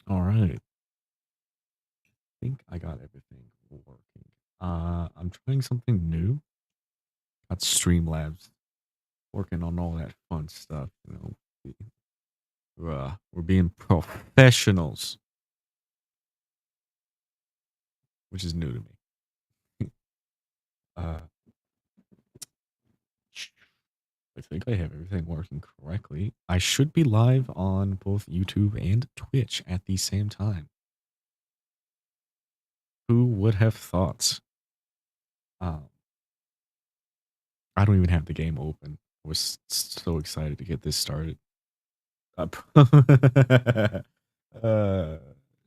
All right. I think I got everything working. I'm trying something new. Got Streamlabs working on all that fun stuff. We're being professionals, which is new to me. uh, I think I have everything working correctly. I should be live on both YouTube and Twitch at the same time. Who would have thought? Um, I don't even have the game open. I was so excited to get this started. Up. uh,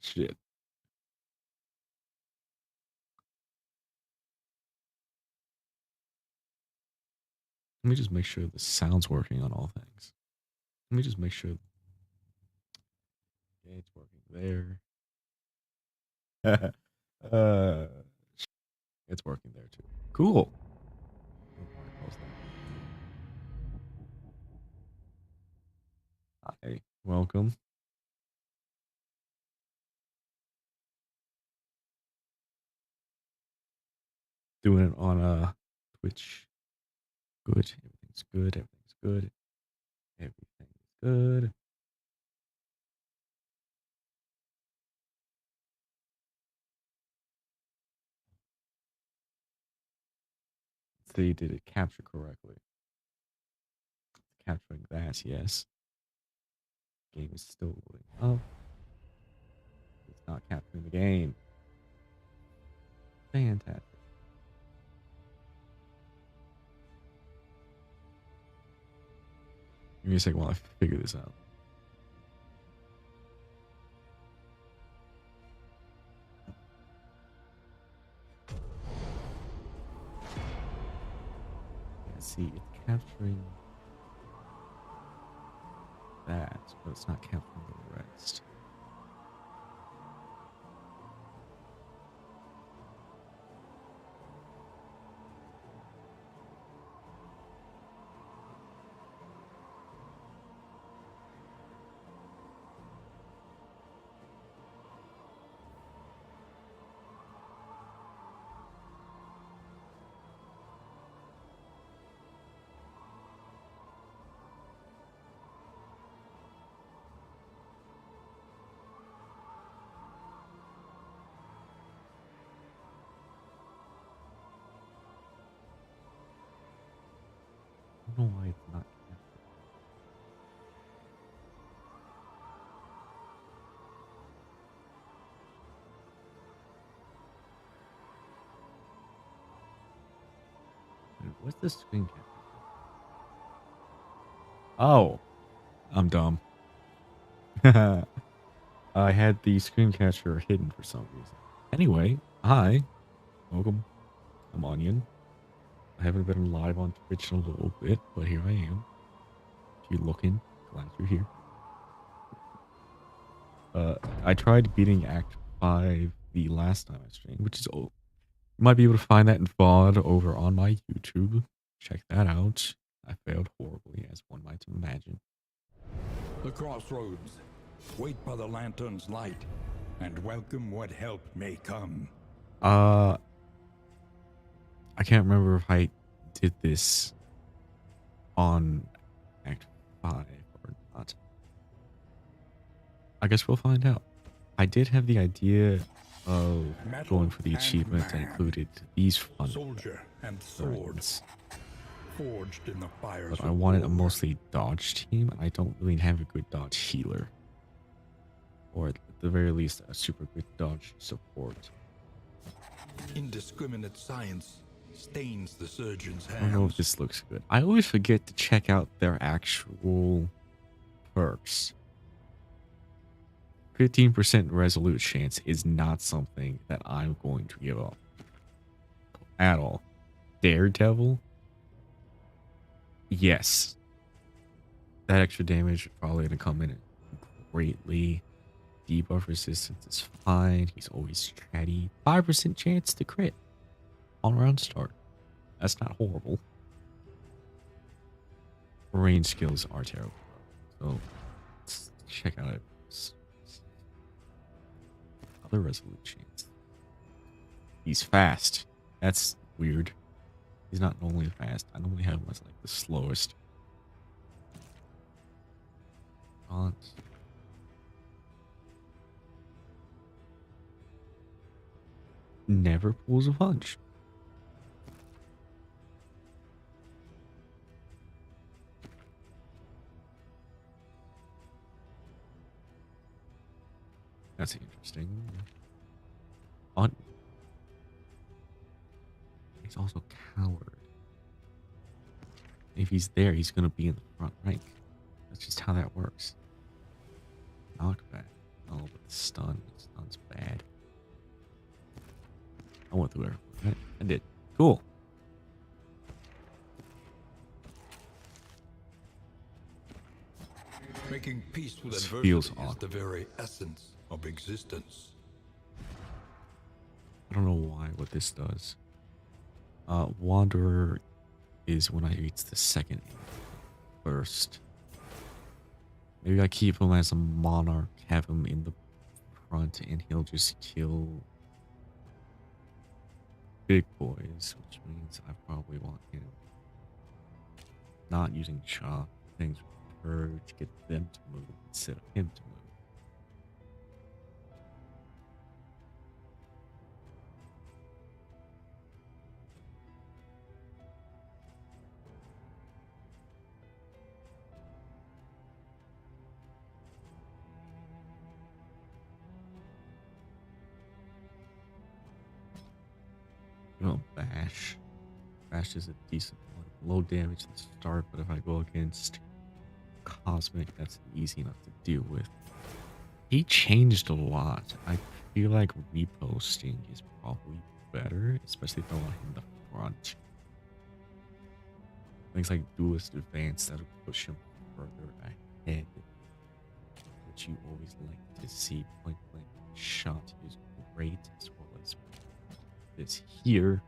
shit. Let me just make sure the sound's working on all things. Let me just make sure it's working there. uh, it's working there too. Cool. Hi, welcome. Doing it on Twitch. Good. Everything's good. Everything's good. Everything's good. They did it capture correctly. Capturing that, yes. Game is still loading up. It's not capturing the game. Fantastic. Give me a second while I figure this out. Yeah, see, it's capturing that, but it's not capturing the rest. I don't know why it's not capturing. Dude, what's the screen capture? Oh, I'm dumb. I had the screen capture hidden for some reason. Anyway, hi, welcome. I'm Onion. I haven't been live on Twitch in a little bit, but here I am. If you're looking, glad you're here. I tried beating Act 5 the last time I streamed, which is old. You might be able to find that in VOD over on my YouTube. Check that out. I failed horribly, as one might imagine. The crossroads. Wait by the lantern's light, and welcome what help may come. I can't remember if I did this on Act 5 or not. I guess we'll find out. I did have the idea of going for the achievement that included these fun soldier and sword, forged in the fires. But I wanted a mostly dodge team, and I don't really have a good dodge healer. Or at the very least, a super good dodge support. Indiscriminate science stains the surgeon's hands. I don't know if this looks good. I always forget to check out their actual perks. 15% resolute chance is not something that I'm going to give up at all. Daredevil? Yes. That extra damage is probably going to come in greatly. Debuff resistance is fine. He's always chatty. 5% chance to crit on round start. That's not horrible. Range skills are terrible. So let's check out it. other resolute chance. He's fast. That's weird. He's not normally fast. I normally have him as like the slowest. Aunt. Never pulls a punch. That's interesting. Aunt. He's also coward. If he's there, he's gonna be in the front rank. That's just how that works. Knockback. Oh, but the stun. Stun's bad. I went through everyone, right? I did. Cool. Making peace with This adversity feels is awkward. the very essence of existence. I don't know why what this does. Wanderer is when I reach the second burst. Maybe I keep him as a monarch, have him in the front, and he'll just kill big boys, which means I probably want him not using chop things with her to get them to move instead of him to move. Bash. Bash is a decent one. Low damage at the start, but if I go against Cosmic, that's easy enough to deal with. He changed a lot. I feel like reposting is probably better, especially if I want him in the front. Things like Duelist Advance that'll push him further ahead, which you always like to see. Point blank shot is great, as well as this here.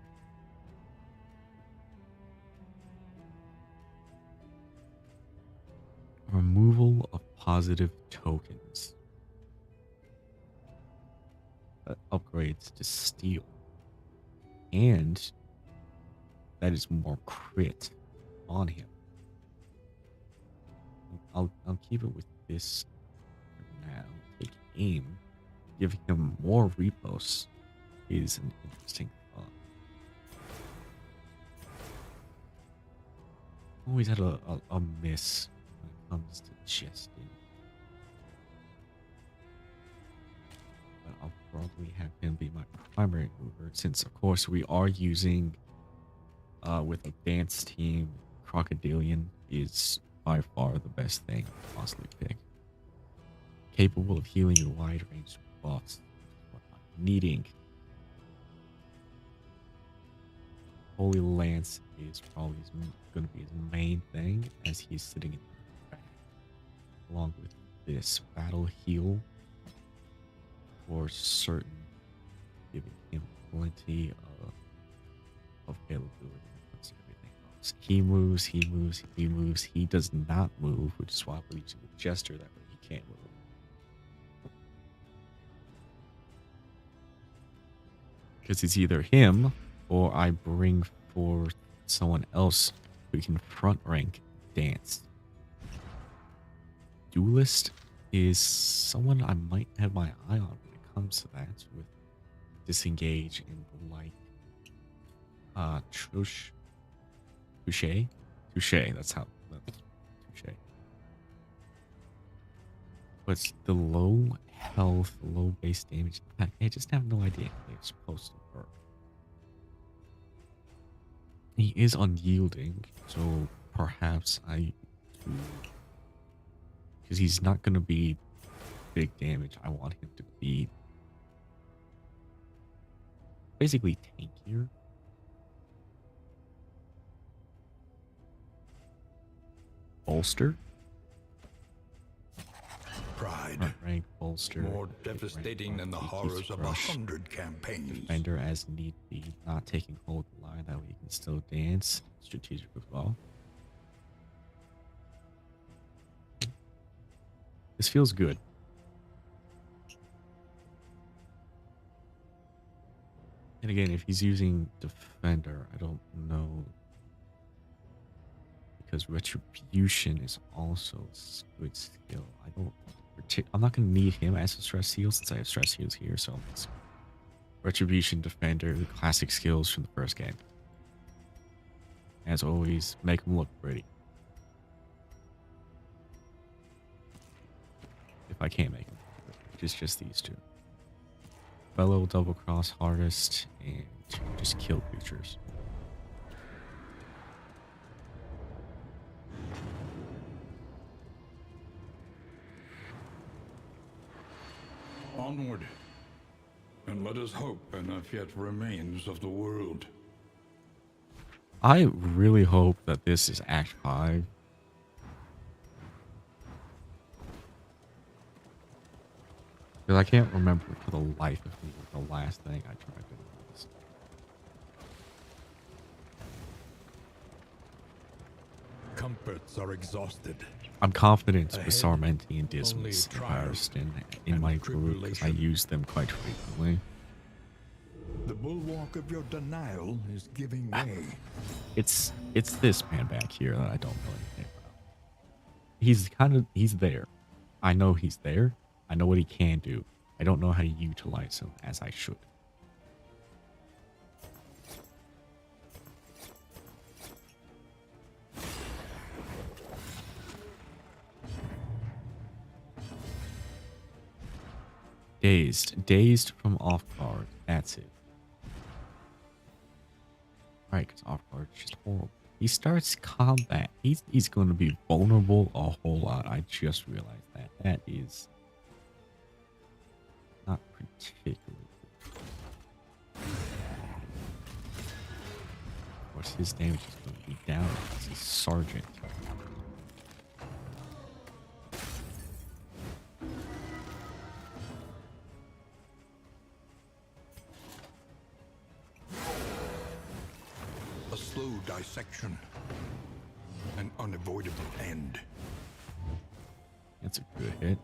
Removal of positive tokens. That upgrades to steel. And that is more crit on him. I'll keep it with this for now. Take aim. Giving him more reposts is an interesting thought. Always had a miss when it comes to chesting. But I'll probably have him be my primary mover since, of course, we are using with advanced team. Crocodilian is by far the best thing I could possibly pick. Capable of healing a wide range of buffs. What I'm needing. Holy Lance is probably going to be his main thing as he's sitting in the back. Along with this battle heal for certain, giving him plenty of availability when it comes to everything else. He moves, he moves, he moves. He does not move, which is why we're using the Jester, that way he can't move. Because it's either him or I bring forth someone else who can front rank dance. Duelist is someone I might have my eye on when it comes to that, with disengage and like Touche. That's Touche. But the low health, low base damage attack, I just have no idea how they're supposed to work. He is unyielding, so perhaps I do, because he's not going to be big damage. I want him to be basically tankier. Bolster. Pride. Front rank bolster. More Rank devastating than the DT horrors of Thrush. 100 campaigns. Defender as need be, not taking hold of the line, that way you can still dance. Strategic as well. This feels good. And again, if he's using Defender, I don't know. Because Retribution is also a good skill. I'm not going to need him as a stress heal since I have stress heals here. So Retribution, Defender, the classic skills from the first game. As always, make them look pretty. If I can't make them, just these two. Fellow, double cross, hardest, and just kill creatures. Onward, and let us hope enough yet remains of the world. I really hope that this is Act 5. Because I can't remember for the life of me what the last thing I tried to do was. Comforts are exhausted. I'm confident with Ahead, Sarmenti and only Dismas and trials Firestone in and my group because I tribulation. use them quite frequently. The bulwark of your denial is giving way. It's this man back here that I don't know anything about. He's there. I know he's there. I know what he can do. I don't know how to utilize him as I should. Dazed from off guard. That's it. Right, because off guard is just horrible. He starts combat. He's going to be vulnerable a whole lot. I just realized that. That is not particularly good. Of course, his damage is going to be down because he's Sergeant. A slow dissection. An unavoidable end. That's a good hit.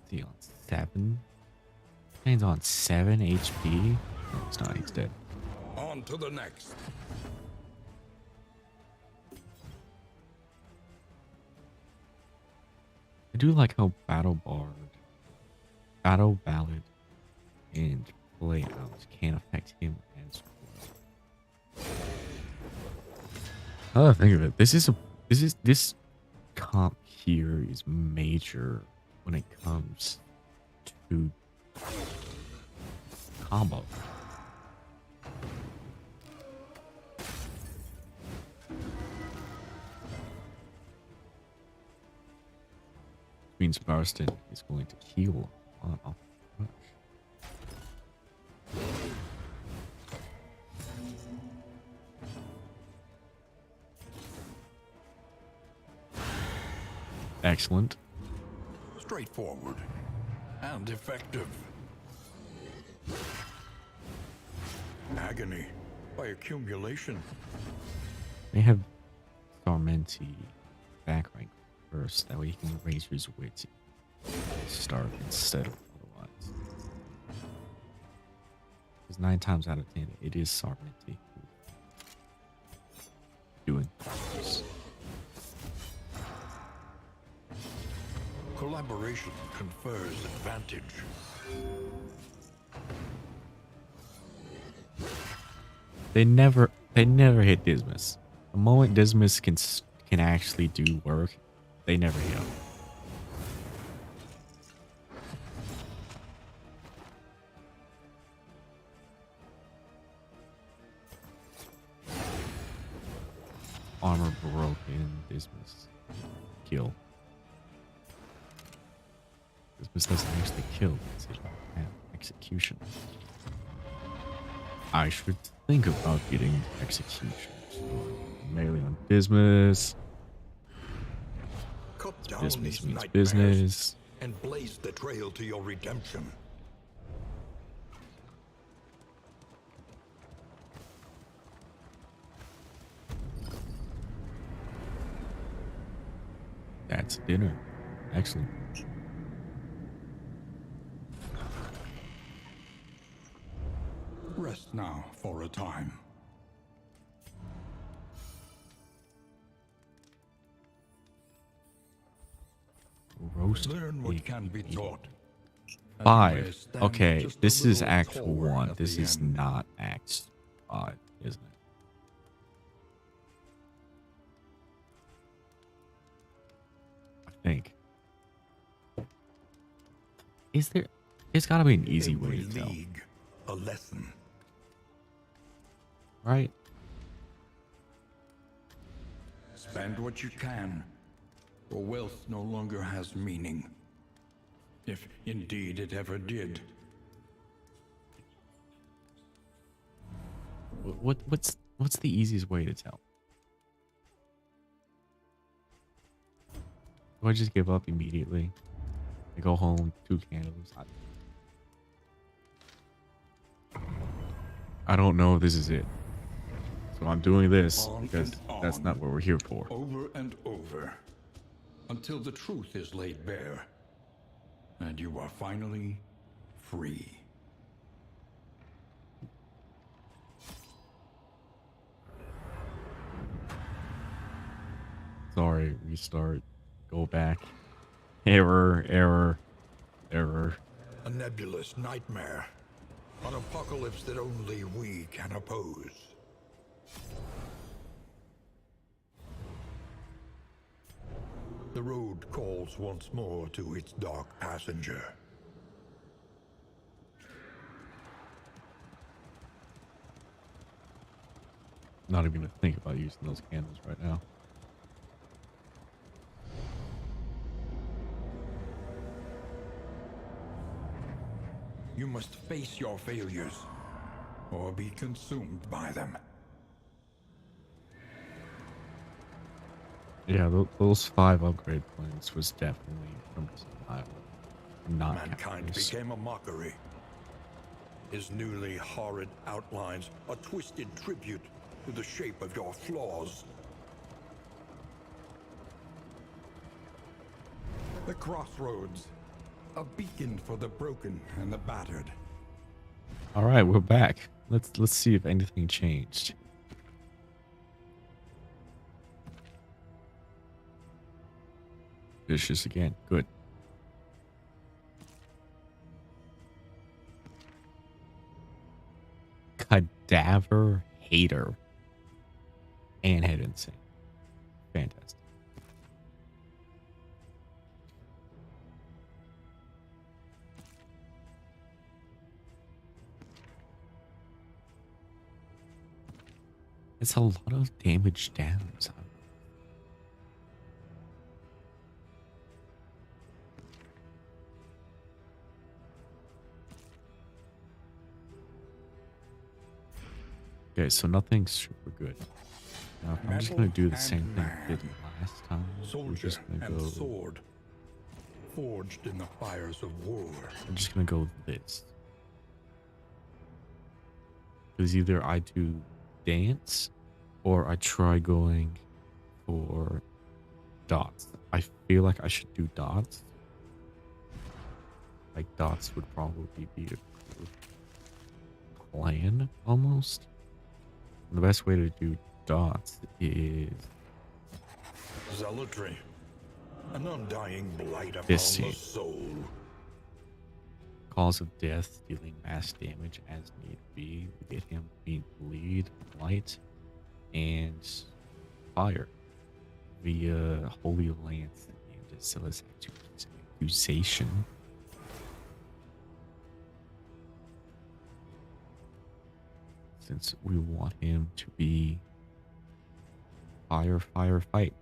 Is he on 7? He's on 7 HP. No, it's not. He's dead. On to the next. I do like how Battle Ballad, and Play Out can affect him as well. Now that I think of it, this comp here is major when it comes to combo. Means Marston is going to heal on off rush. Excellent. Straightforward and effective. Agony by accumulation. They have Sarmenti back rank first, that way he can raise his wit start instead of otherwise. Because 9 times out of 10, it is Sarmenti doing this. Collaboration confers advantage. They never hit Dismas. The moment Dismas can actually do work, they never hit him. Armor broken, Dismas kill. Dismas doesn't actually kill, it's execution. I should think about getting execution. Melee on Dismas. Cut down Dismas these means nightmares business. and blaze the trail to your redemption. That's dinner. Excellent. Rest now for a time. Roast Learn what can be taught. and you may 5. stand Okay, just a this is little Act taller 1. at This the is end. not Act 5, isn't it? I think. Is there... There's gotta be an easy way Every to tell, league, a lesson. right? Spend what you can, or wealth no longer has meaning. If indeed it ever did. What's the easiest way to tell? Do I just give up immediately? I go home, 2 candles. I don't know if this is it. So I'm doing this On because and that's on. not what we're here for. Over and over. Until the truth is laid bare. And you are finally free. Sorry, restart. Go back. Error, error, error. A nebulous nightmare. An apocalypse that only we can oppose. The road calls once more to its dark passenger. Not even gonna think about using those candles right now. You must face your failures, or be consumed by them. Yeah, those 5 upgrade points was definitely from survival. Not Mankind countless. became a mockery. His newly horrid outlines a twisted tribute to the shape of your flaws. The crossroads. A beacon for the broken and the battered. All right, we're back. Let's see if anything changed. Vicious again. Good. Cadaver hater. And head insane. Fantastic. It's a lot of damage down. So. Okay, so nothing's super good. Now, I'm just gonna do the same thing I did last time. We're Soldier just gonna and go. sword. Forged in the fires of war. I'm just gonna go with this. Because either I do dance or I try going for dots. I feel like I should do dots. Like dots would probably be a good plan almost. And the best way to do dots is Zealotry. An undying blight upon This the scene. soul. cause of death, dealing mass damage as need be. We get him being bleed, light, and fire via Holy Lance and Zealous Accusation. Since we want him to be fire, fire, fight.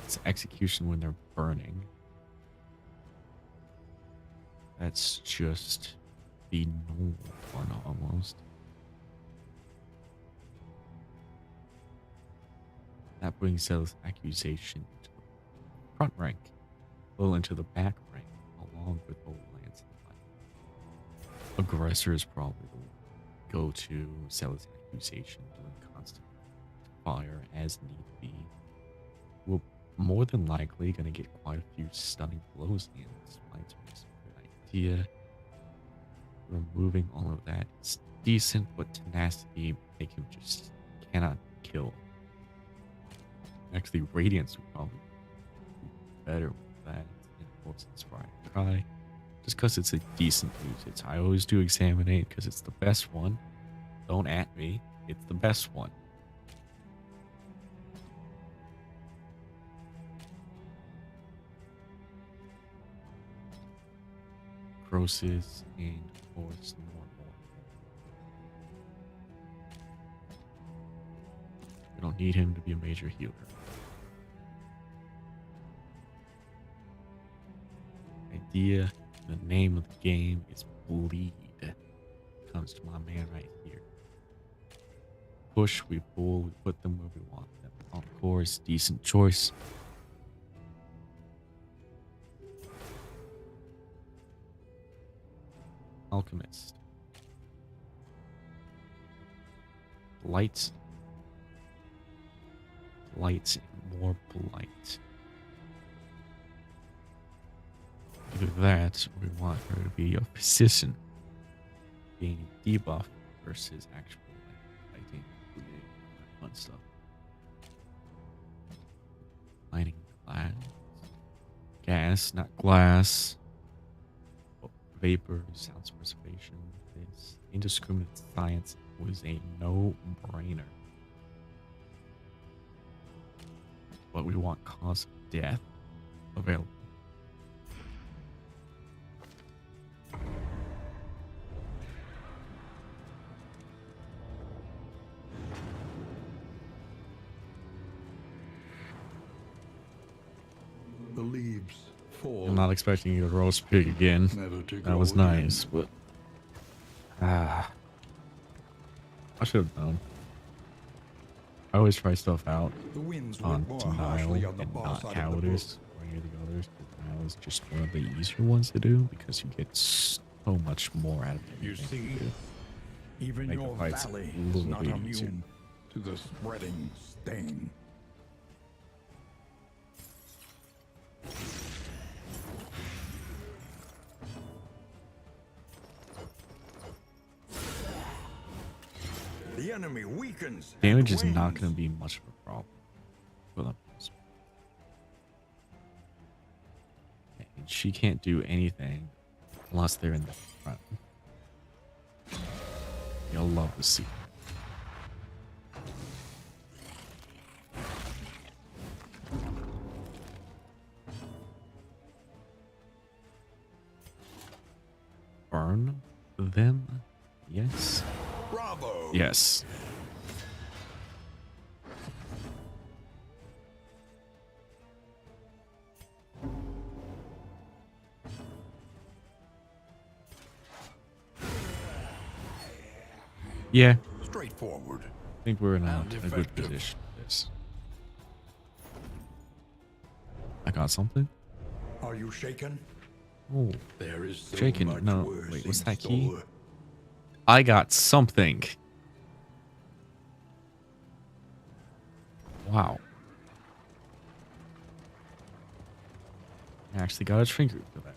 It's execution when they're burning. That's just the normal one almost. That brings Zealous Accusation into the front rank, a little into the back rank, along with Holy Lance and Light. Aggressor is probably the go-to. Zealous Accusation doing constant fire as need be. Will more than likely gonna get quite a few stunning blows in. This might be a good idea. Removing all of that is decent, but tenacity make him just cannot kill. Actually, Radiance would probably be better with that. And Wolf's Inspired Cry. Just because it's a decent usage. I always do Examinate because it's the best one. Don't at me. It's the best one. Crosis and of course normal. We don't need him to be a major healer. Idea, the name of the game is Bleed. Comes to my man right here. Push, we pull, we put them where we want them. Of course, decent choice. Alchemist. Lights. Lights and more blight. Either that, or we want her to be a physician. Being debuff versus actual fighting, fun stuff. Mining glass. Gas, not glass. Vapor, sounds preservation. This indiscriminate science was a no-brainer. But we want cause of death available. The leaves fall. I'm not expecting you to roast pig again. Never to That grow was again. nice, but I should have known. I always try stuff out The winds on whip more Denial harshly on the and far not side of the book. Cowardice or any of the others. Denial is just one of the easier ones to do because you get so much more out of it. You see, even Make the your fights valley a is little not bit immune easier. to the spreading stain. The enemy weakens. Damage and is not wanes. going to be much of a problem for them. And she can't do anything unless they're in the front. You'll love to see. Burn them? Yes. Bravo! Yes. Yeah, Straightforward. I think we're in a And good effective. position for this. I got something? Are you shaken? Oh, There is so Shaken. much No, worse wait, what's in that key? store. I got something. Wow. I actually got a trinket for that.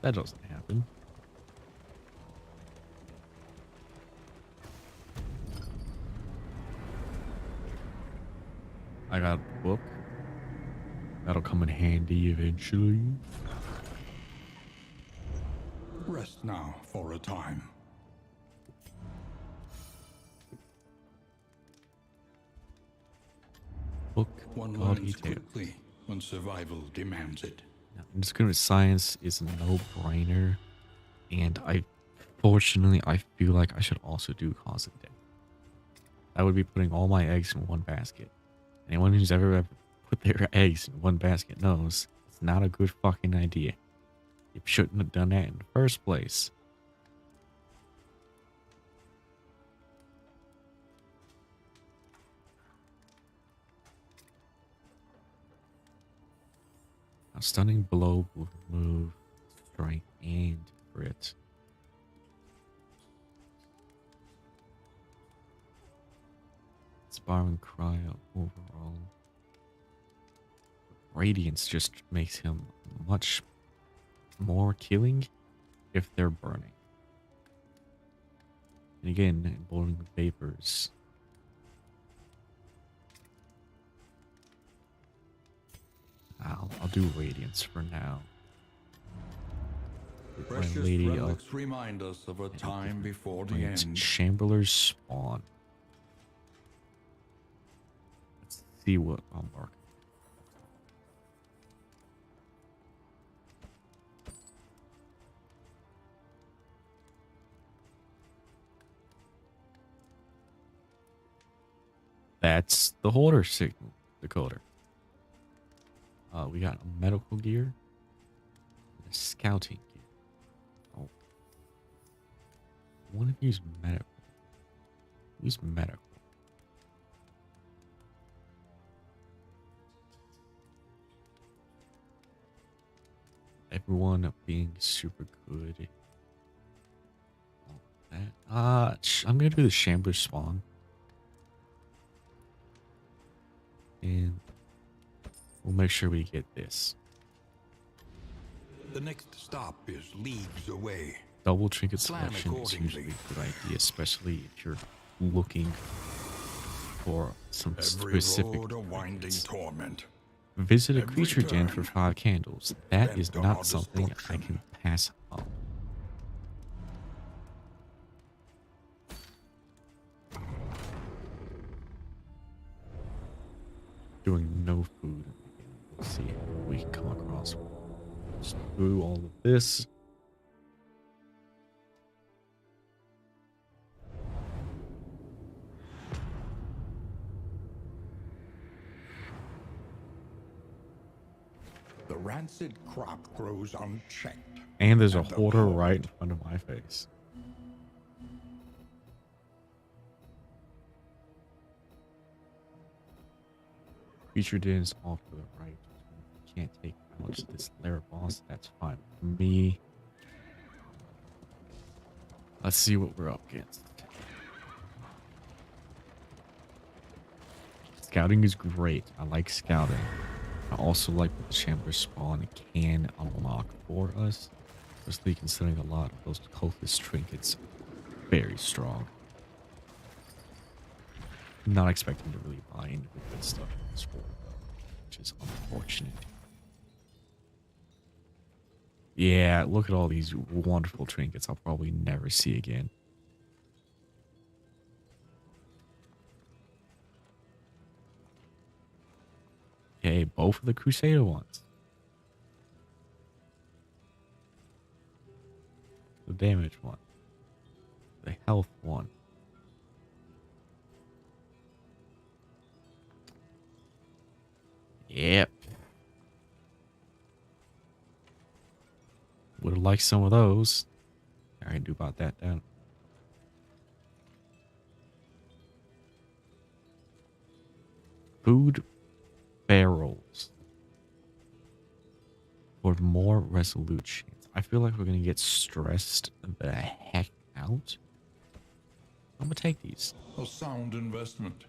That doesn't happen. I got a book. That'll come in handy eventually. Rest now for a time. Book One God learns Tales. quickly when survival demands it. Now, indiscriminate science is a no-brainer, and fortunately, I feel like I should also do cause of death. I would be putting all my eggs in one basket. Anyone who's ever put their eggs in one basket knows it's not a good fucking idea. You shouldn't have done that in the first place. A stunning blow will remove strength and crit. Inspiring cry overall. Radiance just makes him much more killing if they're burning. And again, emboldening vapors. I'll do Radiance for now. My Precious lady of relics remind us of a time before the end. Shambler's Spawn. Let's see what I'm marking. That's the holder signal decoder. We got a medical gear and a scouting gear. Oh. I want to use medical. Use medical. Everyone being super good. I'm gonna do the Shambler Spawn. And we'll make sure we get this. The next stop is leagues away. Double trinket Plan selection is usually accordingly. a good idea, especially if you're looking for some Every specific road a winding trinkets. torment. Visit a every creature den for turn 5 candles. That bent is on not our something I destruction. can pass up. Doing no food. Let's see if we can come across. Just do all of this. The rancid crop grows unchecked. And there's a And the hoarder cold. right in front of my face. Feature den is off to the right. Can't take much of this lair boss. That's fine with me. Let's see what we're up against. Scouting is great. I like scouting. I also like what the Shambler Spawn can unlock for us. Especially considering a lot of those cultist trinkets very strong. Not expecting to really buy into the good stuff in this world, which is unfortunate. Yeah, look at all these wonderful trinkets I'll probably never see again. Okay, both of the Crusader ones. The damage one. The health one. Yep. Would have liked some of those. I can do about that down. Food barrels. For more resolute chance. I feel like we're gonna get stressed the heck out. I'm gonna take these. A sound investment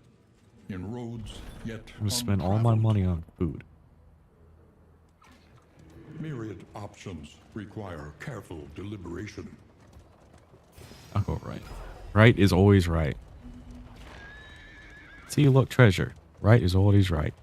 in roads yet I'm gonna spend all my untraveled. money on food. Myriad options require careful deliberation. I'll go right. Right is always right. See, look, treasure. Right is always right.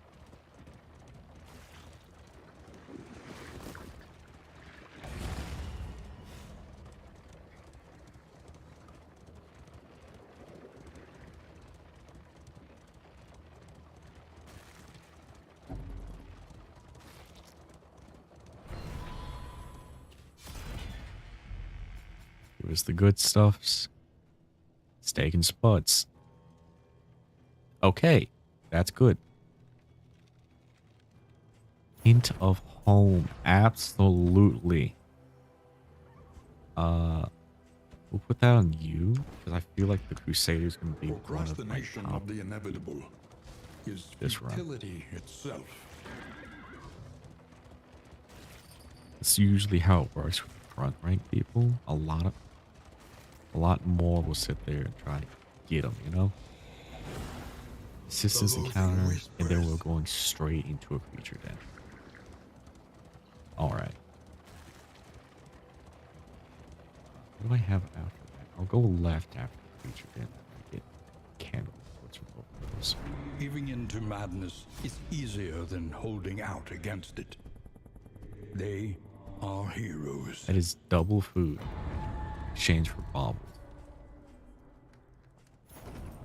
Give us the good stuffs. Steak and spuds. Okay, that's good. Hint of home. Absolutely. We'll put that on you because I feel like the Crusader's gonna be one of my Procrastination top. of the inevitable is This run. futility itself. It's usually how it works with front rank people. A lot more will sit there and try to get them, you know? Assistance The loathing encounter, and then whispers. we're going straight into a creature den. All right. What do I have after that? I'll go left after the creature den. I get candle reports from both of those. Giving in to madness is easier than holding out against it. They are heroes. That is double food. Exchange for baubles.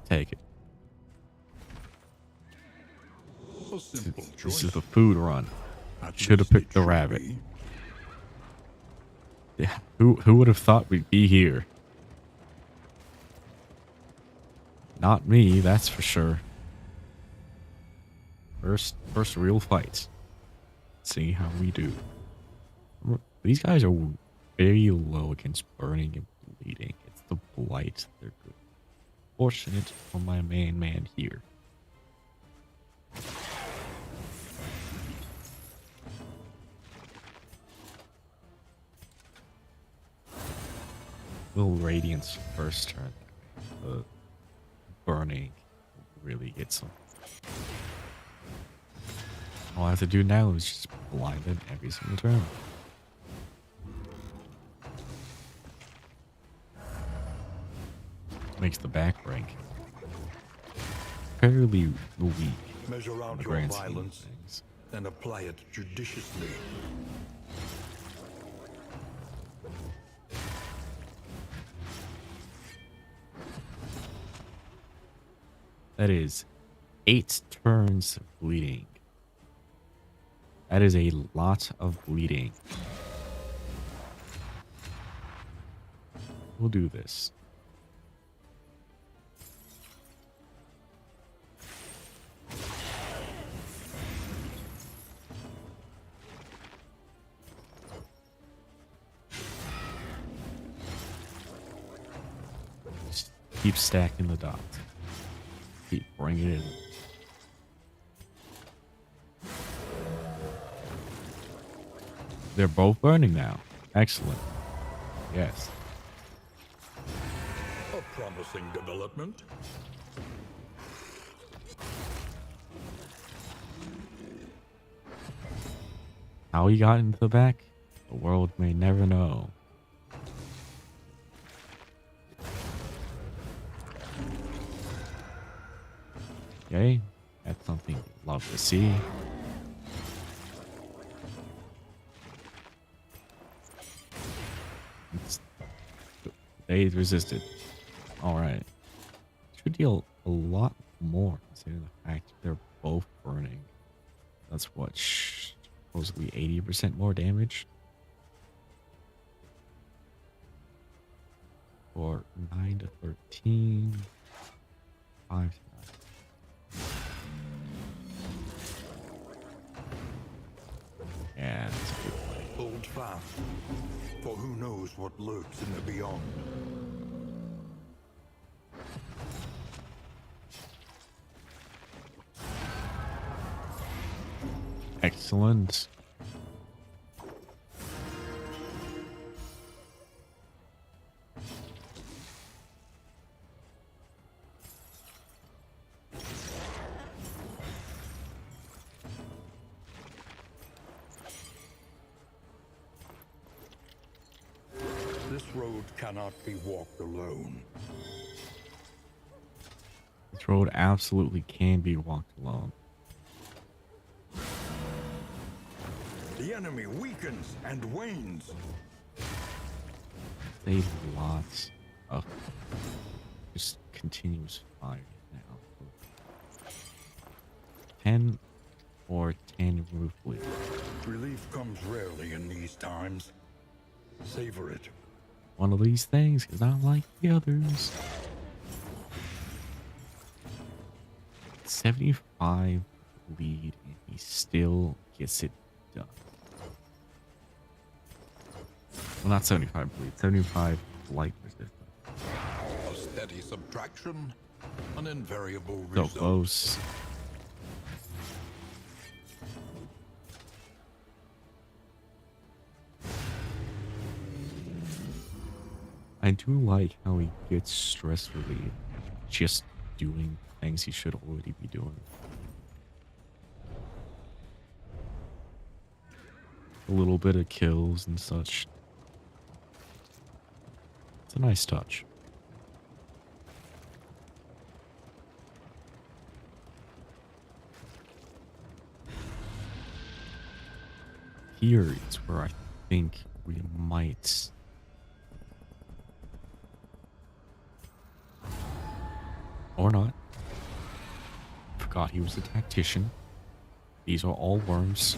Take it. A simple This choice. is the food run. At Should have least picked it the should rabbit. be. Yeah, who would have thought we'd be here? Not me, that's for sure. First real fight. See how we do. These guys are very low against burning and bleeding. It's the blight they're good. Fortunate for my main man here. Will Radiance first turn. The burning really gets them. All I have to do now is just blind them every single turn. Makes the back rank fairly weak Measure in out the your grand scheme of violence things. and apply it judiciously. That is 8 turns of bleeding. That is a lot of bleeding. We'll do this. Just keep stacking the dots. Keep bringing it in. They're both burning now. Excellent. Yes. A promising development. How he got into the back? The world may never know. Okay, that's something I'd love to see. It's, they resisted. Alright. Should deal a lot more considering the fact they're both burning. That's what, supposedly 80% more damage? For 9 to 13. 5 to 9. Yeah, that's a good play. Hold fast, for who knows what lurks in the beyond. Excellent. This road cannot be walked alone. This road absolutely can be walked alone. The enemy weakens and wanes. They lots of just continuous fire now. 10 or 10 roof bleed. Relief comes rarely in these times. Savor it. One of these things is not like the others. 75 bleed and he still gets it done. Well, not 75 bleed, 75 light resistance. A steady subtraction, an invariable So result. close. I do like how he gets stress relief just doing things he should already be doing. A little bit of kills and such. It's a nice touch. Here is where I think we might. Or not. Forgot he was a tactician. These are all worms.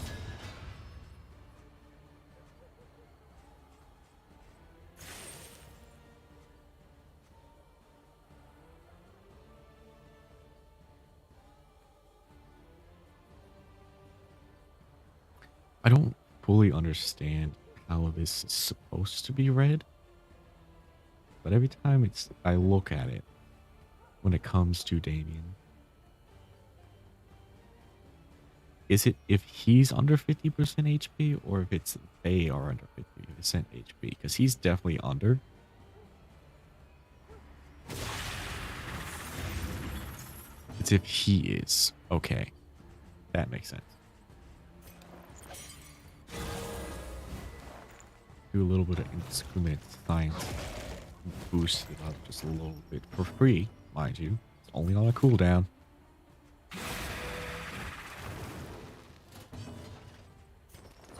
I don't fully understand how this is supposed to be read, but every time I look at it, when it comes to Damien, is it if he's under 50% HP or if it's they are under 50% HP? Because he's definitely under. It's if he is. Okay. That makes sense. Do a little bit of instrument science. Boost it up just a little bit for free, mind you. It's only on a cooldown.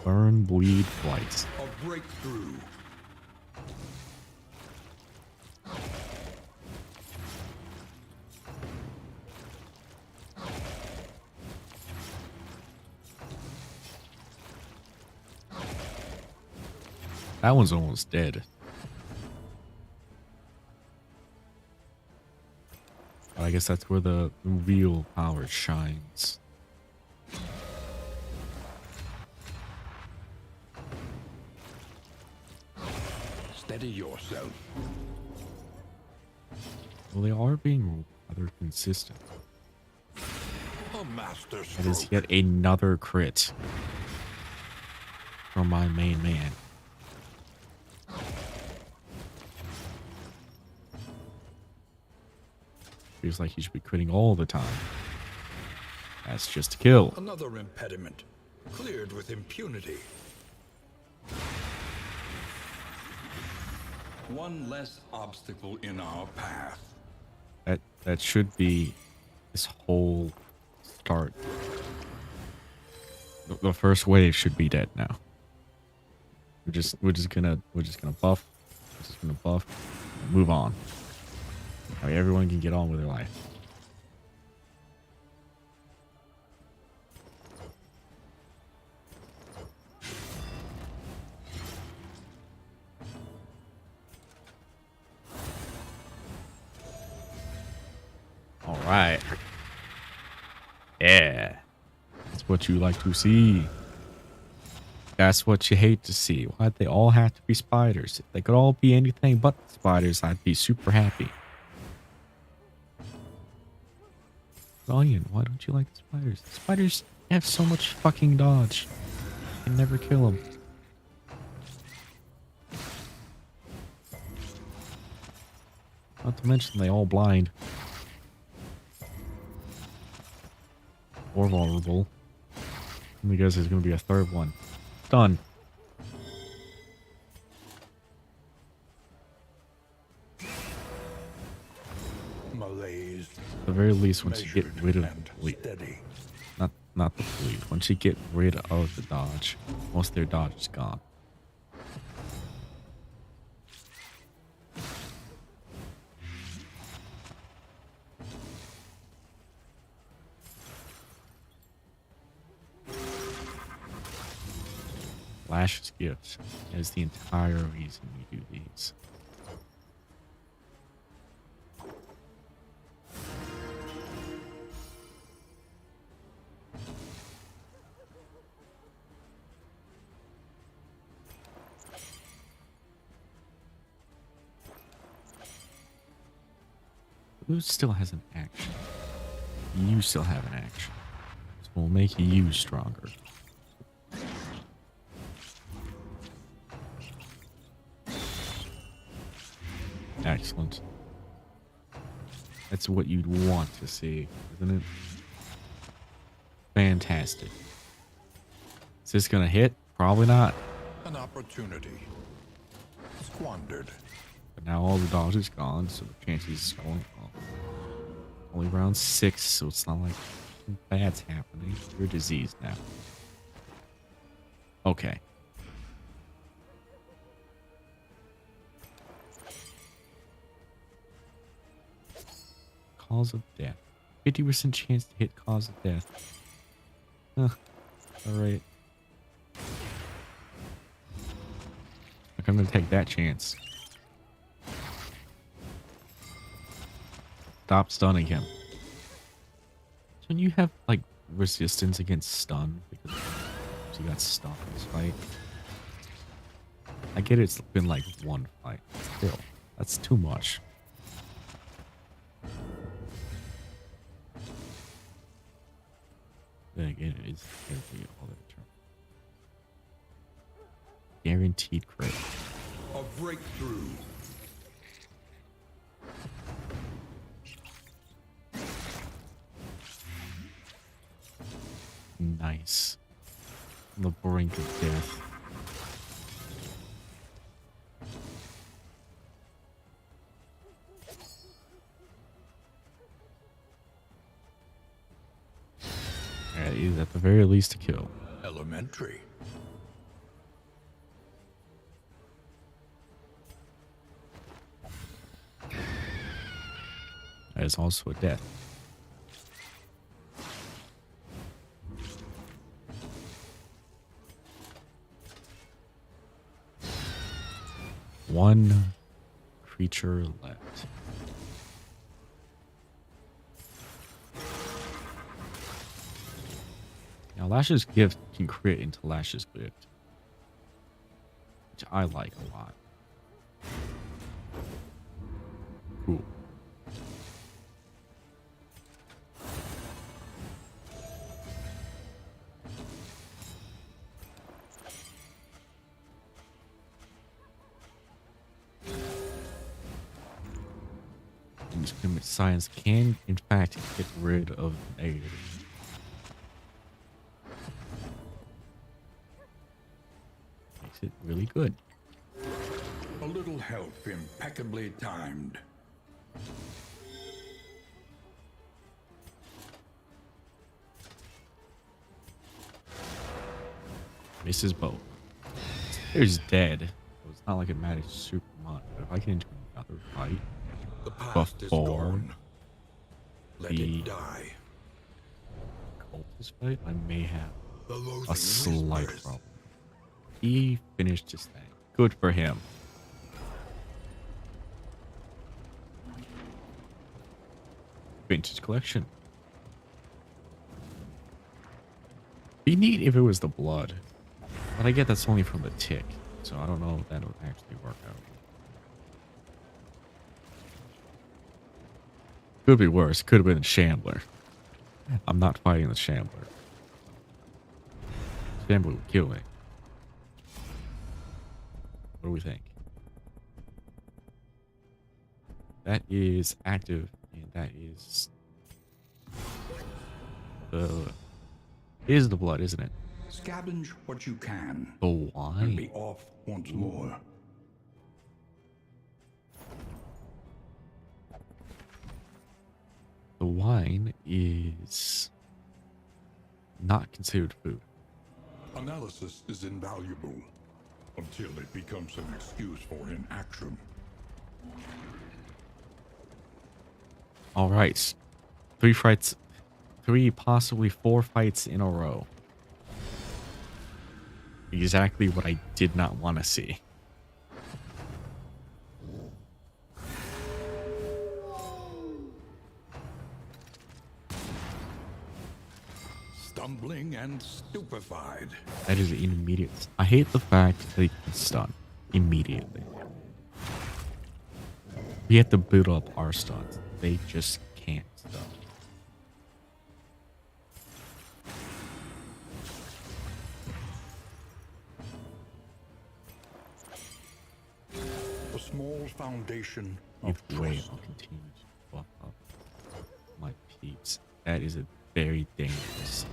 Burn, bleed, blight. A breakthrough. That one's almost dead. But I guess that's where the real power shines. Steady yourself. Well, they are being rather consistent. A master That is stroke. yet another crit from my main man. Feels like he should be critting all the time. That's just a kill. Another impediment. Cleared with impunity. One less obstacle in our path. That should be this whole start. The first wave should be dead now. We're just gonna buff. We're just gonna buff. And move on. That way everyone can get on with their life. All right. Yeah. That's what you like to see. That's what you hate to see. Why'd they all have to be spiders? If they could all be anything but spiders, I'd be super happy. Onion, why don't you like the spiders? The spiders have so much fucking dodge. You can never kill them. Not to mention they all blind. Or vulnerable. Let me guess there's gonna be a third one. Done. Malaise. At the very least, once you get Measured rid of and bleed, steady. not the bleed. Once you get rid of the dodge, most of their dodge is gone. Flash's gift is the entire reason we do these. Blue still has an action. You still have an action. So we'll make you stronger. Excellent. That's what you'd want to see, isn't it? Fantastic. Is this gonna hit? Probably not. An opportunity squandered. But now all the dogs is gone, so the chances are going up. Only round 6, so it's not like anything bad's happening. You're diseased now. Okay. Cause of death. 50% chance to hit cause of death. Huh. Alright. I'm gonna take that chance. Stop stunning him. Don't you have, like, resistance against stun? Because you got stunned in this fight. I get it's been, like, one fight. Still, that's too much. Then again, it is all the turn. Guaranteed crit. A breakthrough. Nice. On the brink of death. Alright, is at the very least a kill. Elementary. That is also a death. One creature left. Now, Lash's Gift can crit into Lash's Gift, which I like a lot. Cool. Science can, in fact, get rid of negative. Makes it really good. A little help impeccably timed. Misses both. There's dead. So it's not like it matters super much. But if I get into another fight The past is before gone. Let the it die. cultist fight, I may have The loathing a slight whispers. problem. He finished his thing. Good for him. Vintage collection. Be neat if it was the blood. But I get that's only from the tick. So I don't know if that would actually work out. Could be worse. Could have been a Shambler. I'm not fighting the Shambler. Shambler would kill me. What do we think? That is active, and that is the blood, isn't it? Scavenge what you can The and wine. be off once more. The wine is not considered food. Analysis is invaluable until it becomes an excuse for inaction. All right, 3 fights, 3 possibly 4 fights in a row. Exactly what I did not want to see. Stumbling and stupefied. That is immediate. I hate the fact that he can stun immediately. We have to build up our stuns. They just can't stun. A small foundation of Either way, trust. I'll continue to buff up my peeps. That is a very dangerous.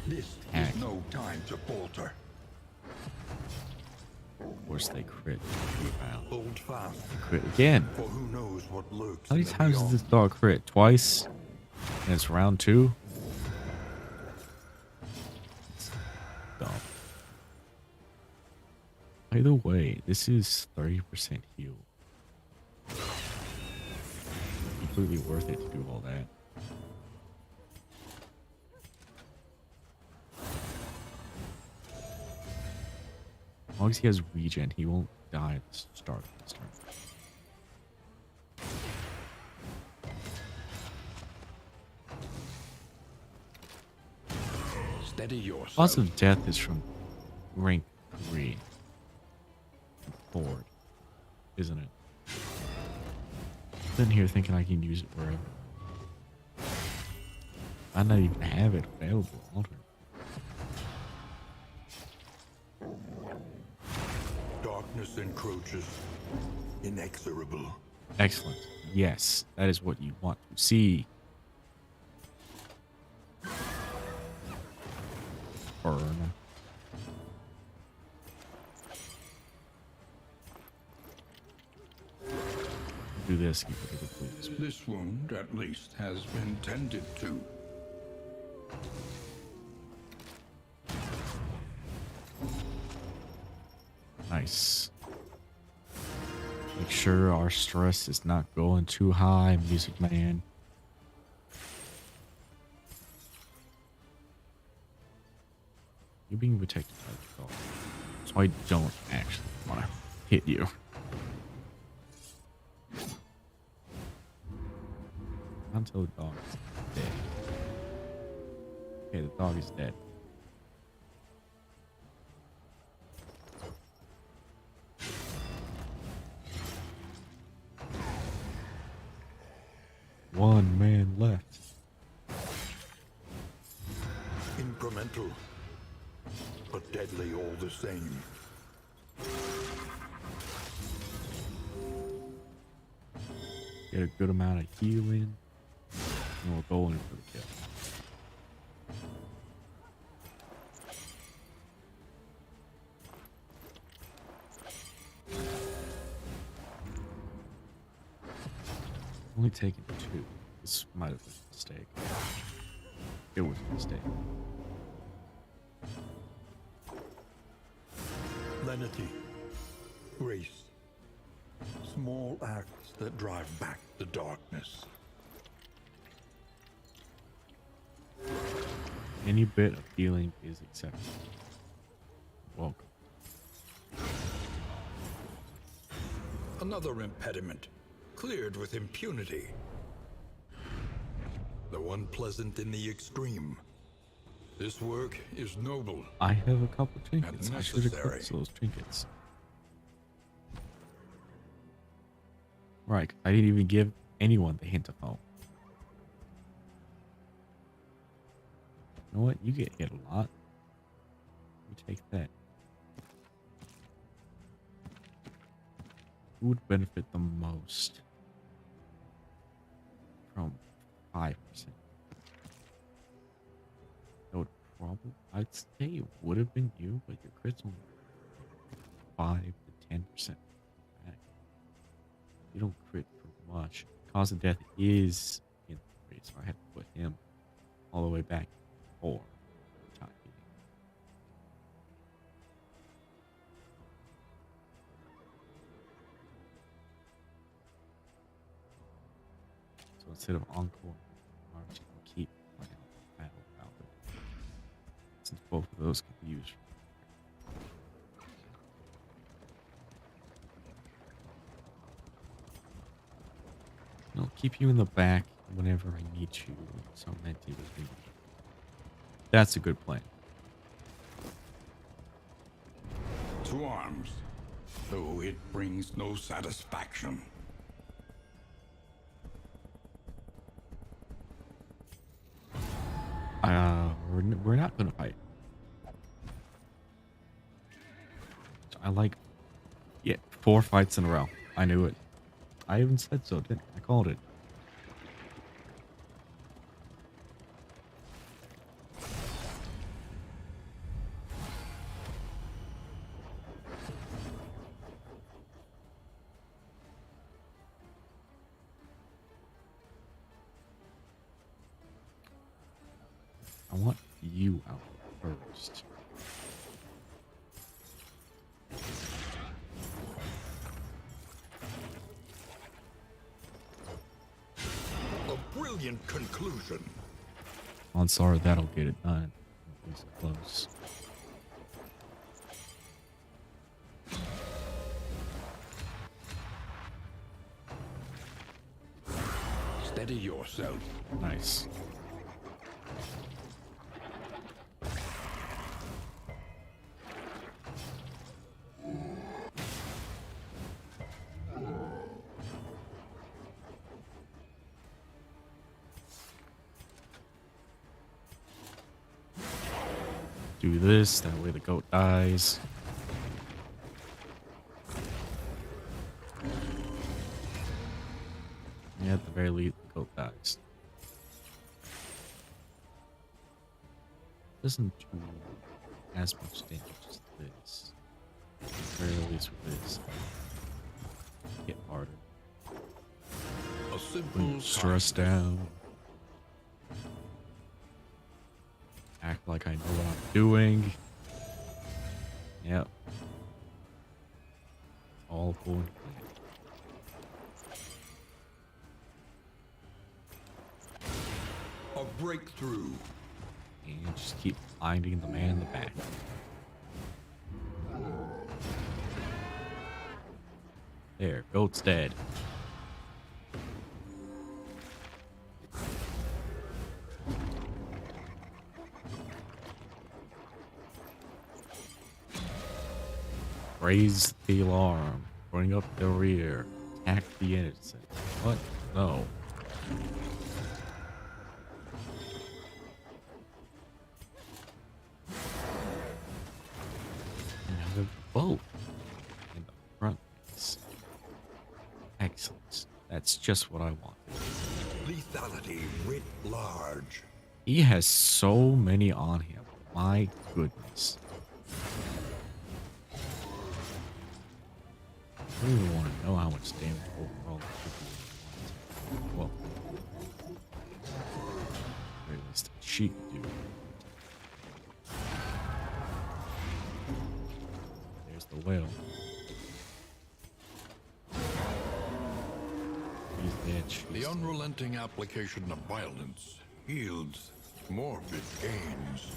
This Act. is no time to falter. Of course, they crit. Wow. Hold fast, Crit again. for who knows what lurks How in many the times does beyond. this dog crit? Twice? And it's round 2? It's dumb. Either way, this is 30% heal. Completely worth it to do all that. As long as he has regen, he won't die at the start of this turn. Steady yourself. Lots of death is from rank 3 forward, isn't it? Sitting here thinking I can use it wherever. I not even have it available. Alter. Darkness encroaches, inexorable. Excellent. Yes, that is what you want to see. Burn. Do this, keep it please. This wound, at least, has been tended to. Nice. Make sure our stress is not going too high, Music Man. You're being protected by the dog. So I don't actually want to hit you. Until the dog is dead. Okay, the dog is dead. One man left. Incremental, but deadly all the same. Get a good amount of healing. And we'll go in for the kill. Only taking 2. This might have been a mistake. It was a mistake. Lenity, grace, small acts that drive back the darkness. Any bit of healing is accepted. Welcome. Another impediment, cleared with impunity. Though unpleasant in the extreme. This work is noble. I have a couple trinkets. And I should equip necessary. those trinkets. Right, I didn't even give anyone the hint of home. You know what? You get hit a lot. You take that. Who would benefit the most from 5%? That would probably, I'd say it would have been you, but your crit's only 5 to 10% back. You don't crit for much. Cause of death is in 3, so I had to put him all the way back 4. Time being. So instead of encore, I'm just gonna keep playing Battle Falcon, since both of those can be used. I'll keep you in the back whenever I need you. So Menti was being. That's a good plan. To arms, though it brings no satisfaction. We're not gonna fight. I like, yeah, 4 fights in a row. I knew it. I even said so, didn't I? I called it. I want you out first. A brilliant conclusion. Odds are that'll get it done. At least close. Steady yourself. Nice. Do this, that way the goat dies. Yeah, at the very least, the goat dies. Doesn't do as much damage as this. At the very least with this. Get harder. A simple Stress down. Act like I know what I'm doing. Yep. All cool. A breakthrough. And just keep blinding the man in the back. There, goat's dead. Raise the alarm. Bring up the rear. Attack the innocent. What? No. Another boat in the front. Excellent. That's just what I want. Lethality writ large. He has so many on him. My goodness. I don't even want to know how much damage overall it could be. Well, at least she could do. There's the whale. He's dead. The unrelenting application of violence yields morbid gains.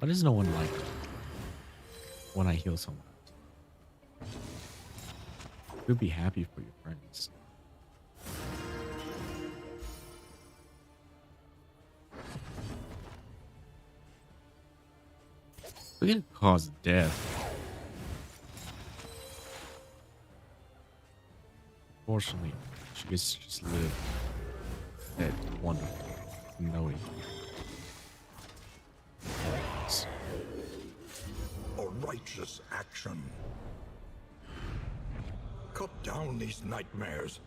Why does no one like it when I heal someone? You'd be happy for your friends. We're gonna cause death. Fortunately, she gets to just live that wonderful, knowing. A righteous action. Cut down these nightmares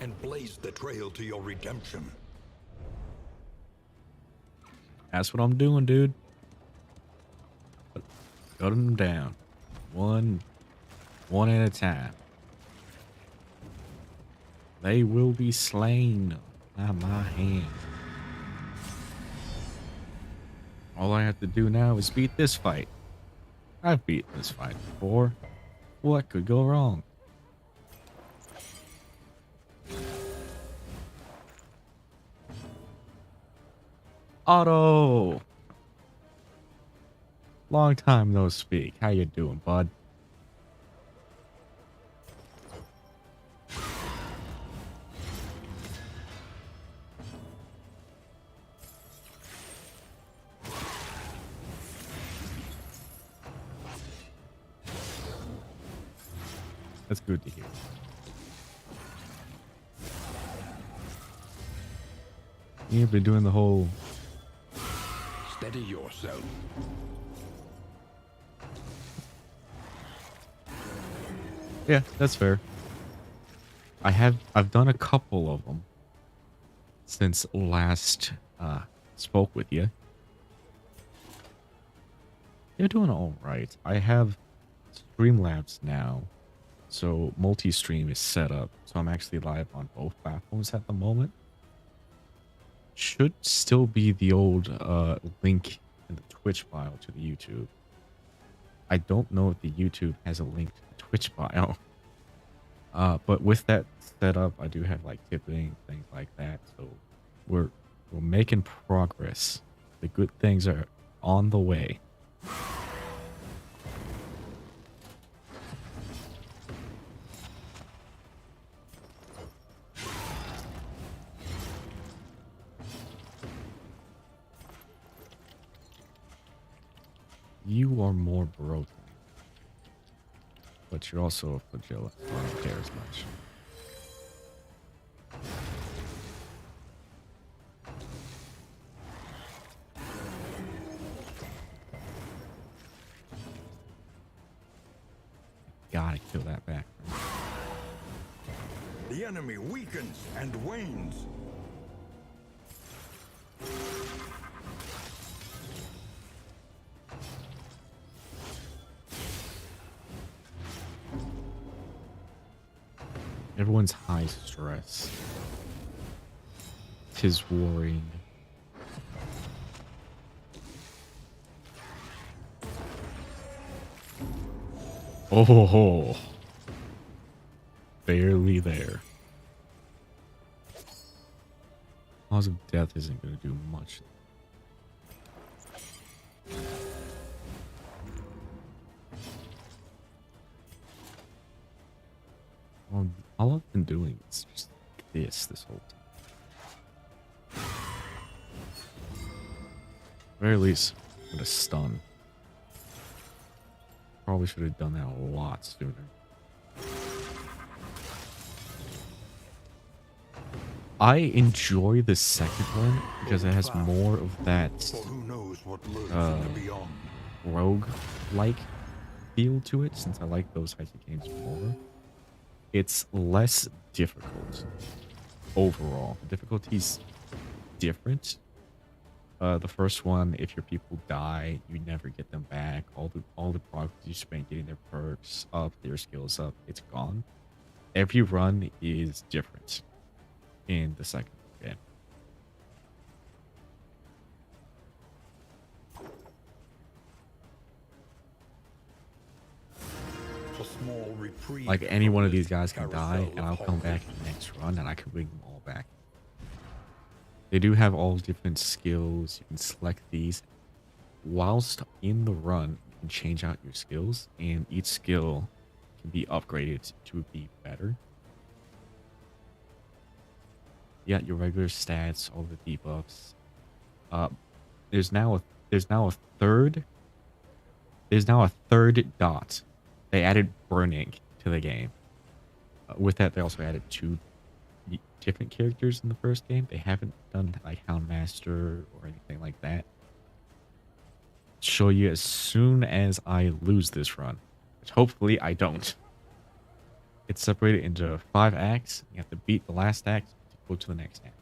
and blaze the trail to your redemption. That's what I'm doing, dude. Cut them down. One at a time. They will be slain by my hand. All I have to do now is beat this fight. I've beaten this fight before. What could go wrong? Otto! Long time no speak. How you doing, bud? That's good to hear. You've been doing the whole... Steady yourself. Yeah, that's fair. I've done a couple of them since last spoke with you. They're doing all right. I have Streamlabs now. So multi-stream is set up. So I'm actually live on both platforms at the moment. Should still be the old link in the Twitch bio to the YouTube. I don't know if the YouTube has a link to the Twitch bio. But with that set up, I do have like tipping, things like that. So we're making progress. The good things are on the way. You are more broken. But you're also a flagella, so I don't care as much. Gotta kill that back. The enemy weakens and wanes. Everyone's high stress. 'Tis worrying. Oh, barely there. Cause of death isn't going to do much. All I've been doing is just this whole time. Very least with a stun. Probably should have done that a lot sooner. I enjoy the second one because it has more of that For who knows what lurks in the beyond. rogue-like feel to it, since I like those types of games more. It's less difficult overall. The difficulty's different. The first one, if your people die, you never get them back. All the progress you spent getting their perks up, their skills up, it's gone. Every run is different in the second game. A small reprieve Like any one of from these this guys can die, carousel and I'll of come back horrors. in the next run, and I can bring them all back. They do have all different skills. You can select these. Whilst in the run, you can change out your skills, and each skill can be upgraded to be better. Yeah, your regular stats, all the debuffs. There's now a third dot. They added burning to the game. With that, they also added two different characters in the first game. They haven't done like Houndmaster or anything like that. Show you as soon as I lose this run, which hopefully I don't. It's separated into 5 acts. You have to beat the last act to go to the next act.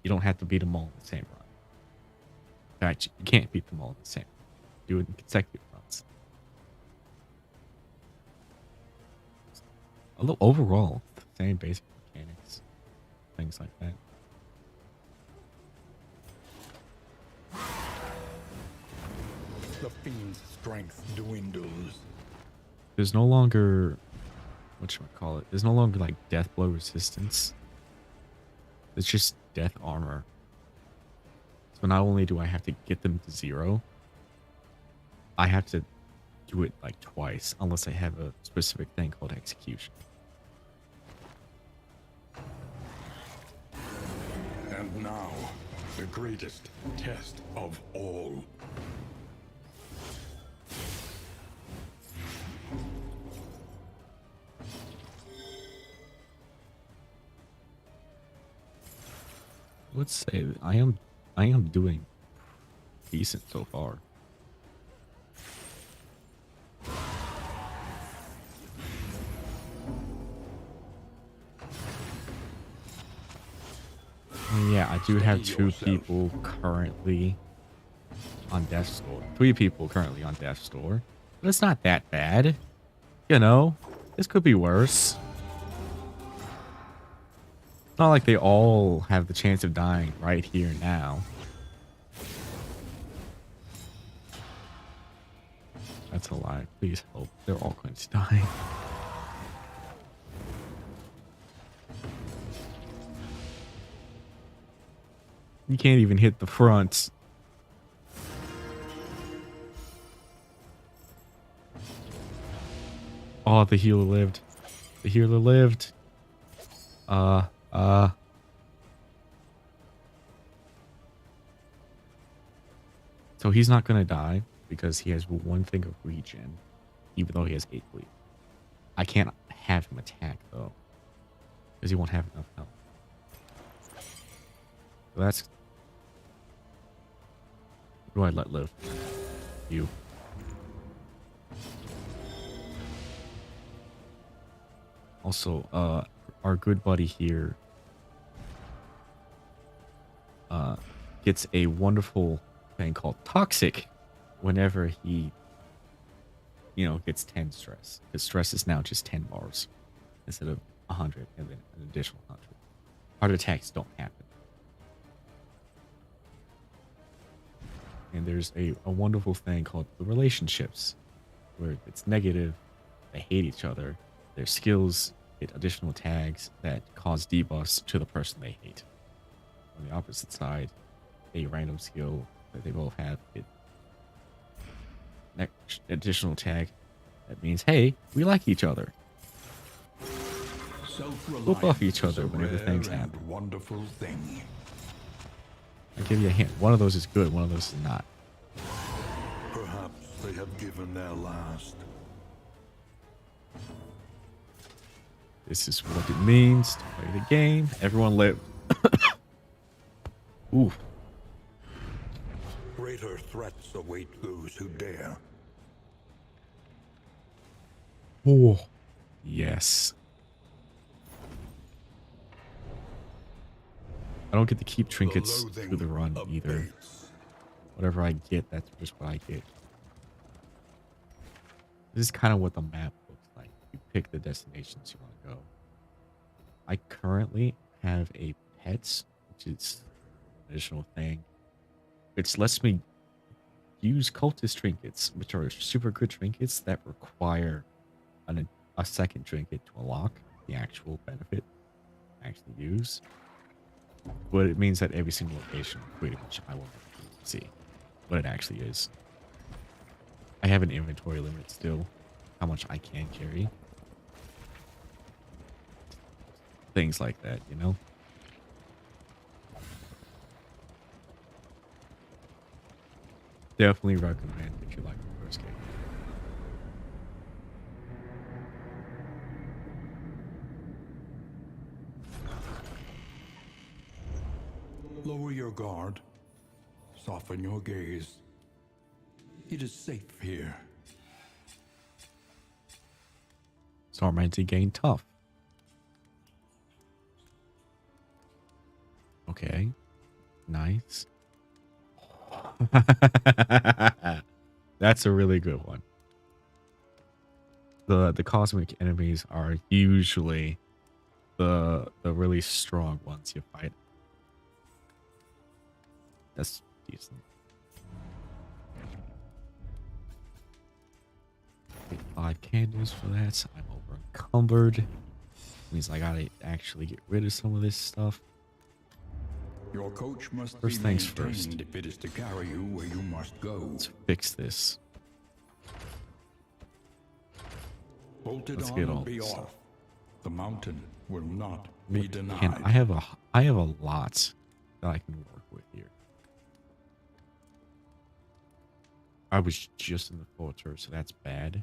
You don't have to beat them all in the same run. In fact, you can't beat them all in the same run. Do it in consecutive runs. Although overall, same basic mechanics, things like that. The fiend's strength dwindles. There's no longer, whatchamacallit, there's no longer like death blow resistance. It's just death armor. So not only do I have to get them to 0, I have to do it like twice, unless I have a specific thing called execution. And now, the greatest test of all. Let's say that I am doing decent so far. Yeah, I do have 2 people currently on Death's Door. 3 people currently on Death's Door. But it's not that bad. You know, this could be worse. It's not like they all have the chance of dying right here now. That's a lie. Please help. They're all going to die. You can't even hit the front. Oh, the healer lived. The healer lived. So he's not gonna die because he has one thing of regen, even though he has 8 bleed. I can't have him attack though, because he won't have enough health. So that's... Who do I let live? You. Also, our good buddy here gets a wonderful thing called Toxic whenever he, gets 10 stress. His stress is now just 10 bars instead of 100 and then an additional 100. Heart attacks don't happen. And there's a wonderful thing called the relationships where it's negative, they hate each other, their skills get additional tags that cause debuffs to the person they hate. On the opposite side, a random skill that they both have it next additional tag that means, hey, we like each other. We'll buff each other whenever things happen. Wonderful thing. I'll give you a hint. One of those is good, one of those is not. Perhaps they have given their last. This is what it means to play the game. Everyone live. Ooh. Greater threats await those who dare. Oh, yes. I don't get to keep trinkets through the run either. Whatever I get, that's just what I get. This is kind of what the map looks like. You pick the destinations you want to go. I currently have a pets, which is an additional thing, which lets me use cultist trinkets, which are super good trinkets that require a second trinket to unlock the actual benefit I actually use. But it means that every single location, pretty much, I will see what it actually is. I have an inventory limit still, how much I can carry. Things like that, you know? Definitely recommend if you like the first game. Lower your guard. Soften your gaze. It is safe here. Start meant to gain tough. Okay. Nice. That's a really good one. The cosmic enemies are usually the really strong ones you fight. That's decent. Get 5 candles for that. I'm over encumbered. Means I gotta actually get rid of some of this stuff. Your coach must First be things maintained first. if it is to carry you where you must go. Let's fix this. Bolted Let's on get and all be this off. stuff. The mountain will not be denied. And I have a lot that I can work with here. I was just in the filter, so that's bad.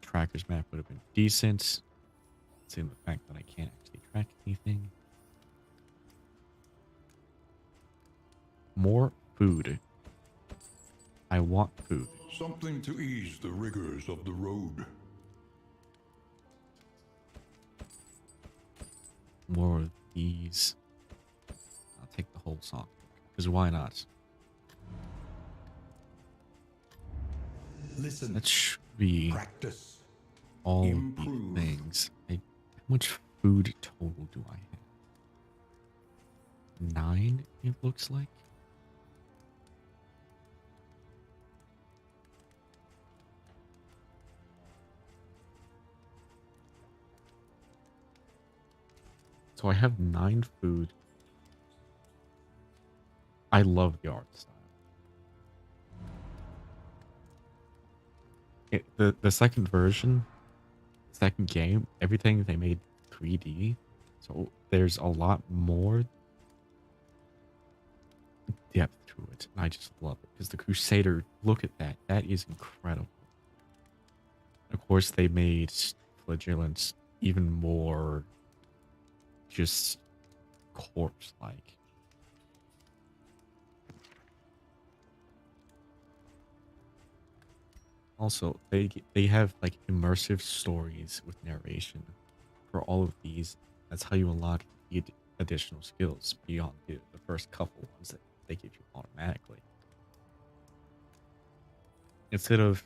Tracker's map would have been decent. Seeing the fact that I can't actually track anything. More food. I want food. Something to ease the rigors of the road. More of these. I'll take the whole song. Because why not? Listen. That should be Practice. all of Improve. the things. How much food total do I have? 9, it looks like. So I have 9 food. I love the art style. The second version, second game, everything they made 3D. So there's a lot more depth to it. And I just love it. Because the Crusader, look at that. That is incredible. Of course, they made Flagellants even more just corpse-like. Also, they have like immersive stories with narration for all of these. That's how you unlock the additional skills beyond the first couple ones that they give you automatically. Instead of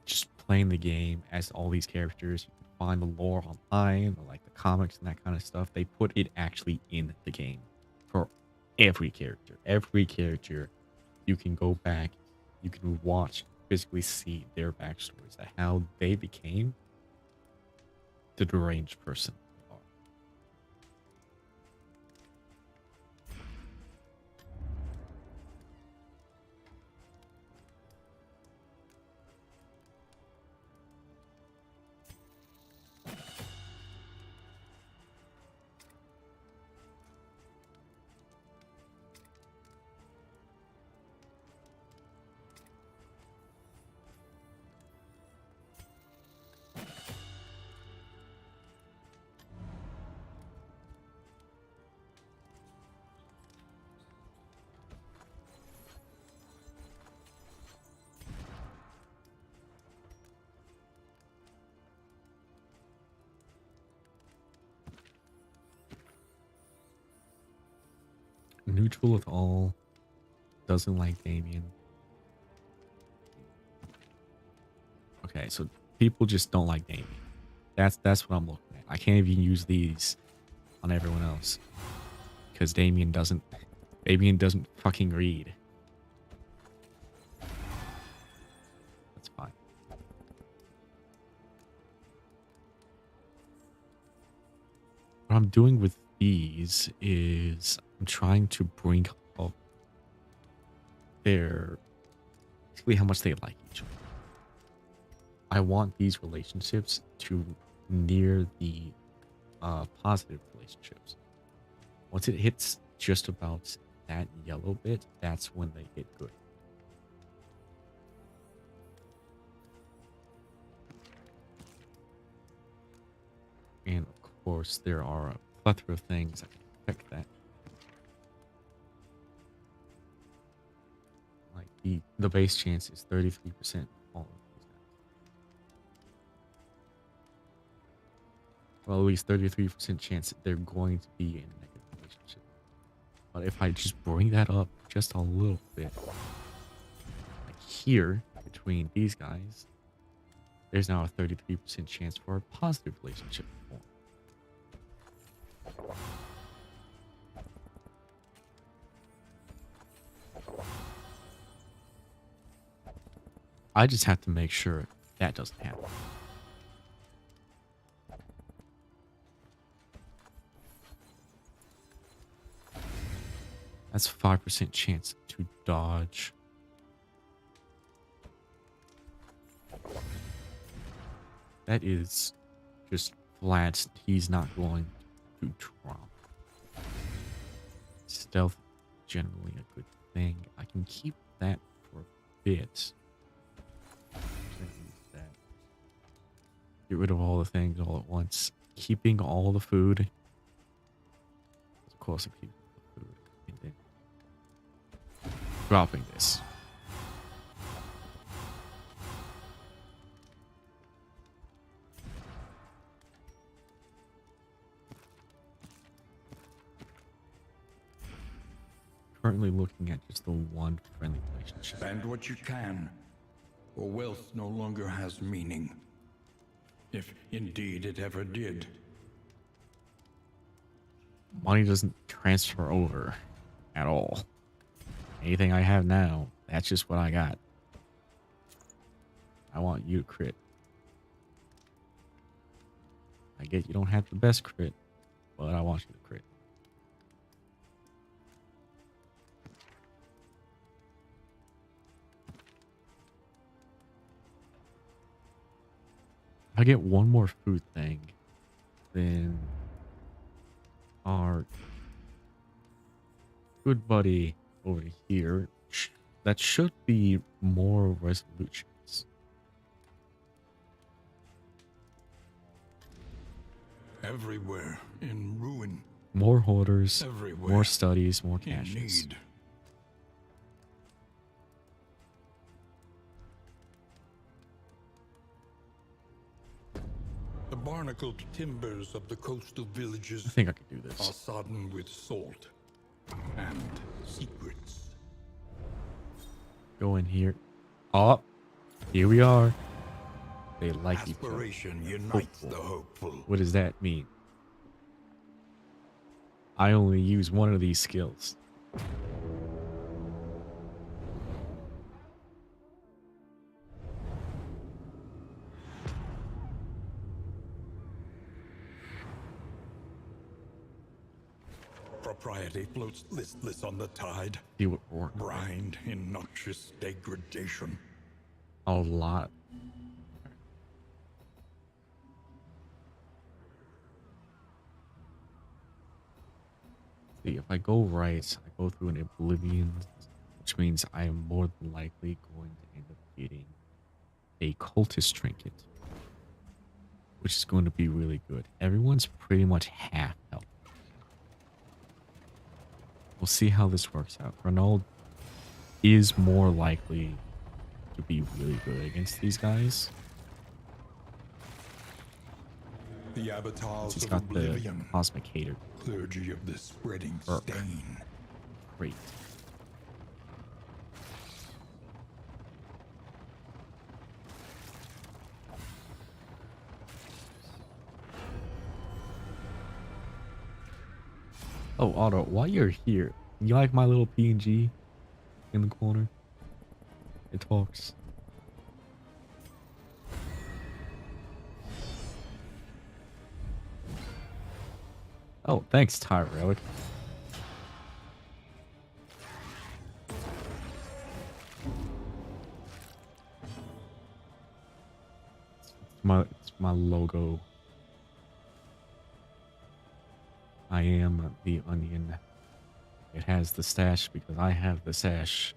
just playing the game as all these characters, you can find the lore online or like the comics and that kind of stuff. They put it actually in the game for every character. Every character, you can go back, you can watch, physically see their backstories, how they became the deranged person they are. Neutral with all, doesn't like Damien. Okay, so people just don't like Damien. That's what I'm looking at. I can't even use these on everyone else because Damien doesn't fucking read. That's fine. What I'm doing with these is I'm trying to bring up their basically how much they like each other. I want these relationships to near the positive relationships. Once it hits just about that yellow bit, that's when they get good. And of course, there are a plethora of things that can affect that. Like the base chance is 33% all of these guys. Well, at least 33% chance that they're going to be in a negative relationship. But if I just bring that up just a little bit, like here, between these guys, there's now a 33% chance for a positive relationship to form. I just have to make sure that doesn't happen. That's 5% chance to dodge. That is just flat. He's not going to drop. Stealth, generally a good thing. I can keep that for a bit. Get rid of all the things all at once. Keeping all the food. Of course, I'm keeping the food. And then dropping this. Currently looking at just the one friendly relationship. Spend what you can, or wealth no longer has meaning. If indeed it ever did. Money doesn't transfer over at all. Anything I have now, that's just what I got. I want you to crit. I get you don't have the best crit, but I want you to crit. If I get one more food thing, then our good buddy over here, that should be more resolutions. Everywhere in ruin. More hoarders, Everywhere more studies, more in caches. need. The barnacled timbers of the coastal villages I think I could do are this. sodden with salt and secrets. Go in here. Oh, here we are. They like each other. Aspiration unites Hopeful. the hopeful. What does that mean? I only use one of these skills. Propriety floats listless on the tide, See what we're brined in noxious degradation. a lot. See, if I go right, I go through an oblivion, which means I am more than likely going to end up getting a cultist trinket, which is going to be really good. Everyone's pretty much half health. We'll see how this works out. Renault is more likely to be really good against these guys. The avatars He's of got the oblivion, cosmic hater. clergy of the spreading Burp. stain. Great. Oh, Otto, while you're here, you like my little PNG in the corner? It talks. Oh, thanks, Tyrell. It's my logo. I am the onion. It has the stash because I have the sash.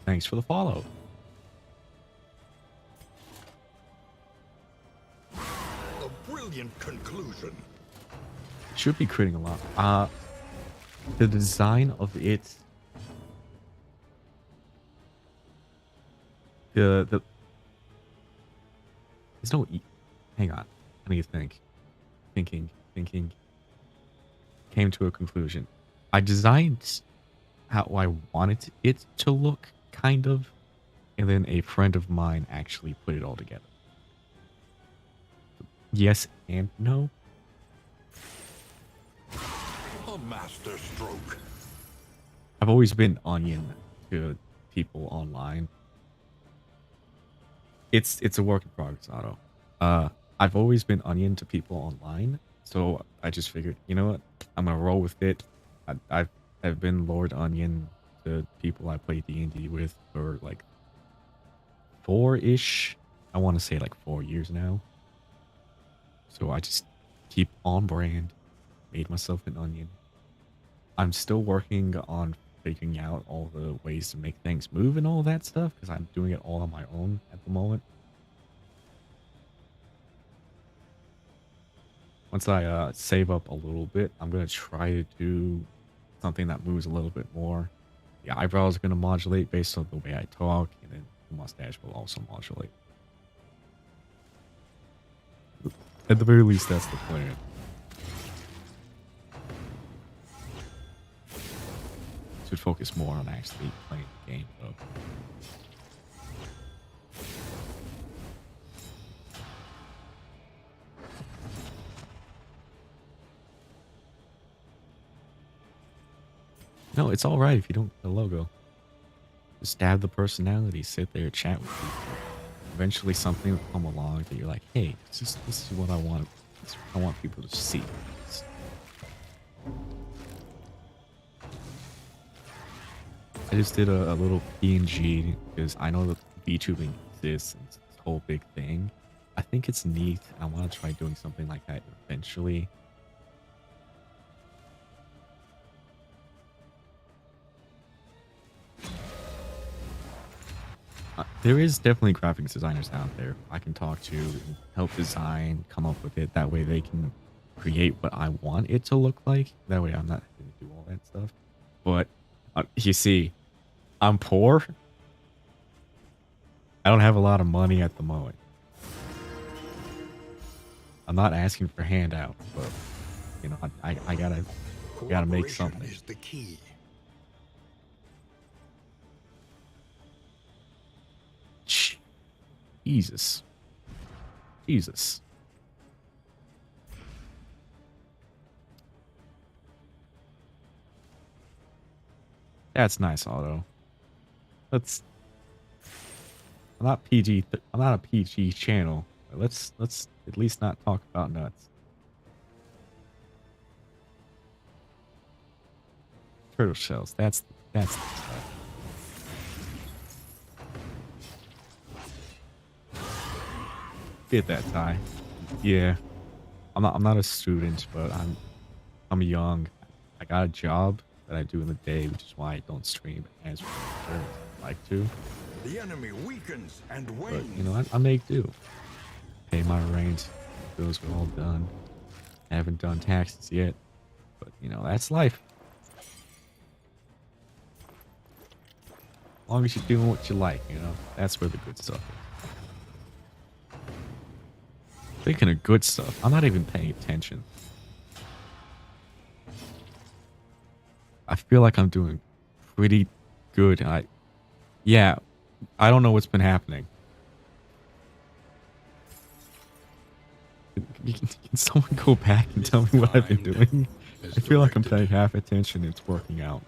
Thanks for the follow. A brilliant conclusion. Should be critting a lot. The design of it. There's no. Hang on. I need to think. Thinking. Came to a conclusion. I designed how I wanted it to look, kind of, and then a friend of mine actually put it all together. Yes and no. A master stroke. I've always been onion to people online. It's a work in progress, Otto. I've always been onion to people online, so I just figured, you know what, I'm gonna roll with it. I've been Lord Onion to people I play D&D with for like 4-ish. I want to say like 4 years now. So I just keep on brand. Made myself an onion. I'm still working on figuring out all the ways to make things move and all that stuff because I'm doing it all on my own at the moment. Once I save up a little bit, I'm going to try to do something that moves a little bit more. The eyebrows are going to modulate based on the way I talk, and then the mustache will also modulate. At the very least, that's the plan. should focus more on actually playing the game, though. No, it's all right if you don't get the logo. Just add the personality, sit there, chat with people. Eventually, something will come along that you're like, "Hey, this is what I want. I want people to see." I just did a little PNG because I know that VTubing exists and it's this whole big thing. I think it's neat. I want to try doing something like that eventually. There is definitely graphics designers out there I can talk to and help design, come up with it. That way they can create what I want it to look like. That way I'm not having to do all that stuff. But you see, I'm poor. I don't have a lot of money at the moment. I'm not asking for handouts, but you know, I gotta make something. Is the key. Jesus. Jesus. That's nice, Auto. Let's. I'm not PG. I'm not a PG channel. Let's at least not talk about nuts. Turtle shells. That's the stuff. Get that, Ty. Yeah, I'm not a student, but I'm young. I got a job that I do in the day, which is why I don't stream as much as I like to. The enemy weakens and But wanes. you know, I make do. Pay my rent. Bills are all done. I haven't done taxes yet, but you know, that's life. As long as you're doing what you like, you know, that's where the good stuff is. Speaking of good stuff, I'm not even paying attention. I feel like I'm doing pretty good. Yeah, I don't know what's been happening. Can someone go back and tell me what I've been doing? I feel like I'm paying half attention. It's working out.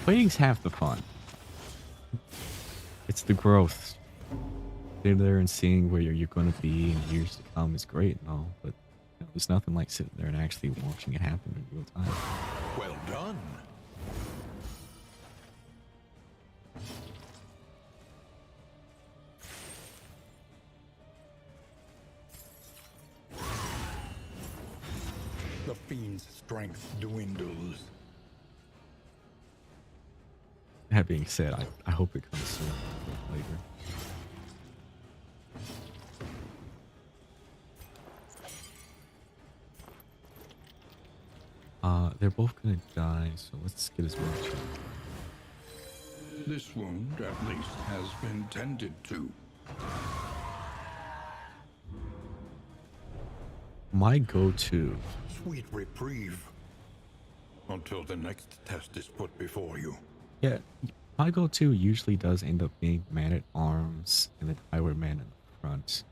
Playing's half the fun. It's the growth. Sitting there and seeing where you're going to be in years to come is great and all, but you know, there's nothing like sitting there and actually watching it happen in real time. Well done. The fiend's strength dwindles. That being said, I hope it comes sooner than later. They're both gonna die, so let's get as much. This wound, at least, has been tended to. My go-to. Sweet reprieve. Until the next test is put before you. Yeah, my go-to usually does end up being Man-at-Arms and then Highwayman in the front.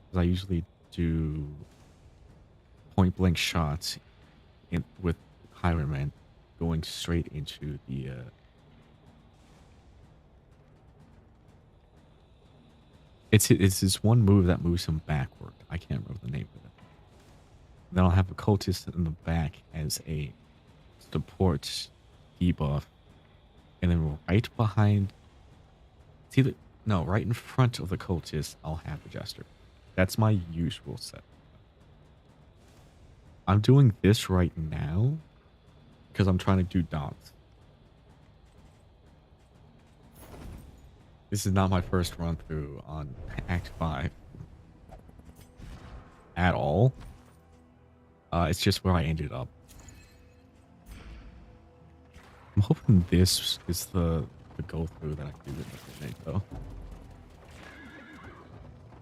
Because I usually do point-blank shots with Highwayman going straight into the... It's this one move that moves him backward. I can't remember the name of it. Then I'll have a cultist in the back as a support debuff. And then right behind, right in front of the cultist, I'll have a jester. That's my usual set. I'm doing this right now because I'm trying to do dogs. This is not my first run through on Act 5 at all. It's just where I ended up. I'm hoping this is the go through that I do with the grenade though.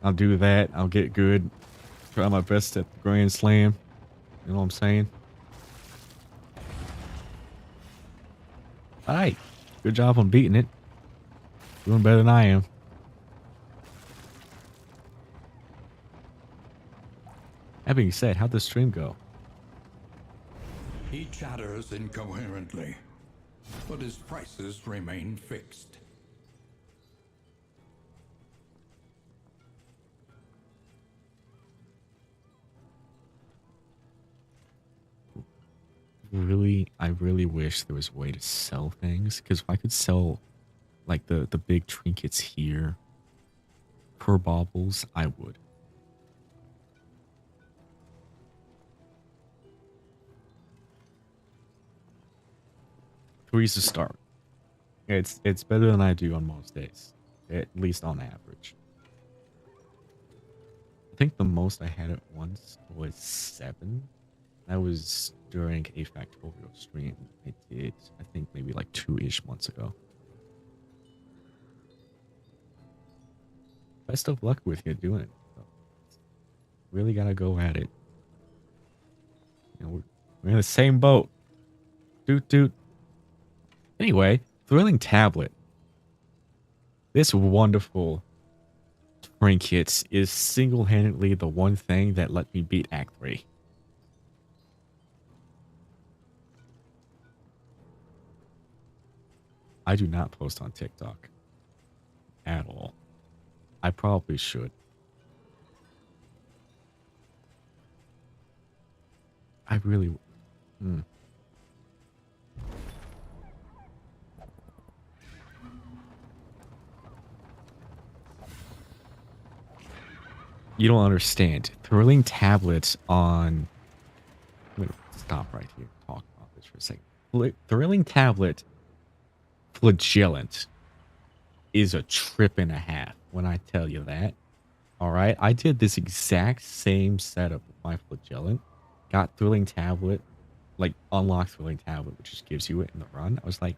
I'll do that. I'll get good. Try my best at the Grand Slam. You know what I'm saying? All right. Good job on beating it. Doing better than I am. That being said, how'd the stream go? He chatters incoherently, but his prices remain fixed. I really wish there was a way to sell things. Because if I could sell, like, the big trinkets here for baubles, I would. Three's a start. It's better than I do on most days. At least on average. I think the most I had at once was 7. That was during a Factorio stream I did, I think maybe like 2-ish months ago. Best of luck with you doing it. Really gotta go at it. You know, we're in the same boat. Doot doot. Anyway, Thrilling Tablet. This wonderful trinket is single-handedly the one thing that let me beat Act 3. I do not post on TikTok at all. I probably should. I really... You don't understand. Thrilling tablets on... I'm going to stop right here and talk about this for a second. Thrilling tablet flagellant is a trip and a half when I tell you that. Alright? I did this exact same setup with my flagellant. Got Thrilling tablet, like unlocked Thrilling tablet, which just gives you it in the run. I was like,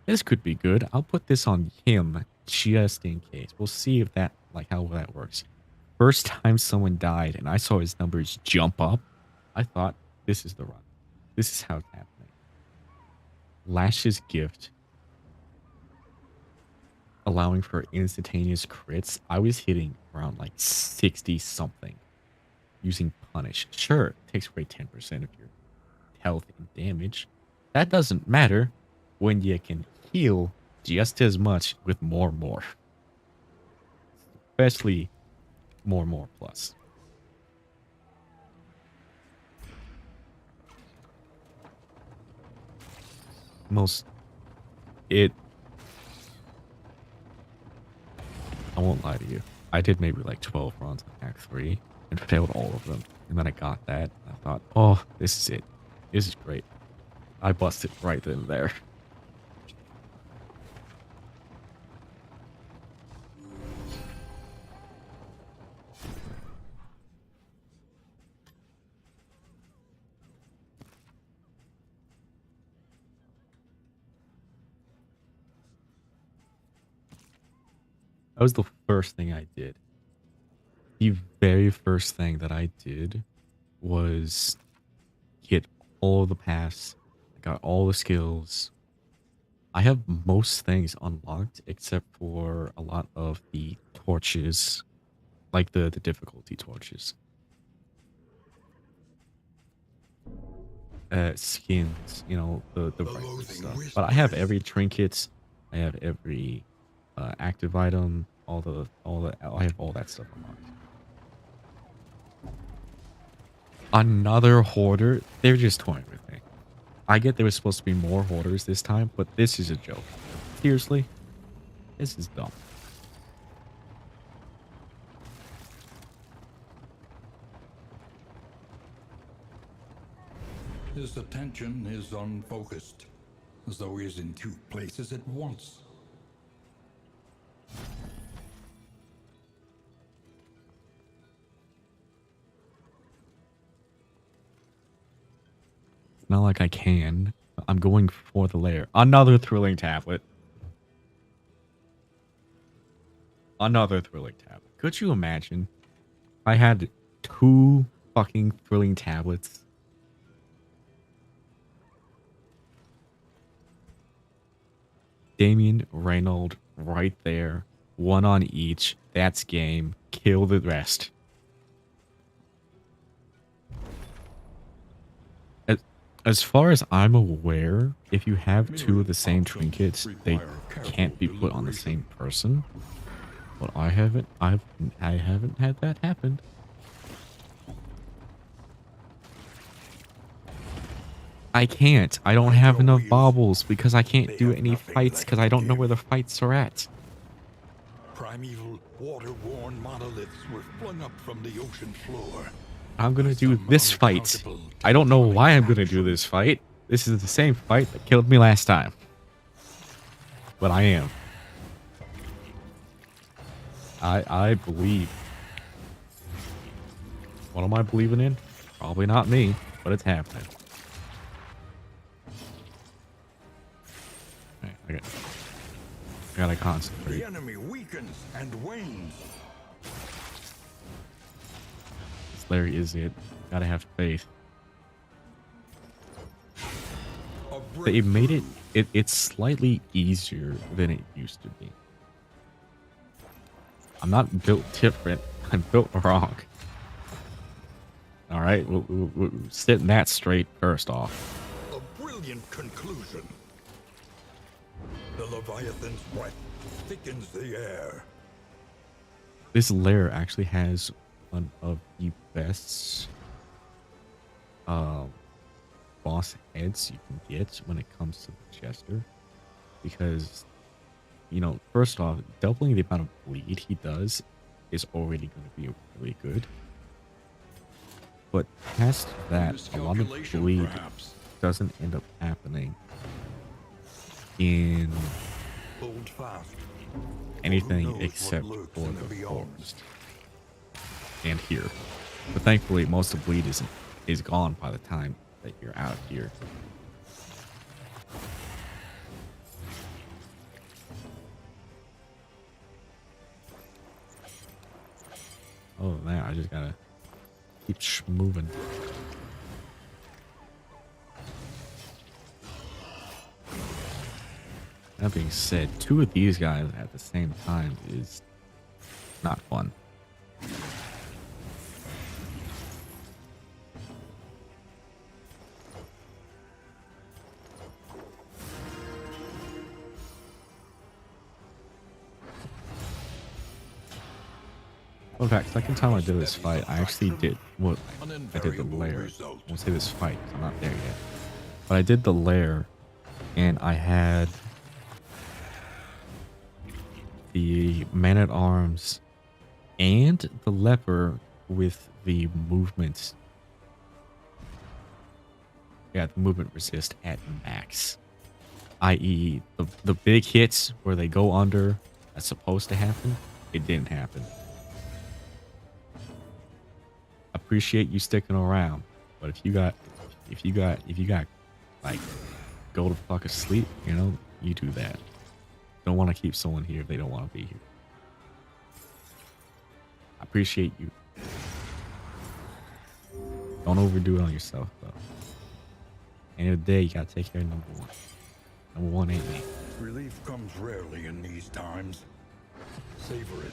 this could be good. I'll put this on him just in case. We'll see if that, like, how that works. First time someone died and I saw his numbers jump up, I thought, this is the run. This is how it's happening. Lash's gift, allowing for instantaneous crits. I was hitting around like 60 something using punish. Sure, it takes away 10% of your health and damage. That doesn't matter when you can heal just as much with more. Especially more plus. I won't lie to you. I did maybe like 12 runs on Act 3 and failed all of them. And then I got that. And I thought, oh, this is it. This is great. I busted right then and there. That was the first thing I did. The very first thing that I did was get all the pass. I got all the skills. I have most things unlocked except for a lot of the torches, like the difficulty torches. Skins, you know, the regular stuff. But I have every trinket. I have every active item. I have all that stuff unlocked. Another hoarder. They're just toying with me. I get there was supposed to be more hoarders this time, but this is a joke. Seriously, this is dumb. His attention is unfocused, as though he is in 2 places at once. It's not like I can. I'm going for the lair. Another thrilling tablet. Another thrilling tablet. Could you imagine? I had 2 fucking thrilling tablets. Damien, Reynold, right there. 1 on each. That's game. Kill the rest. As far as I'm aware, if you have 2 of the same trinkets, they can't be put on the same person. But I haven't had that happen. I can't. I don't have enough baubles because I can't do any fights because I don't know where the fights are at. Primeval, water-worn monoliths were flung up from the ocean floor. I'm gonna do this fight. I don't know why I'm gonna do this fight. This is the same fight that killed me last time. But I am. I believe. What am I believing in? Probably not me, but it's happening. Okay, I gotta concentrate. The enemy weakens and wanes. There is it. Gotta have faith. They made it's slightly easier than it used to be. I'm not built different. I'm built wrong. All right, we'll setting that straight first off. A brilliant conclusion. The Leviathan's breath thickens the air. This lair actually has one of the best boss heads you can get when it comes to the Jester, because, you know, first off, doubling the amount of bleed he does is already going to be really good. But past that, a lot of bleed doesn't end up happening in Hold fast. anything except for the forest and here. But thankfully, most of the bleed is gone by the time that you're out here. Oh man, I just gotta keep moving. That being said, 2 of these guys at the same time is not fun. In fact, second time I did this fight, I actually did, well, I did the lair. I won't say this fight, 'cause I'm not there yet. But I did the lair, and I had the man-at-arms and the leper with the movement. Yeah, the movement resist at max. I.e., the big hits where they go under, that's supposed to happen, it didn't happen. Appreciate you sticking around, but if you got like go to fuck asleep, you know, you do that. Don't want to keep someone here if they don't want to be here. I appreciate you. Don't overdo it on yourself though. End of the day, you gotta take care of number 1. Number 1 ain't me. Relief comes rarely in these times. Savor it.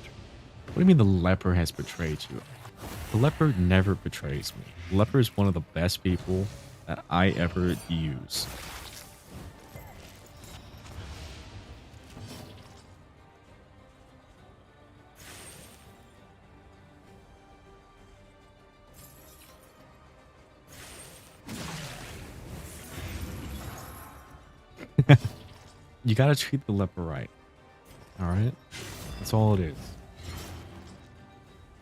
What do you mean the leper has betrayed you? The leper never betrays me. The leper is one of the best people that I ever use. You gotta treat the leper right. Alright? That's all it is.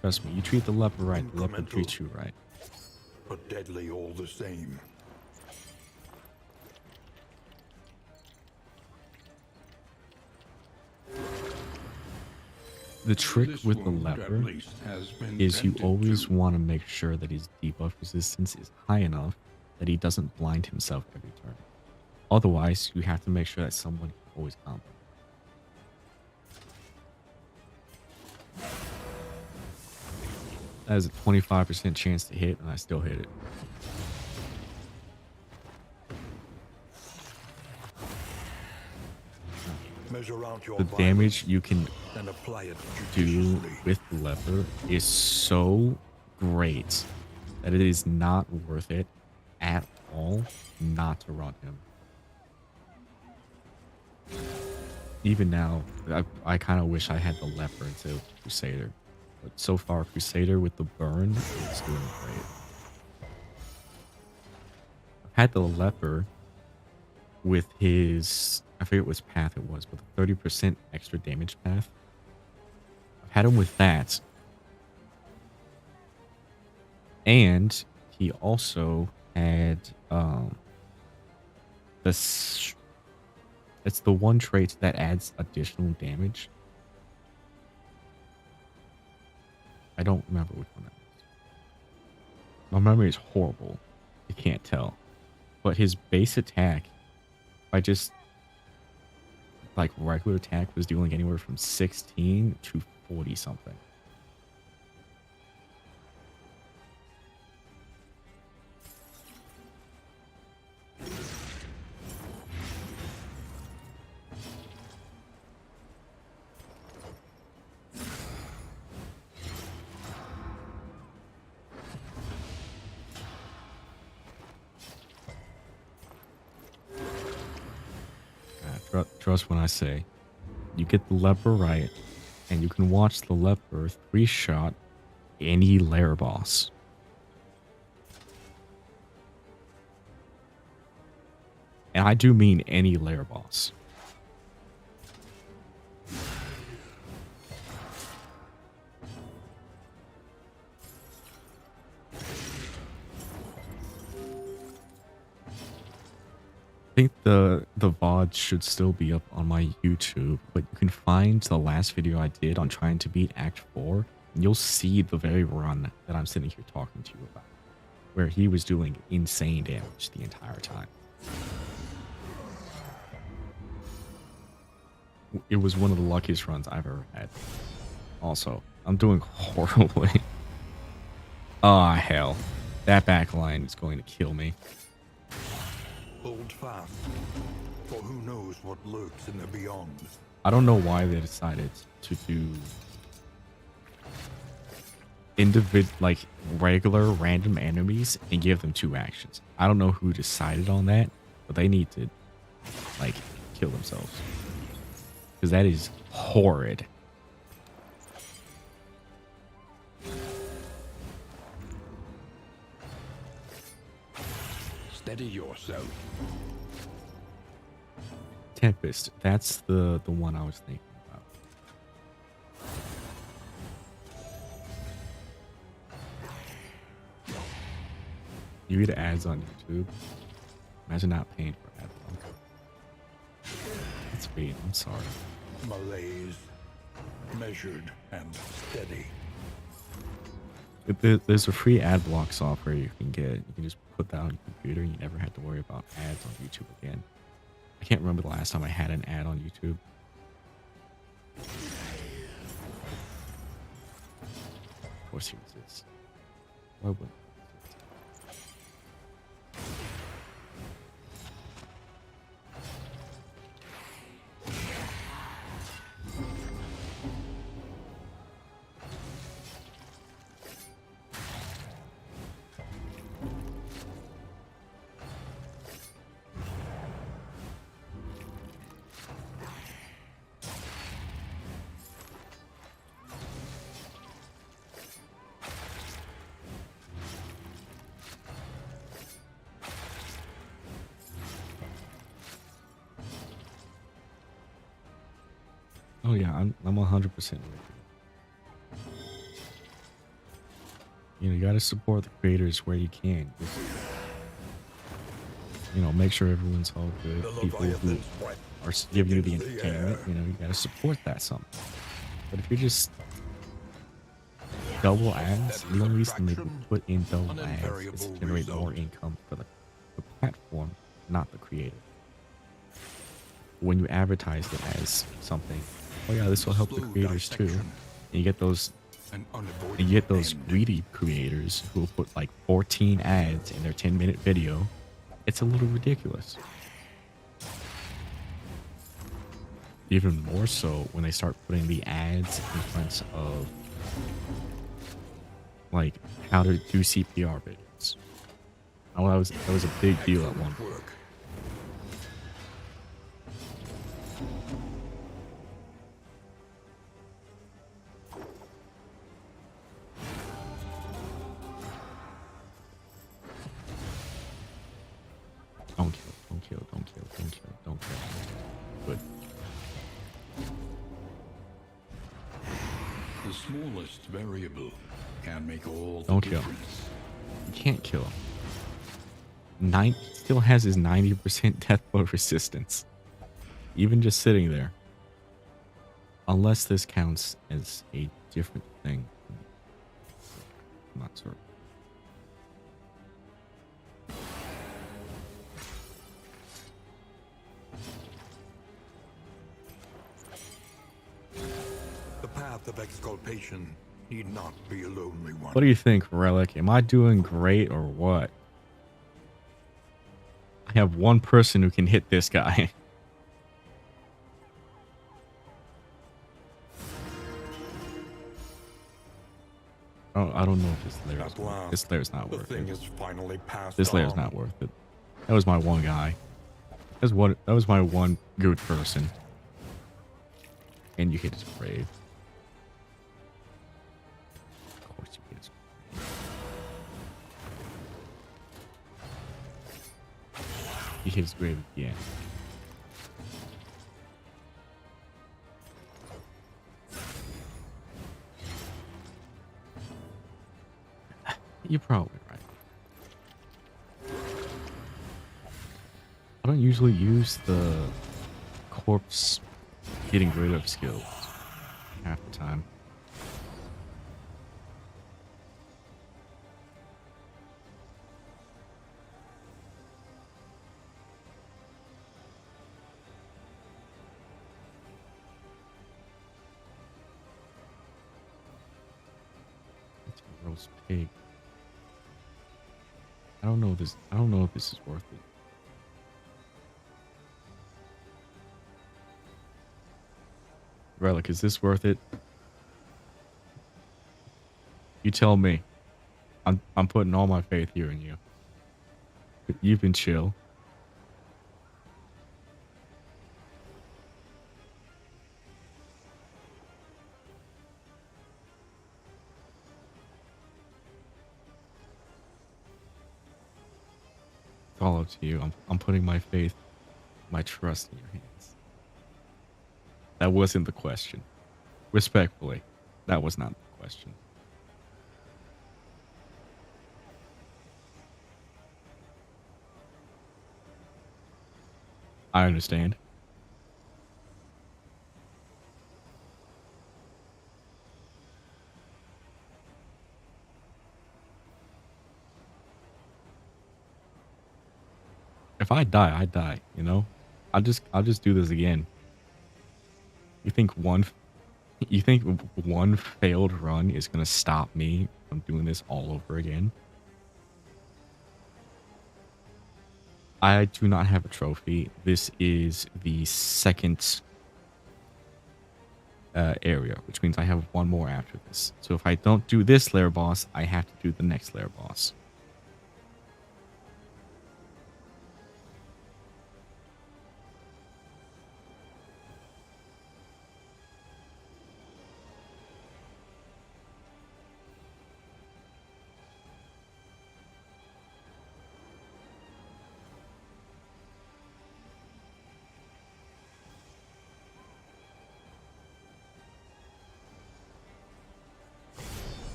Trust me, you treat the leper right, the leper treats you right. But deadly all the same. The trick with the leper is you always want to make sure that his debuff resistance is high enough that he doesn't blind himself every turn. Otherwise, you have to make sure that someone can always combo. That has a 25% chance to hit, and I still hit it. Measure out your The damage you can violence and apply it do judiciously. with the leper is so great that it is not worth it at all not to run him. Even now, I kind of wish I had the leper instead of Crusader. But so far, Crusader with the burn is doing great. I've had the leper with his, I forget which path it was, but the 30% extra damage path. I've had him with that. And he also had this. It's the one trait that adds additional damage. I don't remember which one that was. My memory is horrible. You can't tell. But his base attack, I just like regular attack, was doing anywhere from 16 to 40 something. Trust when I say, you get the leper right, and you can watch the leper 3-shot any lair boss. And I do mean any lair boss. I think the VOD should still be up on my YouTube, but you can find the last video I did on trying to beat Act 4, and you'll see the very run that I'm sitting here talking to you about, where he was doing insane damage the entire time. It was one of the luckiest runs I've ever had. Also, I'm doing horribly. Ah, hell. That backline is going to kill me. Hold fast, for who knows what lurks in the beyond. I don't know why they decided to do like regular random enemies and give them 2 actions. I don't know who decided on that, but they need to like kill themselves, because that is horrid. Steady yourself. Tempest, that's the one I was thinking about. You get ads on YouTube. Imagine not paying for ad block. That's weird. I'm sorry. Malaise, measured and steady. There's a free ad block software you can get. You can just put that on your computer and you never have to worry about ads on YouTube again. I can't remember the last time I had an ad on YouTube. Of course he resists. Why wouldn't he resist? Oh yeah, I'm 100% with you. You know, you gotta support the creators where you can. Just, you know, make sure everyone's all good. The People who Leviathan's breath are giving you the thickens the entertainment, air. you know, you gotta support that something. But if you're just double ads, the only reason they would put in double An ads is to invariable generate more result. income for the platform, not the creator. When you advertise it as something, oh yeah, this will help the Slow creators too, dissection. and you get those An unavoidable And yet those end. greedy creators who will put like 14 ads in their 10-minute video, it's a little ridiculous. Even more so when they start putting the ads in front of like how to do CPR videos. Oh, that was a big deal at one point. Work. Don't kill, don't kill, don't kill, don't kill, don't kill. Good. The smallest variable can make all the Don't kill. difference. You can't kill him. Still has his 90% death blow resistance. Even just sitting there. Unless this counts as a different thing. I'm not certain. The path of exculpation need not be a lonely one. What do you think, Relic? Am I doing great or what? I have one person who can hit this guy. I don't know if this layer's not the worth thing it. is finally passed This layer's on. not worth it. That was my one guy. That was my one good person. And you hit his grave. Of course you hit his grave. He hit his grave again. You're probably right. I don't usually use the corpse getting rid of skills half the time. It's a roast pig. I don't know if this is worth it. Relic, is this worth it? You tell me. I'm putting all my faith here in you. You've been chill. It's all up to you. I'm putting my faith, my trust in your hands. That wasn't the question. Respectfully, that was not the question. I understand. If I die, I die, you know? I'll just do this again. You think one failed run is gonna stop me from doing this all over again? I do not have a trophy. This is the second area, which means I have one more after this. So if I don't do this lair boss, I have to do the next lair boss.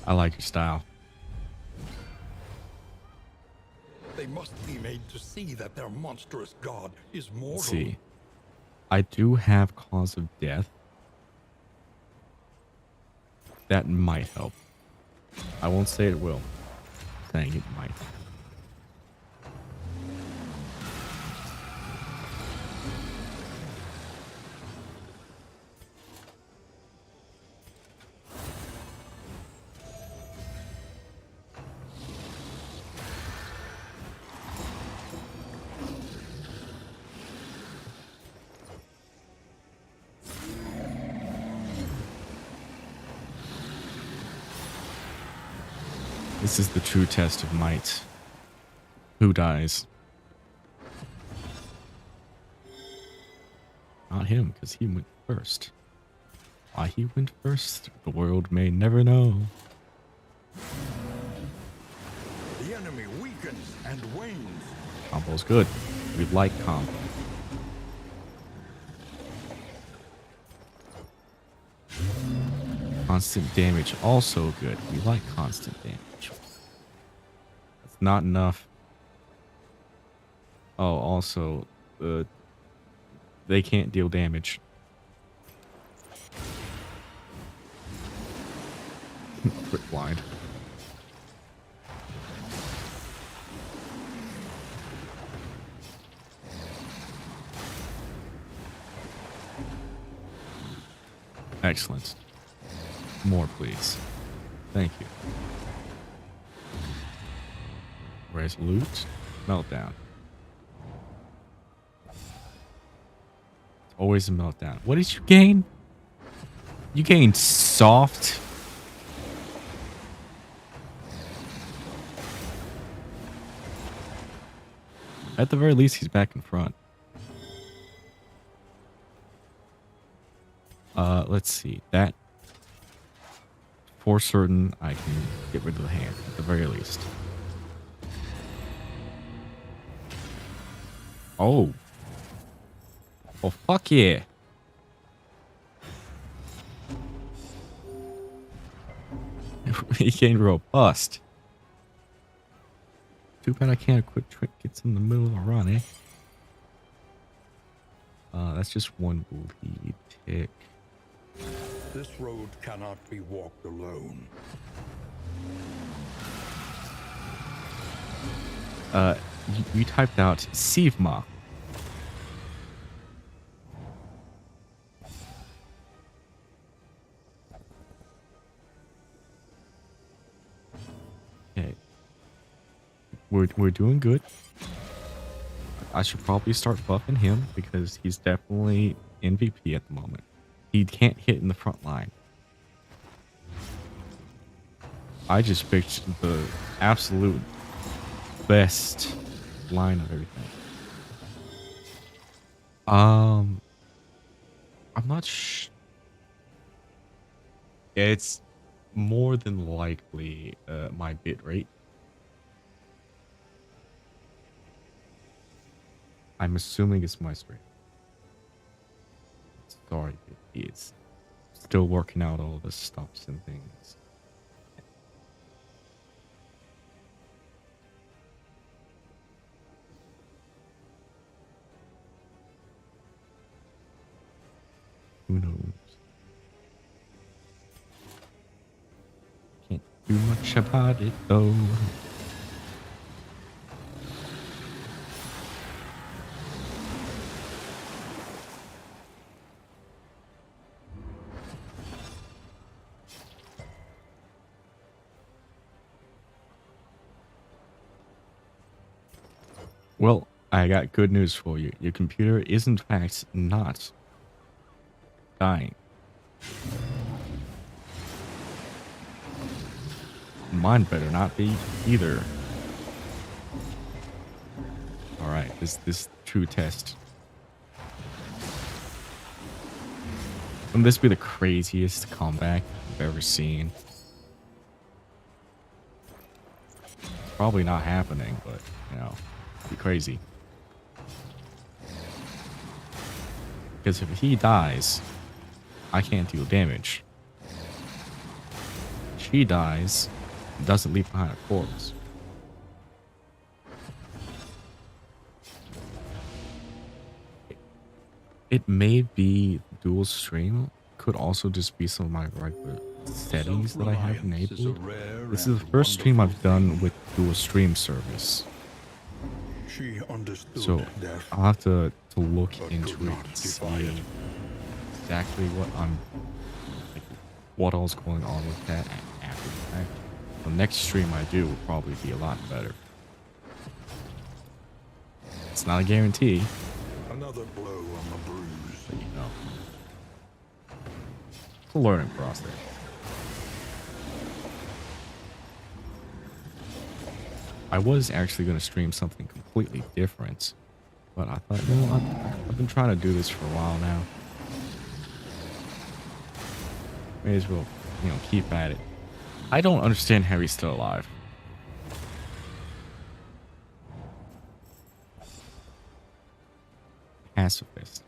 I like your style. They must be made to see that their monstrous god is mortal. Let's see. I do have cause of death. That might help. I won't say it will. Saying it might. This is the true test of might. Who dies? Not him, because he went first. Why he went first, the world may never know. The enemy weakens and wanes. Combo's good. We like combo. Constant damage, also good. We like constant damage. That's not enough. Oh, also, they can't deal damage. Quick blind. Excellent. More, please. Thank you. Resolute. Meltdown. It's always a meltdown. What did you gain? You gained soft. At the very least, he's back in front. Let's see. That, for certain, I can get rid of the hand, at the very least. Oh. Oh, fuck yeah. He gained robust. Too bad I can't equip trinkets in the middle of a run, eh? That's just one bleed tick. This road cannot be walked alone. You typed out Sivma. Okay. We're doing good. I should probably start buffing him because he's definitely MVP at the moment. He can't hit in the front line. I just picked the absolute best line of everything. I'm not it's more than likely my bit rate. I'm assuming it's my stream. Sorry, it's still working out all the stops and things. Who knows? Can't do much about it though. Well, I got good news for you. Your computer is in fact not dying. Mine better not be either. Alright, this true test. Wouldn't this be the craziest comeback I've ever seen? Probably not happening, but you know, it'd be crazy. Because if he dies, I can't deal damage. She dies, doesn't leave behind a corpse. It may be dual stream, could also just be some of my regular settings that I have enabled. This is the first stream I've done with dual stream service. She understood So death. I'll have to look but into could it not and defy see it. exactly what all's going on with that after the fact. The next stream I do will probably be a lot better. It's not a guarantee, Another blow on the bruise. but you know. It's a learning process. I was actually going to stream something completely different, but I thought, you know, I've been trying to do this for a while now. May as well, you know, keep at it. I don't understand how he's still alive. Pacifist.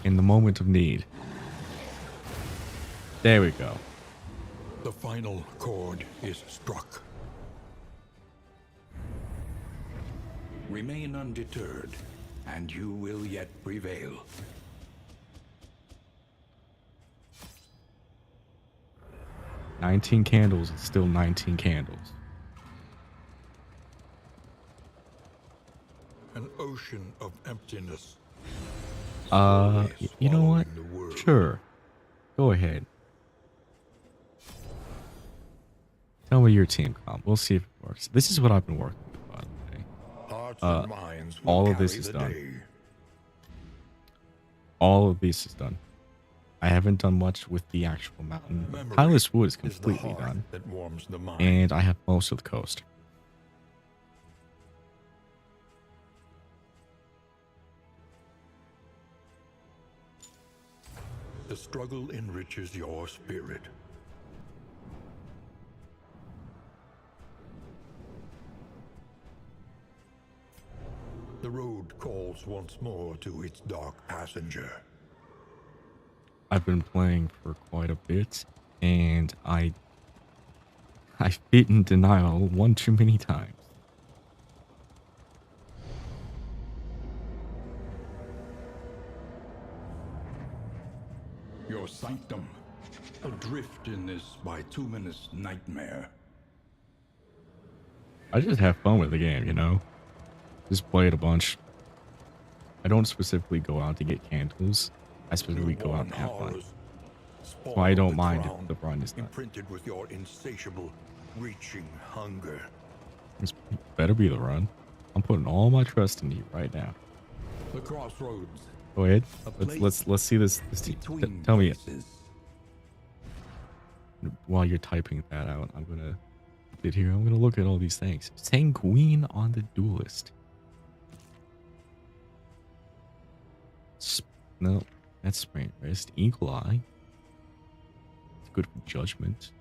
In the moment of need. There we go. The final chord is struck. Remain undeterred, and you will yet prevail. "19 candles is still 19 candles." An ocean of emptiness. You know what? Swallowing the world. Sure. Go ahead. Tell me your team comp. We'll see if it works. This is what I've been working with, by the way. Hearts and minds will all of this carry is the done. day. All of this is done. I haven't done much with the actual mountain. Memory Tireless Wood is is the completely heart done. that warms the mind. And I have most of the coast. The struggle enriches your spirit. The road calls once more to its dark passenger. I've been playing for quite a bit, and I've beaten Denial one too many times. Your sanctum, adrift in this bituminous nightmare. I just have fun with the game, you know? Just play it a bunch. I don't specifically go out to get candles. I specifically go out and have fun. Spawn Why I of don't the mind crown, if the run is done. imprinted with your insatiable, reaching hunger. This better be the run. I'm putting all my trust in you right now. The crossroads. Go ahead. A Let's see this team. Between Tell me it. places. While you're typing that out, I'm gonna sit here. I'm gonna look at all these things. Sanguine on the Duelist. No, that's Sprained Wrist. Eagle Eye. It's good for Judgment.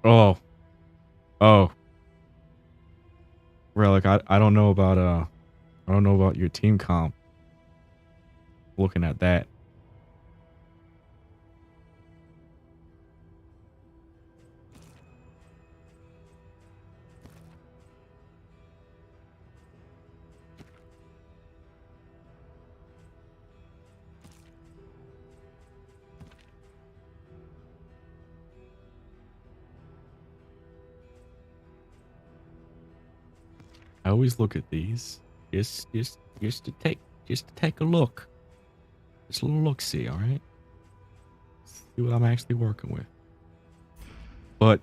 Oh. Relic, I don't know about your team comp. Looking at that. I always look at these just to take a look. Just a little look see, all right? See what I'm actually working with. But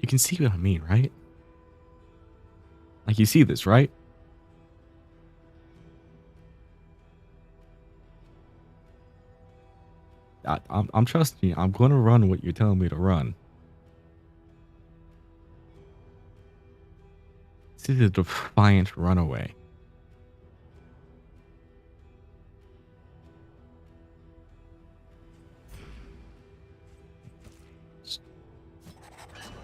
you can see what I mean, right? Like you see this, right? I'm trusting you. I'm going to run what you're telling me to run. See the defiant runaway.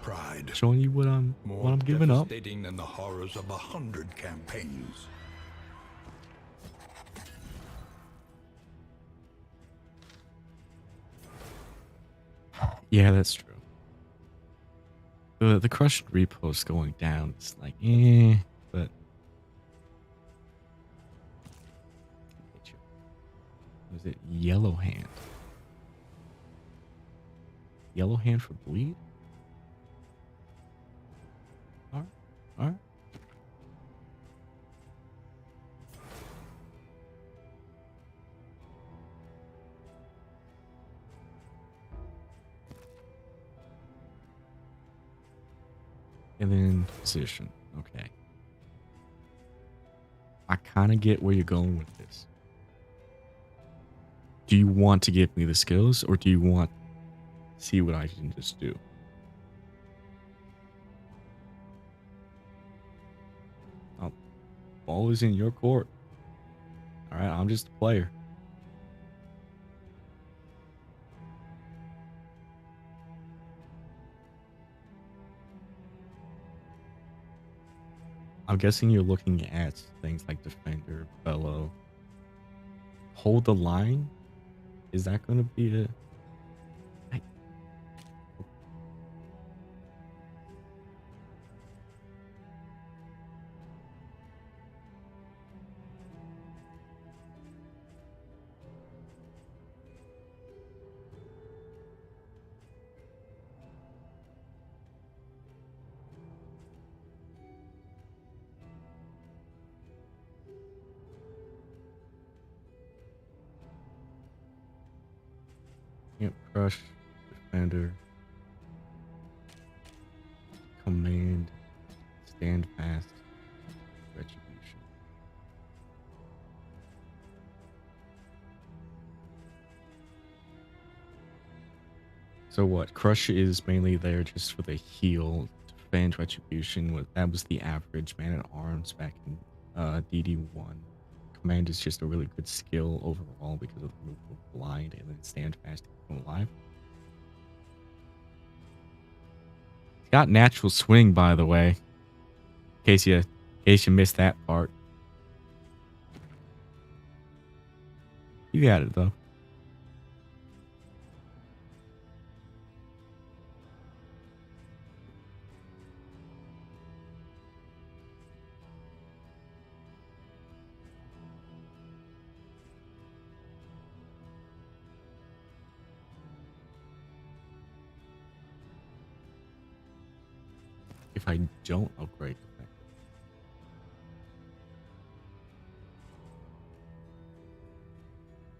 Pride. Showing you what I'm giving up. Devastating than the horrors of 100 campaigns. Yeah, that's true. The crushed repost going down. It's like, but was it Yellow Hand? Yellow Hand for bleed? All right. And then position. Okay. I kind of get where you're going with this. Do you want to give me the skills, or do you want to see what I can just do? Ball is in your court. All right, I'm just a player. I'm guessing you're looking at things like defender, bellow. Hold the line. Is that going to be a? I- Can't crush, defender, command, stand fast, retribution. So what? Crush is mainly there just for the heal. Defend, retribution. That was the average man at arms back in DD1. Command is just a really good skill overall because of the move of blind, and then stand fast to keep him alive. He's got natural swing, by the way. In case you missed that part. You got it though. If I don't upgrade defender.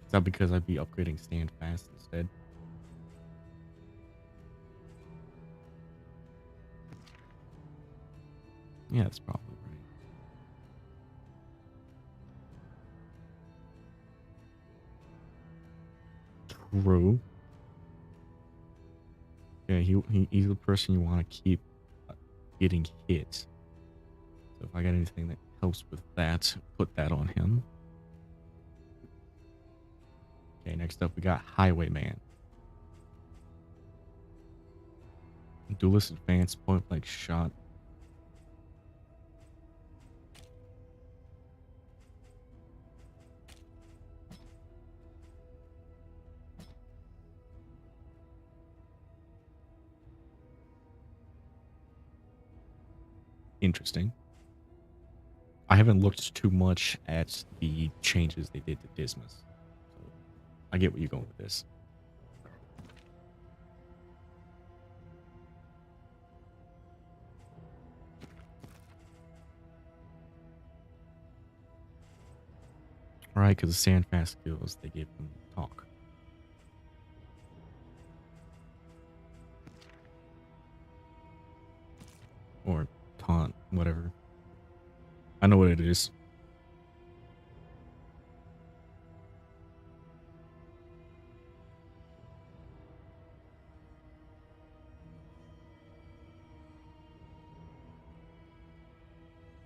Is that because I'd be upgrading stand fast instead? Yeah, that's probably right. True. Yeah, he's the person you want to keep getting hit. So if I got anything that helps with that, put that on him. Okay, next up we got Highwayman. Duelist advanced point blank shot. Interesting. I haven't looked too much at the changes they did to Dismas. So I get where you're going with this. Alright, because the stand fast skills, they gave him talk. Or taunt, whatever. I know what it is.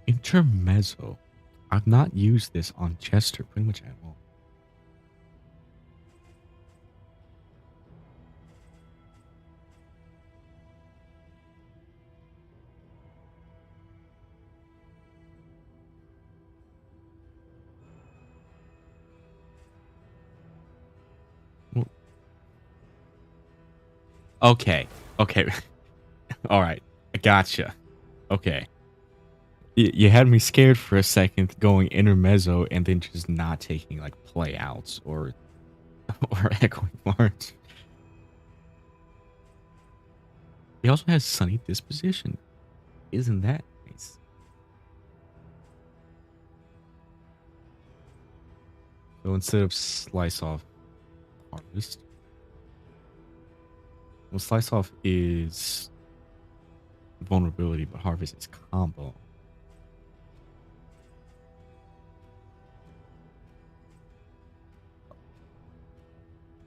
Intermezzo. I've not used this on Chester pretty much at all. Well, okay. Okay. All right. I gotcha. Okay. You had me scared for a second going intermezzo and then just not taking like play outs or echoing march. He also has sunny disposition. Isn't that nice? So instead of slice off harvest, well, slice off is vulnerability, but harvest is combo.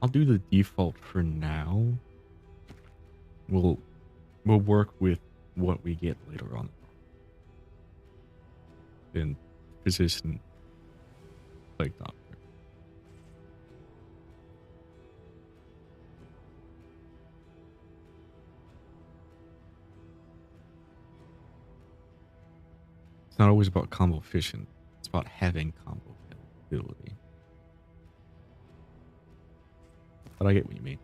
I'll do the default for now. We'll work with what we get later on. Then physician, plague doctor. It's not always about combo efficient. It's about having combo ability. But I get what you mean.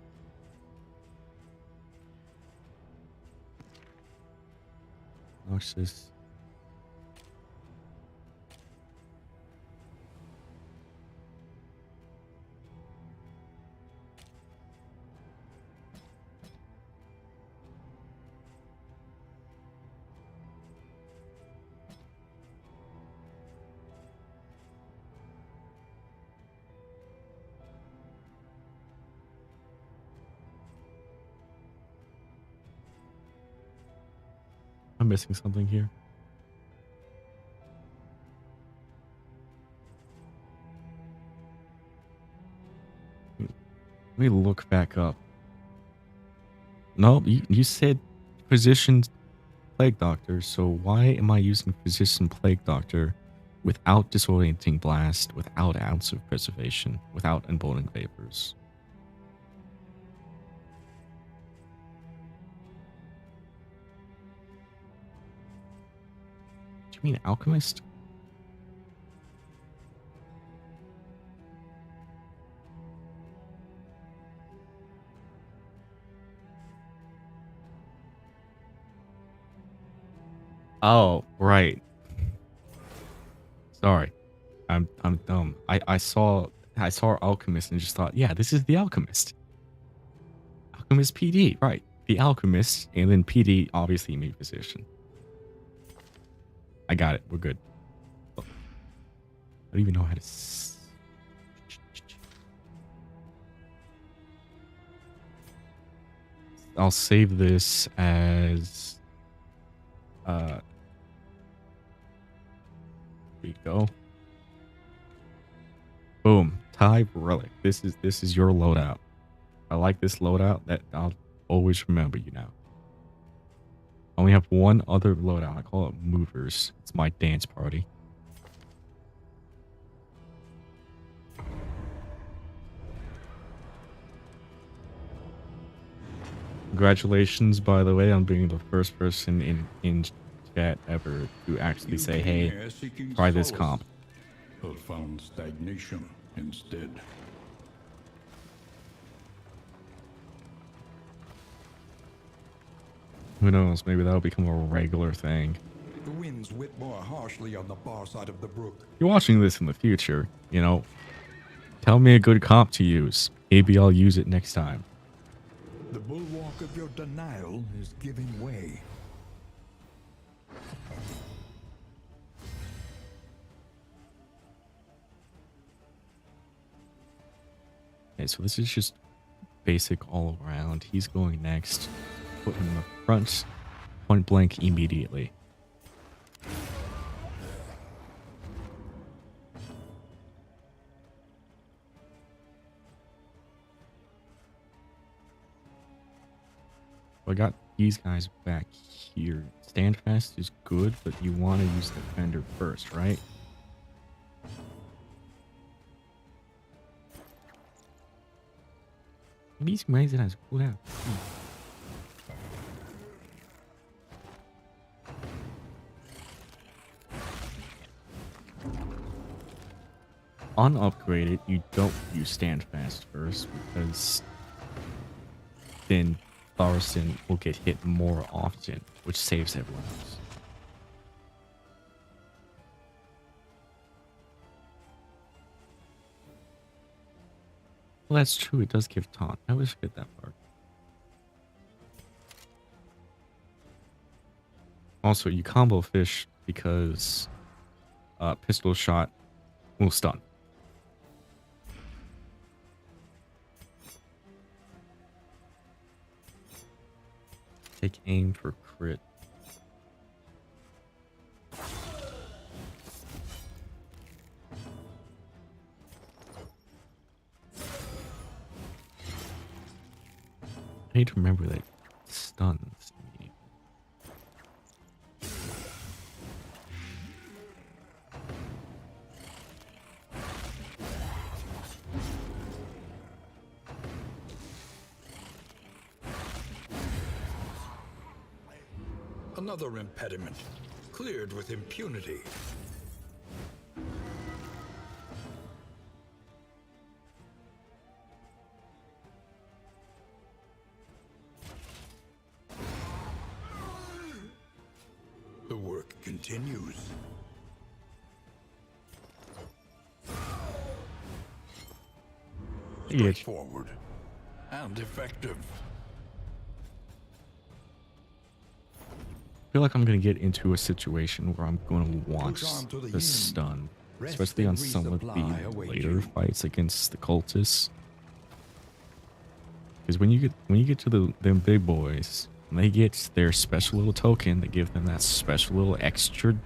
Watch this. I'm missing something here. Let me look back up. No, you said physician plague doctor, so why am I using physician plague doctor without disorienting blast, without ounce of preservation, without emboldening vapors? Do you mean alchemist? Oh, right. Sorry. I'm dumb. I saw Alchemist and just thought, yeah, this is the Alchemist. Alchemist PD, right. The Alchemist, and then PD obviously made physician. I got it. We're good. I don't even know how to I'll save this as here we go. Boom. Type relic. This is your loadout. I like this loadout. That I'll always remember you now. I only have one other loadout. I call it Movers. It's my dance party. Congratulations, by the way, on being the first person in chat ever to actually say, hey, try this comp. But found stagnation instead. Who knows? Maybe that'll become a regular thing. The winds whip more harshly on the far side of the brook. You're watching this in the future, you know. Tell me a good comp to use. Maybe I'll use it next time. The bulwark of your denial is giving way. Okay, so this is just basic all around. He's going next. Put him in the front, point blank immediately. I got these guys back here. Standfast is good, but you want to use Defender first, right? These guys that has cool out. Unupgraded, you don't use Standfast first because then Thaurissan will get hit more often, which saves everyone else. Well, that's true. It does give taunt. I always forget that part. Also, you combo fish because pistol shot will stun. Take aim for crit. I need to remember that stuns me. Another impediment, cleared with impunity. The work continues. Yeah. Straightforward and effective. I feel like I'm gonna get into a situation where I'm gonna want Push on to the the end. stun, Rest especially and on some of the resupply await later you. fights against the cultists. Because when you get to them big boys, and they get their special little token that give them that special little extra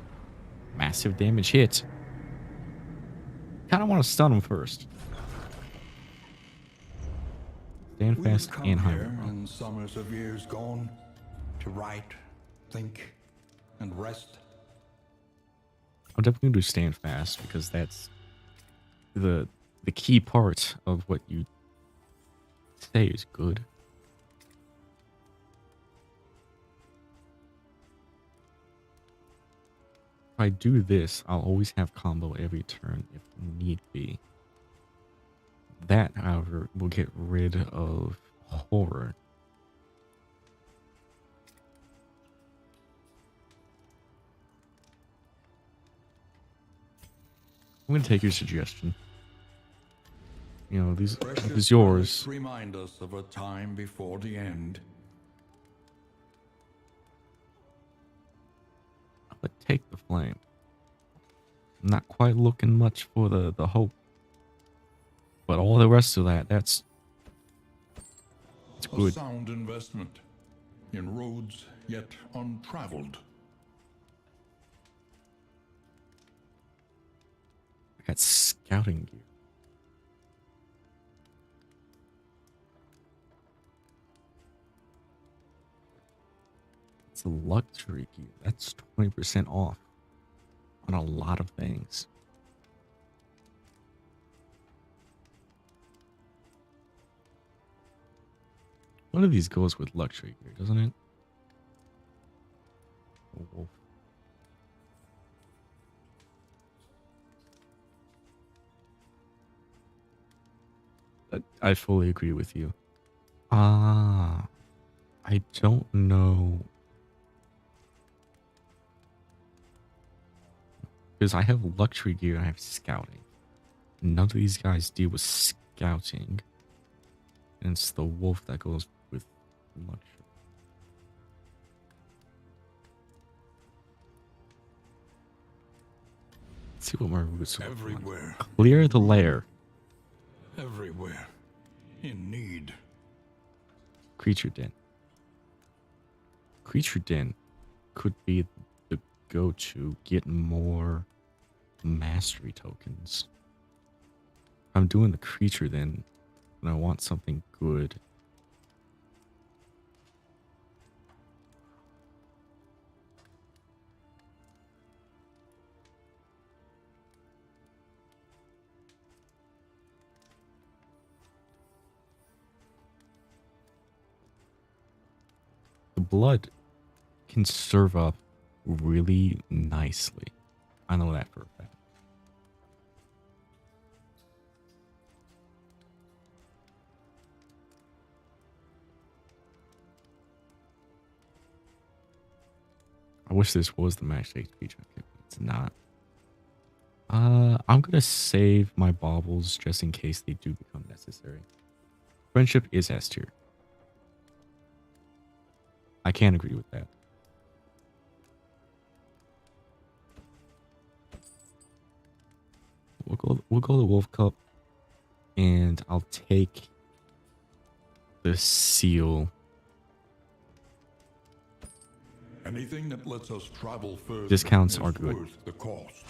massive damage hit. Kind of want to stun them first. Stand We fast have come and here high. in summers of years gone to write, think, and rest. I'm definitely going to do stand fast because that's the key part of what you say is good. If I do this, I'll always have combo every turn if need be. That, however, will get rid of horror. I'm going to take your suggestion. You know, this Precious is yours. relics remind us of a time before the end. But take the flame. I'm not quite looking much for the hope. But all the rest of that, it's A good. sound investment in roads yet untraveled. I got scouting gear. It's a luxury gear. That's 20% off on a lot of things. One of these goes with luxury gear, doesn't it? A wolf. I fully agree with you. I don't know. Because I have luxury gear and I have scouting. None of these guys deal with scouting. And it's the wolf that goes with luxury. Let's see what my roots are. Everywhere. Clear the lair. Everywhere. In need. Creature den. Creature den could be the go-to. Get more mastery tokens. I'm doing the creature den, and I want something good. The blood can serve up really nicely. I know that for a fact. I wish this was the max HP check. It's not. I'm gonna save my baubles just in case they do become necessary. Friendship is S tier. I can't agree with that. We'll go the Wolf Cup, and I'll take the seal. Anything that lets us travel further Discounts is are good. worth the cost.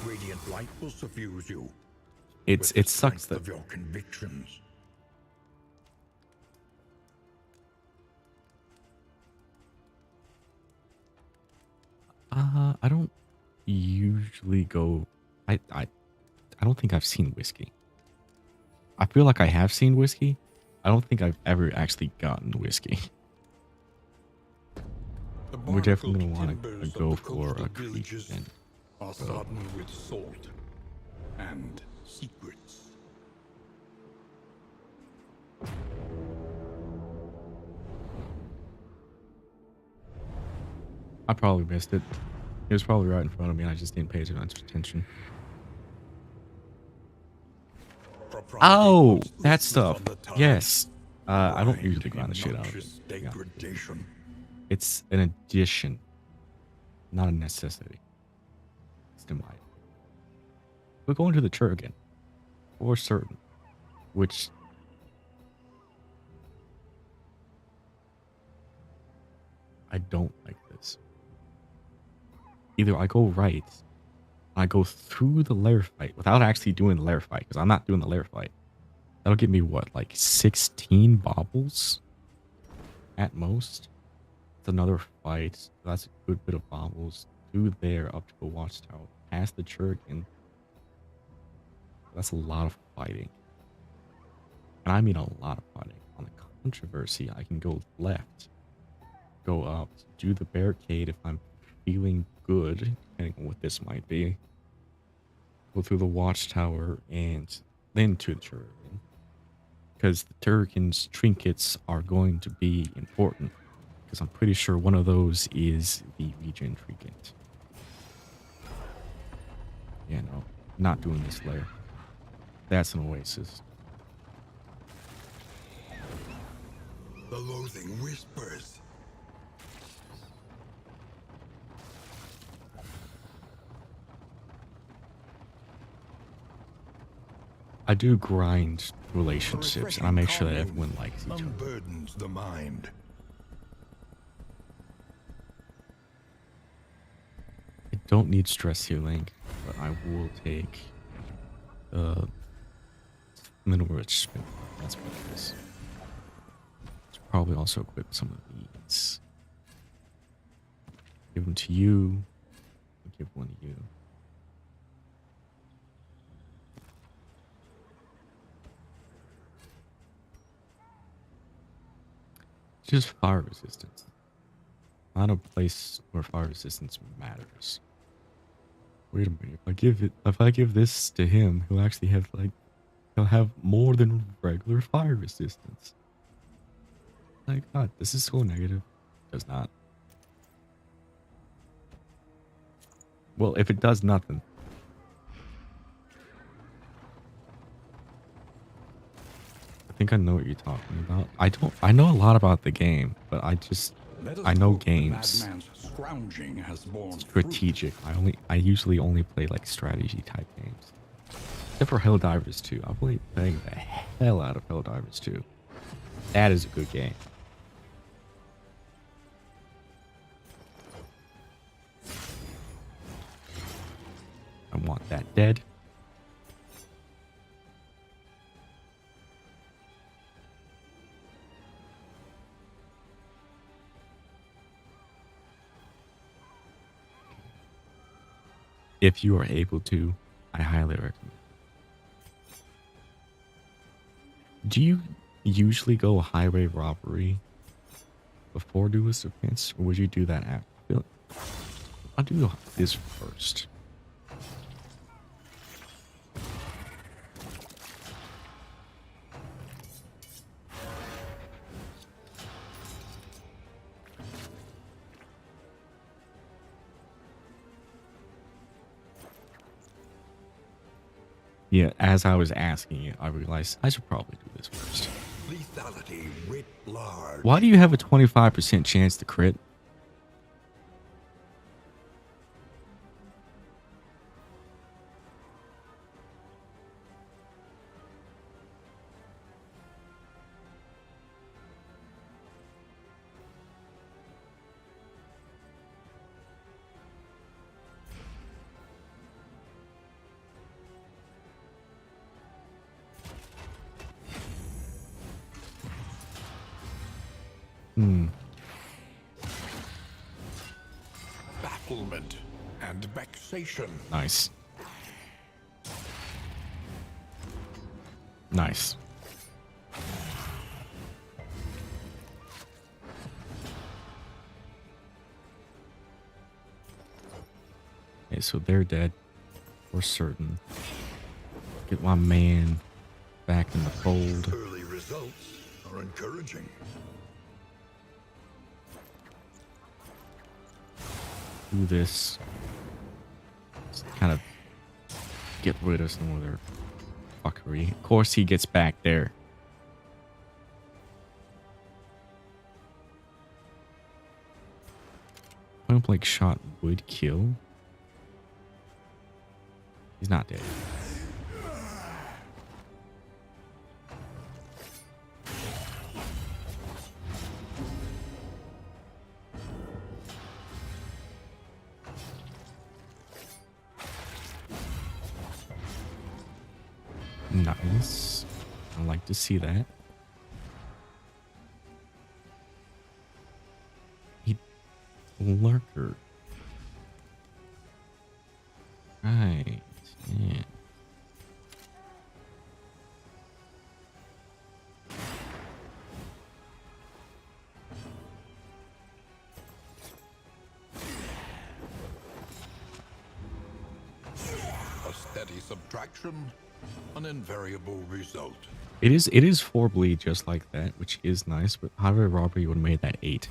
Radiant light will suffuse you. It with the sucks strength that of your convictions. I don't usually go. I don't think I've seen whiskey. I feel like I have seen whiskey. I don't think I've ever actually gotten whiskey. The We're definitely barnacled gonna want to timbers of go the for coastal a creek villages then. are sodden with salt and secrets. I probably missed it. It was probably right in front of me and I just didn't pay too much attention. Propriety Oh, puts that listless stuff. on the tongue. Yes. I don't Grind usually in grind the shit out of it. obnoxious Yeah. degradation. It's an addition, not a necessity. It's in my. We're going to the church again, for certain. Which I don't like this. Either I go right, I go through the lair fight without actually doing the lair fight, because I'm not doing the lair fight. That'll give me what, like 16 baubles at most. It's another fight. So that's a good bit of baubles. Through there up to the watchtower, past the Churkin. That's a lot of fighting. And I mean a lot of fighting. On the controversy, I can go left, go up, do the barricade if I'm feeling good, depending on what this might be. Go through the watchtower and then to the Turrican. Because the Turrican's trinkets are going to be important. Because I'm pretty sure one of those is the regen trinket. Yeah, no, not doing this layer. That's an oasis. The loathing whispers. I do grind relationships, and I make sure that Refreshing everyone likes each calming other. unburdens the mind. I don't need stress healing, but I will take mineral enrichment. That's what it is. Should probably also equip some of these. Give them to you. I'll give one to you. Just fire resistance. Not a place where fire resistance matters. Wait a minute. If I give this to him, he'll actually have he'll have more than regular fire resistance. My God, this is so negative. Does not. Well, if it does nothing. I think I know what you're talking about. I know a lot about the game, but I know hope the games. madman's scrounging has borne Strategic. I usually only play like strategy type games. Except for Helldivers 2. I've been playing the hell out of Helldivers 2. That is a good game. I want that dead. If you are able to, I highly recommend. Do you usually go highway robbery before Duelist Defense, or would you do that after? I'll do this first. Yeah, as I was asking you, I realized I should probably do this first. Lethality writ large. Why do you have a 25% chance to crit? Hmm. Bafflement and vexation. Nice. Nice. Okay, so they're dead. For certain. Get my man back in the fold. Early results are encouraging. Do this. Just kind of get rid of some of their fuckery. Of course he gets back there. Point blank shot would kill. He's not dead. Nice. I like to see that. He lurker. Right. Yeah. A steady subtraction, an invariable result. It is 4 bleed just like that, which is nice, but however robbery would have made that 8.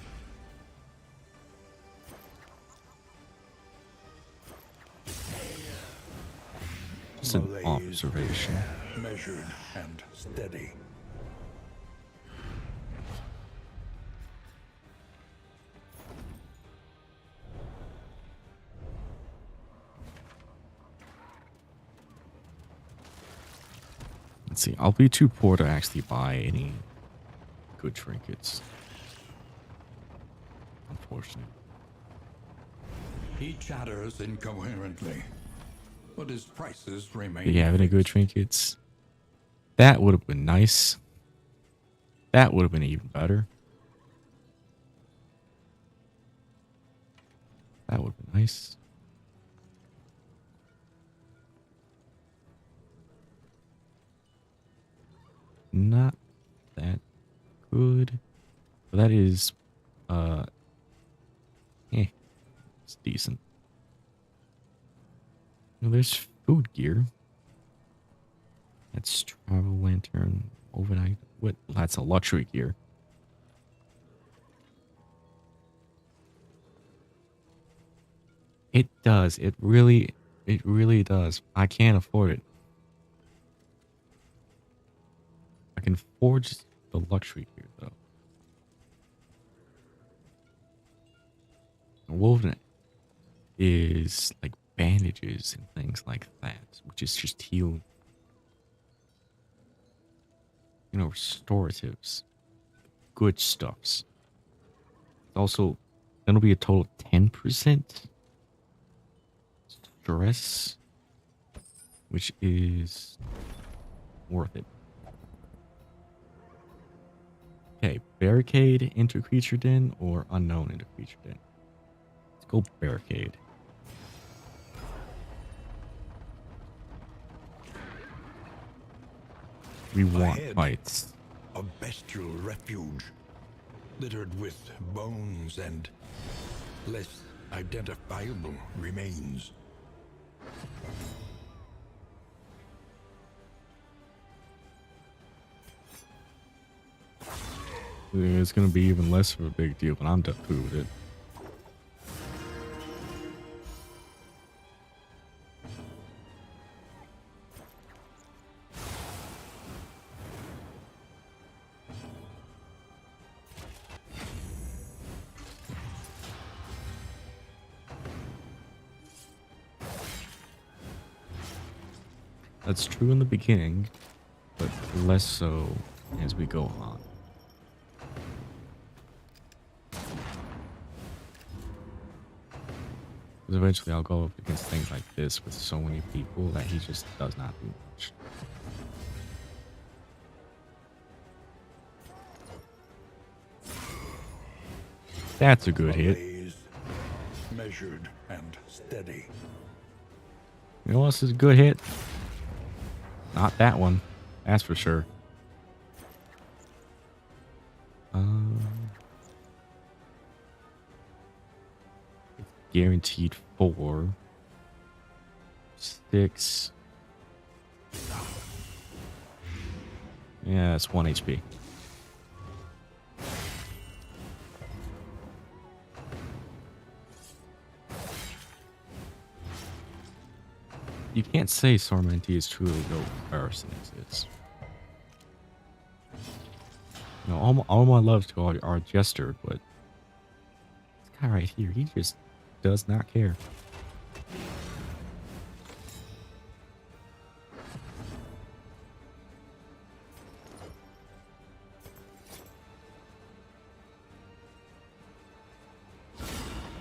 Just an Malaise, observation. measured and steady. Let's see. I'll be too poor to actually buy any good trinkets. Unfortunately. He chatters incoherently, but his prices remain. Do you have any good trinkets? That would have been nice. That would have been even better. That would have been nice. Not that good. But that is it's decent. Now there's food gear. That's travel lantern overnight. What? That's a luxury gear. It does. It really does. I can't afford it. I can forge the luxury gear though. Woven is like bandages and things like that, which is just healing. You know, restoratives. Good stuffs. Also, that'll be a total of 10% stress, which is worth it. Okay, barricade into creature den or unknown into creature den. Let's go barricade. We want Ahead. fights. A bestial refuge, littered with bones and less identifiable remains. It's gonna be even less of a big deal, but I'm done with it. That's true in the beginning, but less so as we go on. Because eventually I'll go up against things like this with so many people that he just does not do much. That's a good hit. Malaise, measured and steady. You know what's a good hit? Not that one. That's for sure. It's guaranteed 4. 6. Yeah, it's 1 HP. You can't say Sormenti is truly no comparison exists. You know, all my love to our Jester, but this guy right here, he just does not care.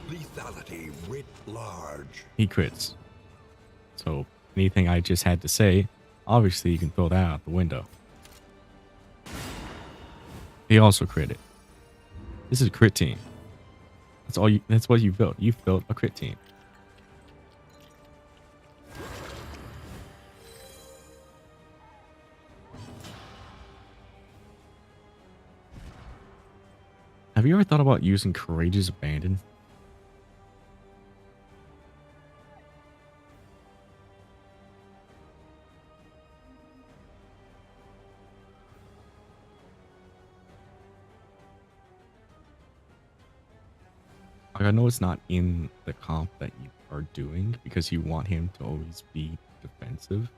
Lethality writ large. He crits. So anything I just had to say, obviously you can throw that out the window. He also critted. This is a crit team. That's what you built. You built a crit team. Have you ever thought about using Courageous Abandon? I know it's not in the comp that you are doing because you want him to always be defensive,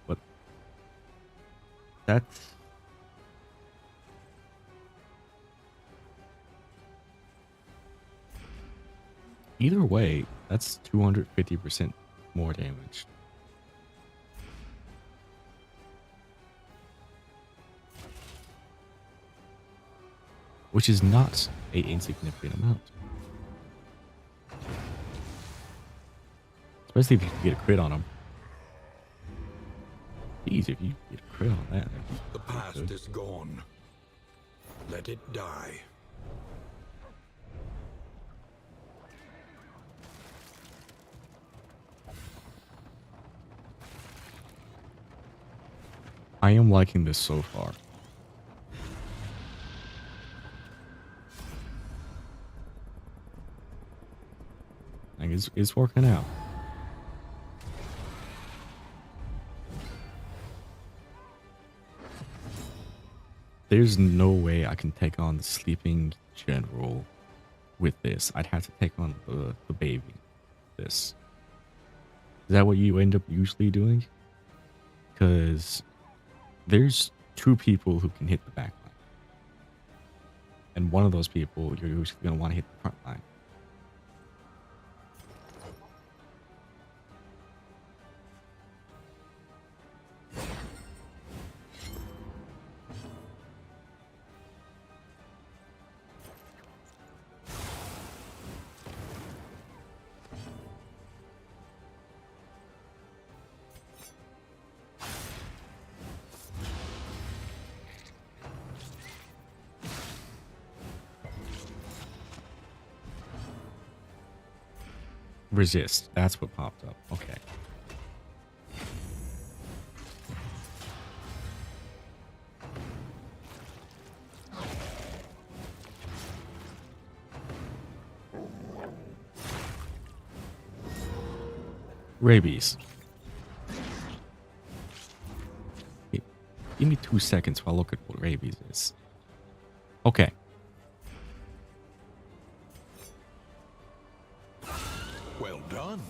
but that's either way, that's 250% more damage. Which is not an insignificant amount. Especially if you can get a crit on him. Jeez, if you get a crit on that. The past is gone. Let it die. I am liking this so far. Like it's working out. There's no way I can take on the sleeping general with this. I'd have to take on the baby. This. Is that what you end up usually doing? Because there's 2 people who can hit the back line. And one of those people, you're usually going to want to hit the front line. Resist. That's what popped up. Okay. Rabies. Give me 2 seconds while I look at what rabies is. Okay. Well done.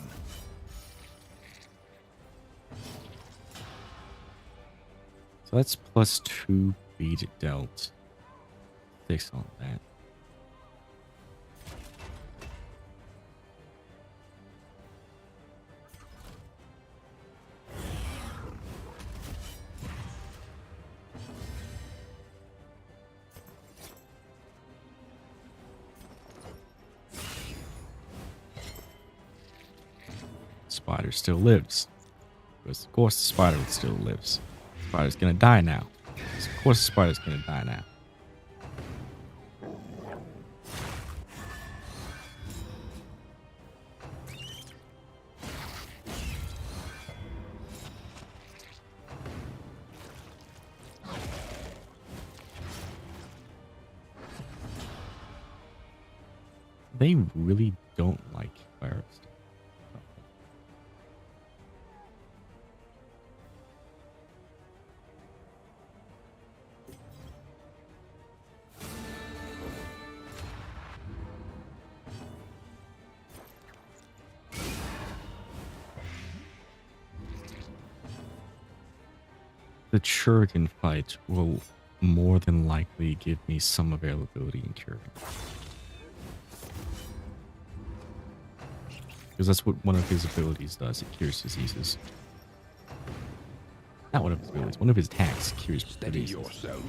So that's +2 beat dealt. 6 on that. Spider still lives. Because of course the spider still lives. Spider's gonna die now. Of course the spider's gonna die now. They really don't like First. The Churgan fight will more than likely give me some availability in Cure. Because that's what one of his abilities does. It cures diseases. Not one of his abilities. One of his attacks cures Steady diseases. yourself.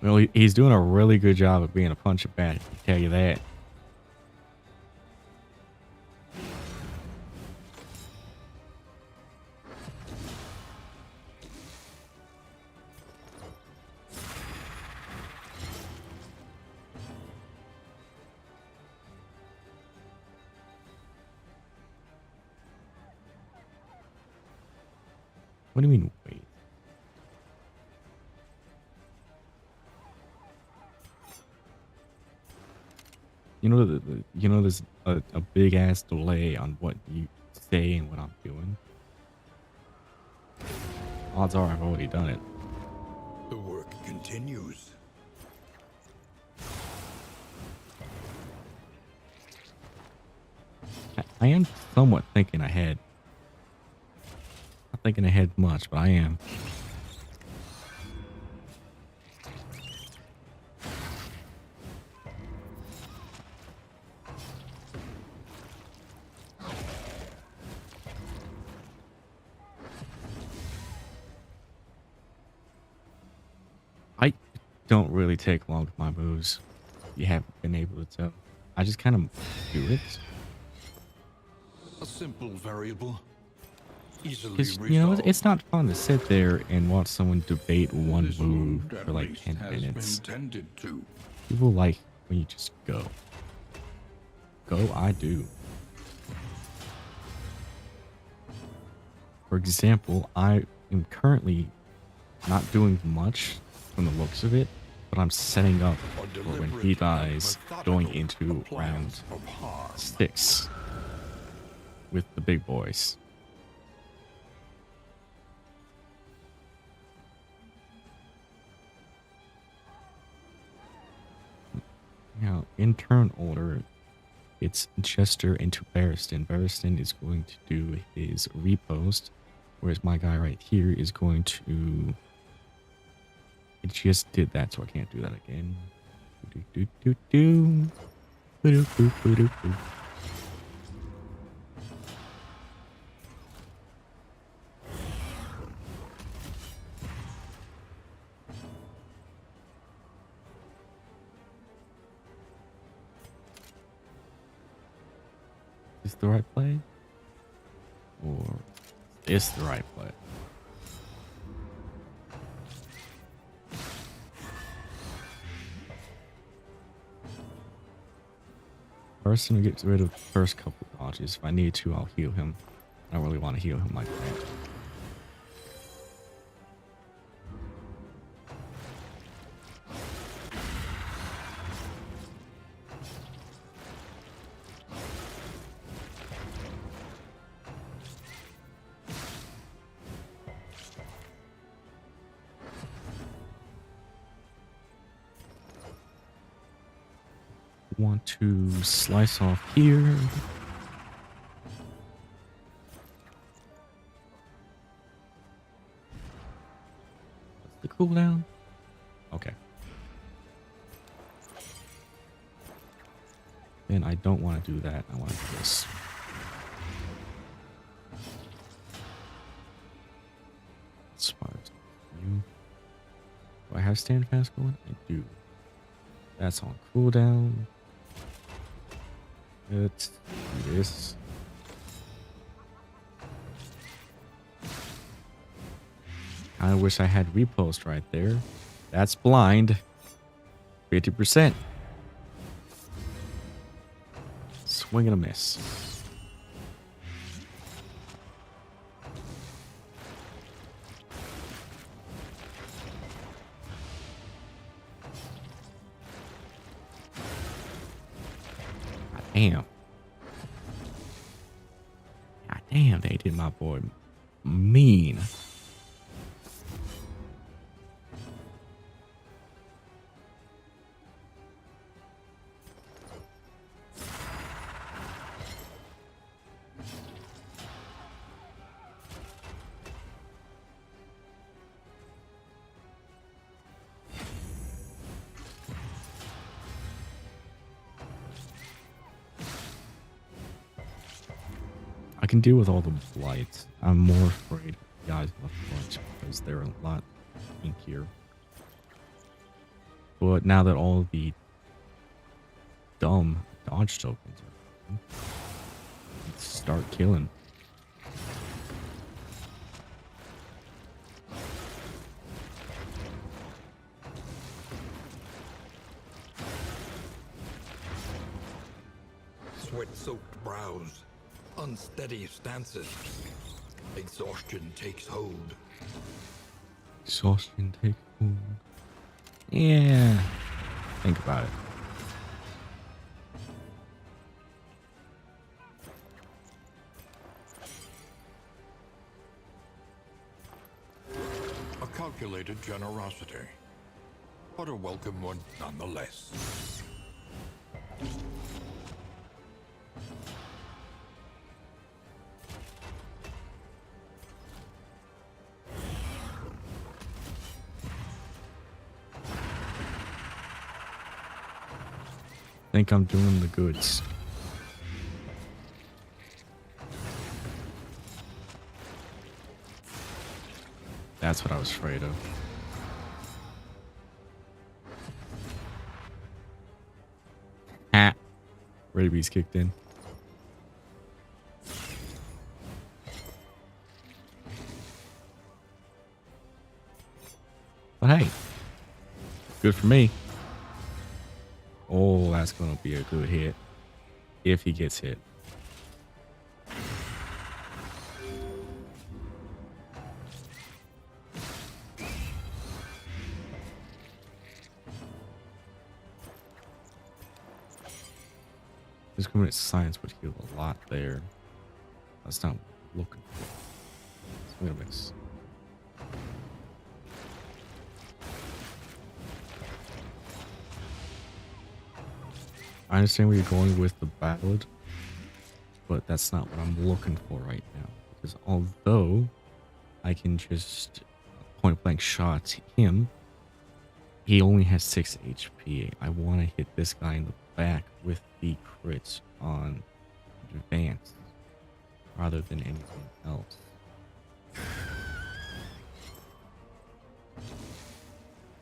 Well, he's doing a really good job of being a punch of bad. I can tell you that. What do you mean, wait? You know, there's a big ass delay on what you say and what I'm doing. Odds are I've already done it. The work continues. I am somewhat thinking ahead. Not thinking ahead much, but I am. I don't really take long with my moves. You haven't been able to tell. I just kind of do it. A simple variable. Easily Because, resolved. you know, it's not fun to sit there and watch someone debate one This move wound, for at like least, 10 has minutes. been tended to. People like when you just go. Go, I do. For example, I am currently not doing much from the looks of it, but I'm setting up A for when deliberate he and dies going methodical into appliance round of harm. 6 with the big boys. Now, in turn order, it's Jester into Barristan. Barristan is going to do his repost, whereas my guy right here is going to... It just did that, so I can't do that again. Do-do-do-do. Ba-do-boo-ba-do-boo. Is this the right play? Or is this the right play? First, I'm gonna get rid of the first couple dodges. If I need to, I'll heal him. I don't really want to heal him like that. Want to slice off here. What's the cooldown? Okay. Then I don't want to do that. I want to do this. Smart. You. Do I have stand fast going? I do. That's on cooldown. Let's do this. I wish I had repost right there. That's blind. 50%. Swing and a miss. Damn. God damn, they did my boy mean. I can deal with all the blights. I'm more afraid of the guys in the front because they're a lot inkier. But now that all the dumb dodge tokens are gone, let's start killing. Sweat-soaked brows, unsteady stances. Exhaustion takes hold. Exhaustion take hold. Yeah. Think about it. A calculated generosity, but a welcome one nonetheless. Think I'm doing the goods. That's what I was afraid of. Ah. Rabies kicked in. But hey, good for me. Oh, that's going to be a good hit. If he gets hit. Discriminate science would heal a lot there. That's not what I'm looking for. I'm gonna miss. I understand where you're going with the ballad, but that's not what I'm looking for right now. Because although I can just point blank shot him, he only has 6 HP. I want to hit this guy in the back with the crits on advance rather than anything else.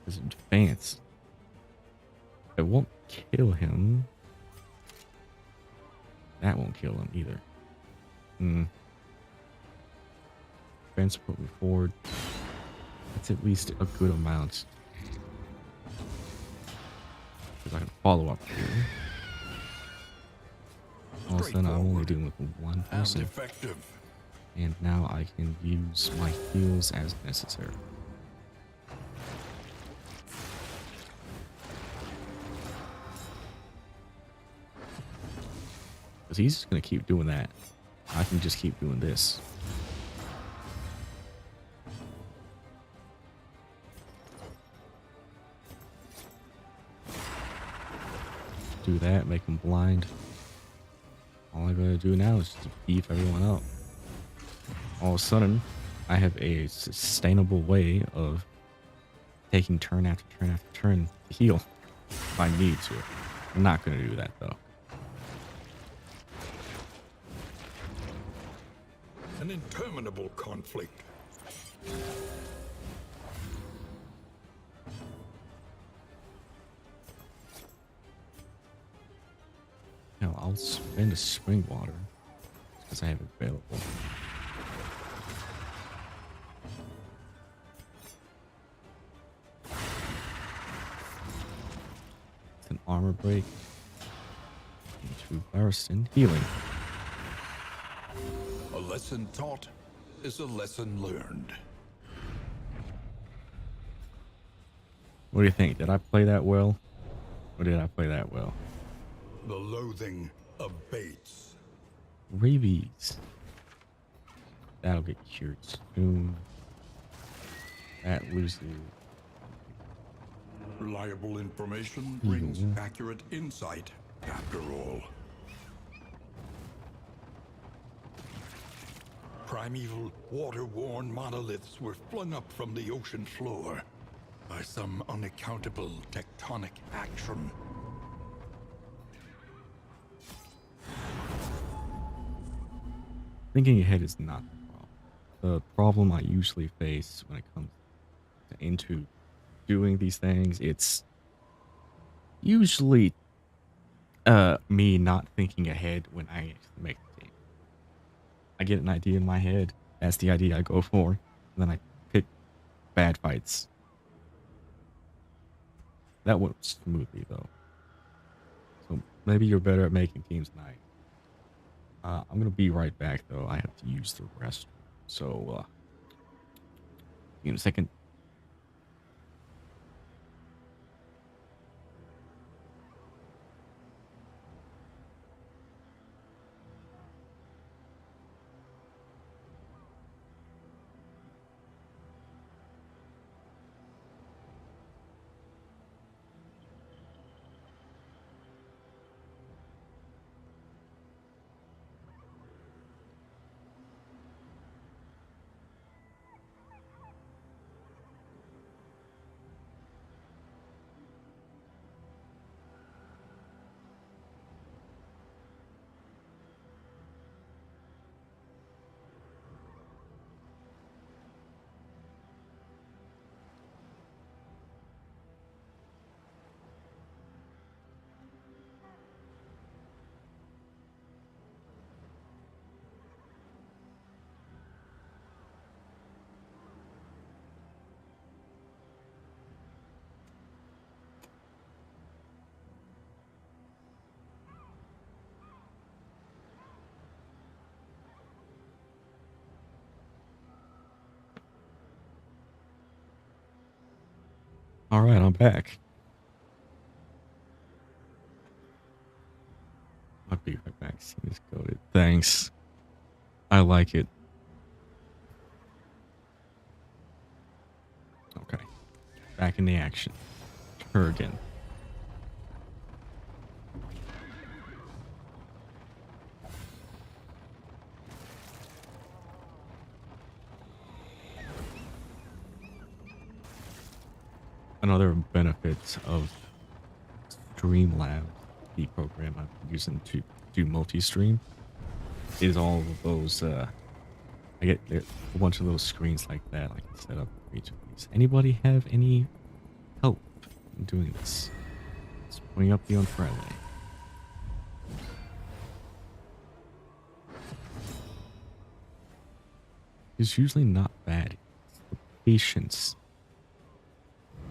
Because advance, it won't kill him. That won't kill him either. Advance put me forward. That's at least a good amount. Because I can follow up here. All of a sudden, I'm only dealing with one person. Effective. And now I can use my heals as necessary. Because he's just going to keep doing that. I can just keep doing this. Do that, make him blind. All I gotta do now is to beef everyone up. All of a sudden, I have a sustainable way of taking turn after turn after turn to heal if I need to. I'm not gonna do that though. An interminable conflict. No, I'll spend a spring water because I have it available. It's an armor break. Into burst and healing. A lesson taught is a lesson learned. What do you think? Did I play that well? Or did I play that well? The loathing abates. Rabies. That'll get cured soon. That loses. Reliable information brings Yeah. accurate insight, after all. Primeval, water-worn monoliths were flung up from the ocean floor by some unaccountable tectonic action. Thinking ahead is not the problem. The problem I usually face when it comes into doing these things, it's usually me not thinking ahead when I actually make the team. I get an idea in my head, that's the idea I go for, and then I pick bad fights. That went smoothly though. So maybe you're better at making teams than I am. I'm gonna be right back though. I have to use the restroom. So give me a second. All right, I'm back. I'll be right back. See this coded. Thanks. I like it. Okay. Back in the action. Kurgan. Another benefit of Streamlab, the program I'm using to do multi-stream, is all of those. I get a bunch of little screens like that I can set up for each of these. Anybody have any help in doing this? It's putting up the unfriendly. It's usually not bad. It's the patience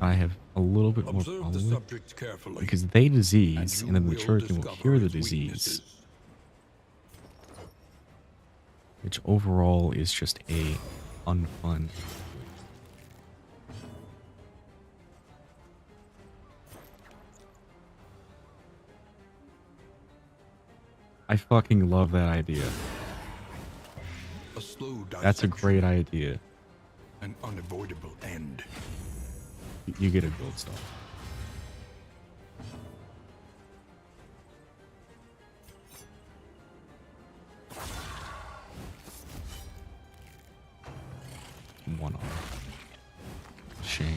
I have a little bit more Observe the problem with, subjects carefully, because they disease, you and then the will Turrican will discover cure the its disease, weaknesses. which overall is just a unfun. I fucking love that idea. A slow That's a dissection, great idea. an unavoidable end. You get a gold star. One off. Shame.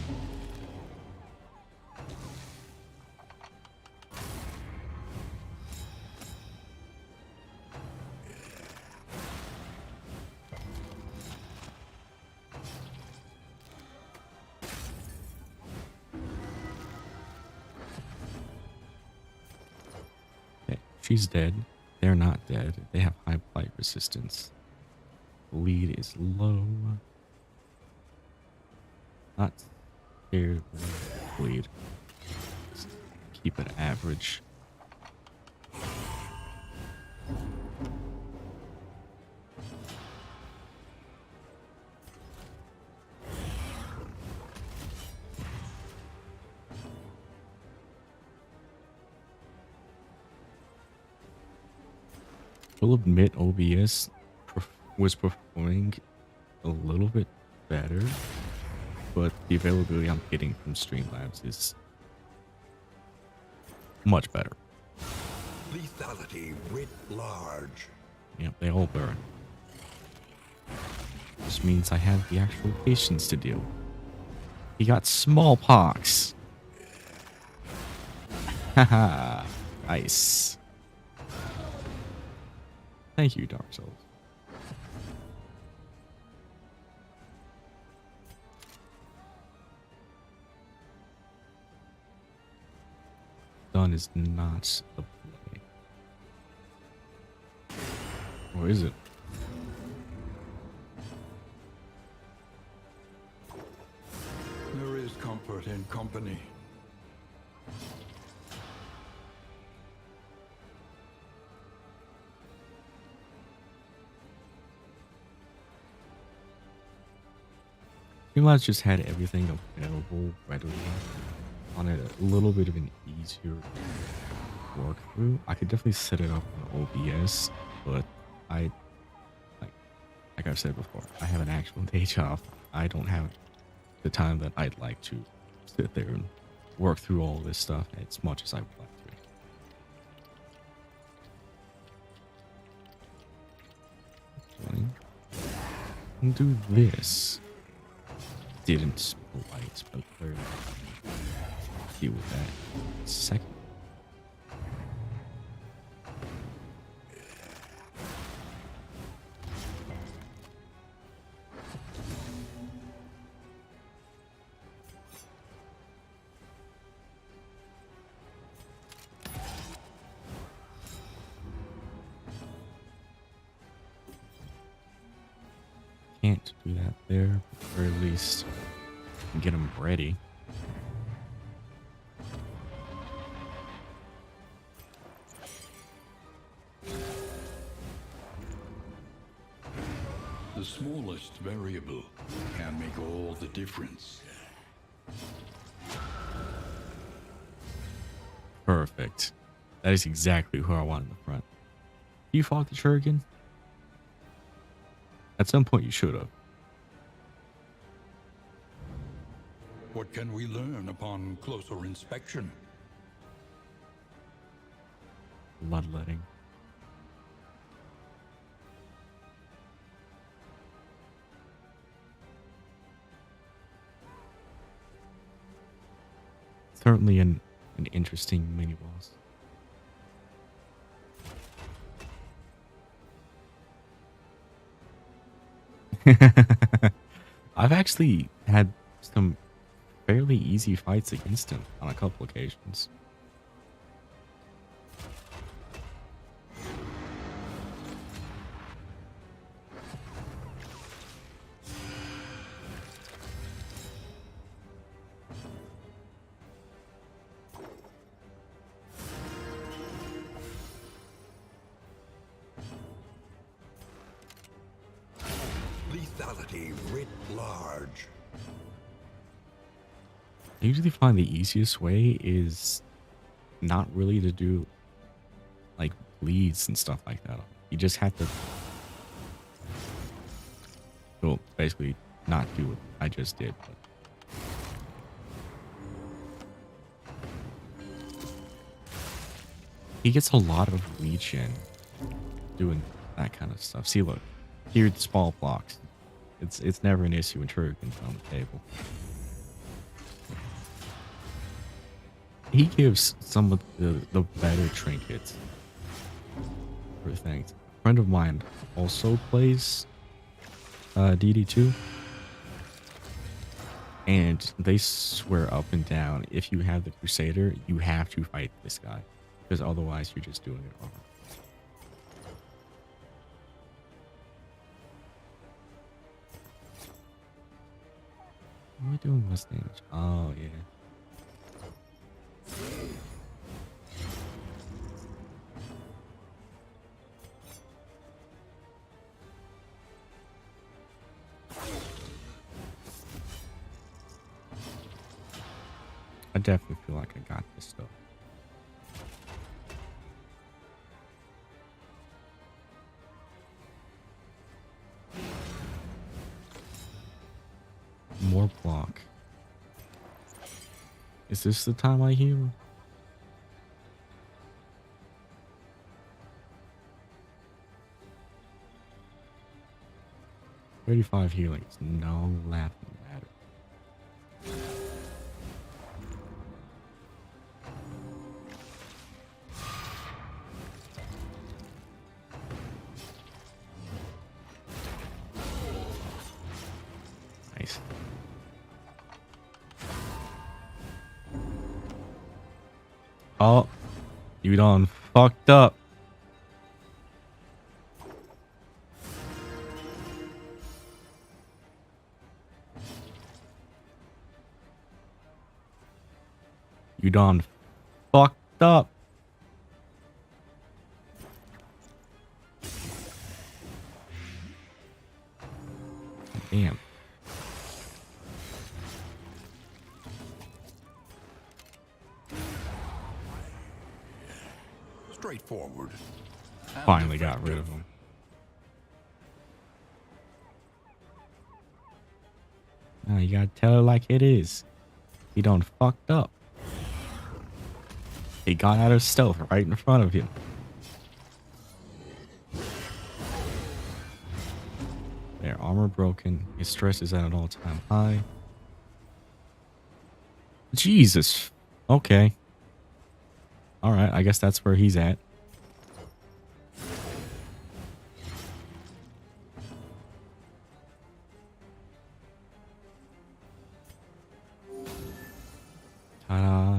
Okay, she's dead. They're not dead. They have high blight resistance. Bleed is low. Not scared of bleed. Just keep it average. will admit OBS was performing a little bit better, but the availability I'm getting from Streamlabs is much better. Lethality writ large. Yep, they all burn. Which means I have the actual patients to deal with. He got smallpox. Haha. Nice. Thank you, Dark Souls. Done is not the play. Or is it? There is comfort in company. Streamlabs just had everything available readily on it, a little bit of an easier work through. I could definitely set it up on OBS, but like I've said before, I have an actual day job. I don't have the time that I'd like to sit there and work through all this stuff as much as I would like to. And do this. Didn't lights, but clearly deal with that second. Can't do that there, or at least get them ready. The smallest variable can make all the difference. Perfect. That is exactly who I want in the front. You fought the Shuriken? At some point you should have. What can we learn upon closer inspection? Bloodletting. Certainly an interesting mini boss. I've actually had some fairly easy fights against him on a couple occasions. Lethality writ large. I usually find the easiest way is not really to do like bleeds and stuff like that. You just have to, well, basically not do what I just did. But he gets a lot of leech in doing that kind of stuff. See, look, here the small blocks. It's never an issue when Shuriken's on the table. He gives some of the better trinkets for things. A friend of mine also plays DD2, and they swear up and down if you have the Crusader, you have to fight this guy, because otherwise you're just doing it wrong. What am I doing with this damage? Oh, yeah. I definitely feel like I got this stuff. More block. Is this the time I heal? $35 healing. It's no laughing matter. Nice. Oh, you done fucked up. You done fucked up. Damn. Straightforward. and Finally got rid of effective. him. Now you gotta tell it like it is. He done fucked up. He got out of stealth right in front of him. Their armor broken. His stress is at an all-time high. Jesus. Okay. Alright, I guess that's where he's at. Ta-da.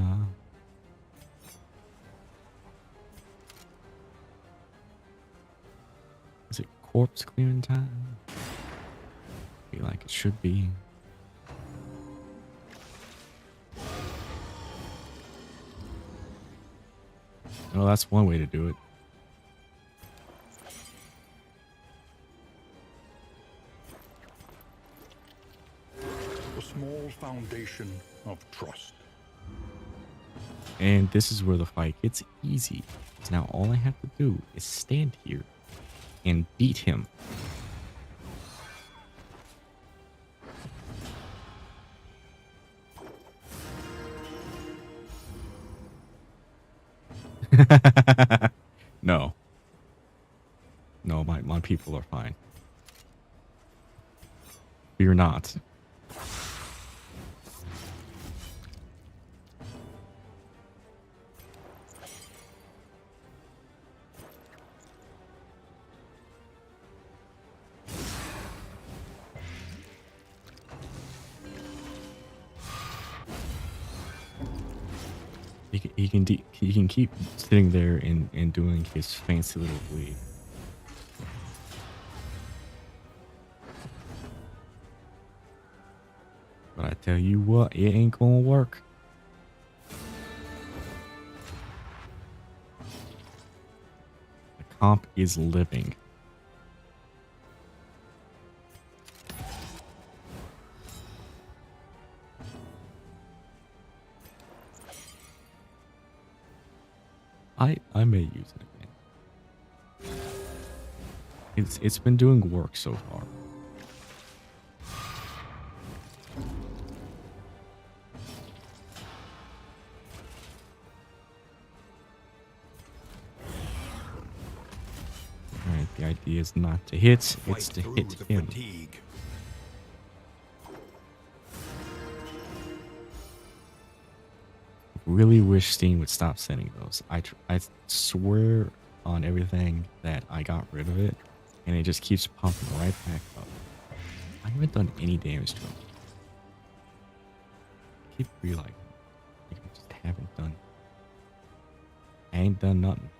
Is it corpse clearing time? Feel like it should be. Oh, that's one way to do it. A small foundation of trust. And this is where the fight gets easy. 'Cause now all I have to do is stand here and beat him. No. No, my people are fine. Fear not. He can keep sitting there and doing his fancy little bleed. But I tell you what, it ain't gonna work. The comp is living. I may use it again. It's been doing work so far. Alright, the idea is not to hit, it's to Fight hit through the him. fatigue. Really wish Steam would stop sending those. I swear on everything that I got rid of it, and it just keeps pumping right back up. I haven't done any damage to him. I keep realizing, like, I just haven't done. I ain't done nothing.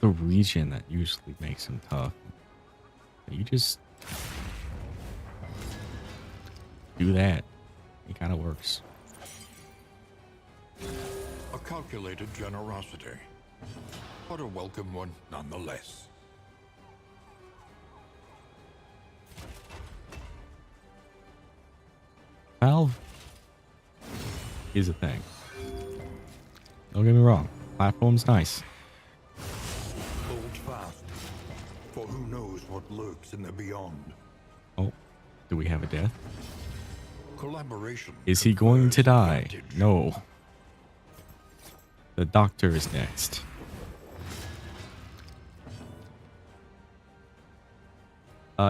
The region that usually makes him tough. You just do that. It kind of works. A calculated generosity, but a welcome one nonetheless. Valve is a thing. Don't get me wrong. Platform's nice. Hold fast, for who knows what lurks in the beyond. Oh, do we have a death? Collaboration. Is he going to confers die? advantage. No. The doctor is next.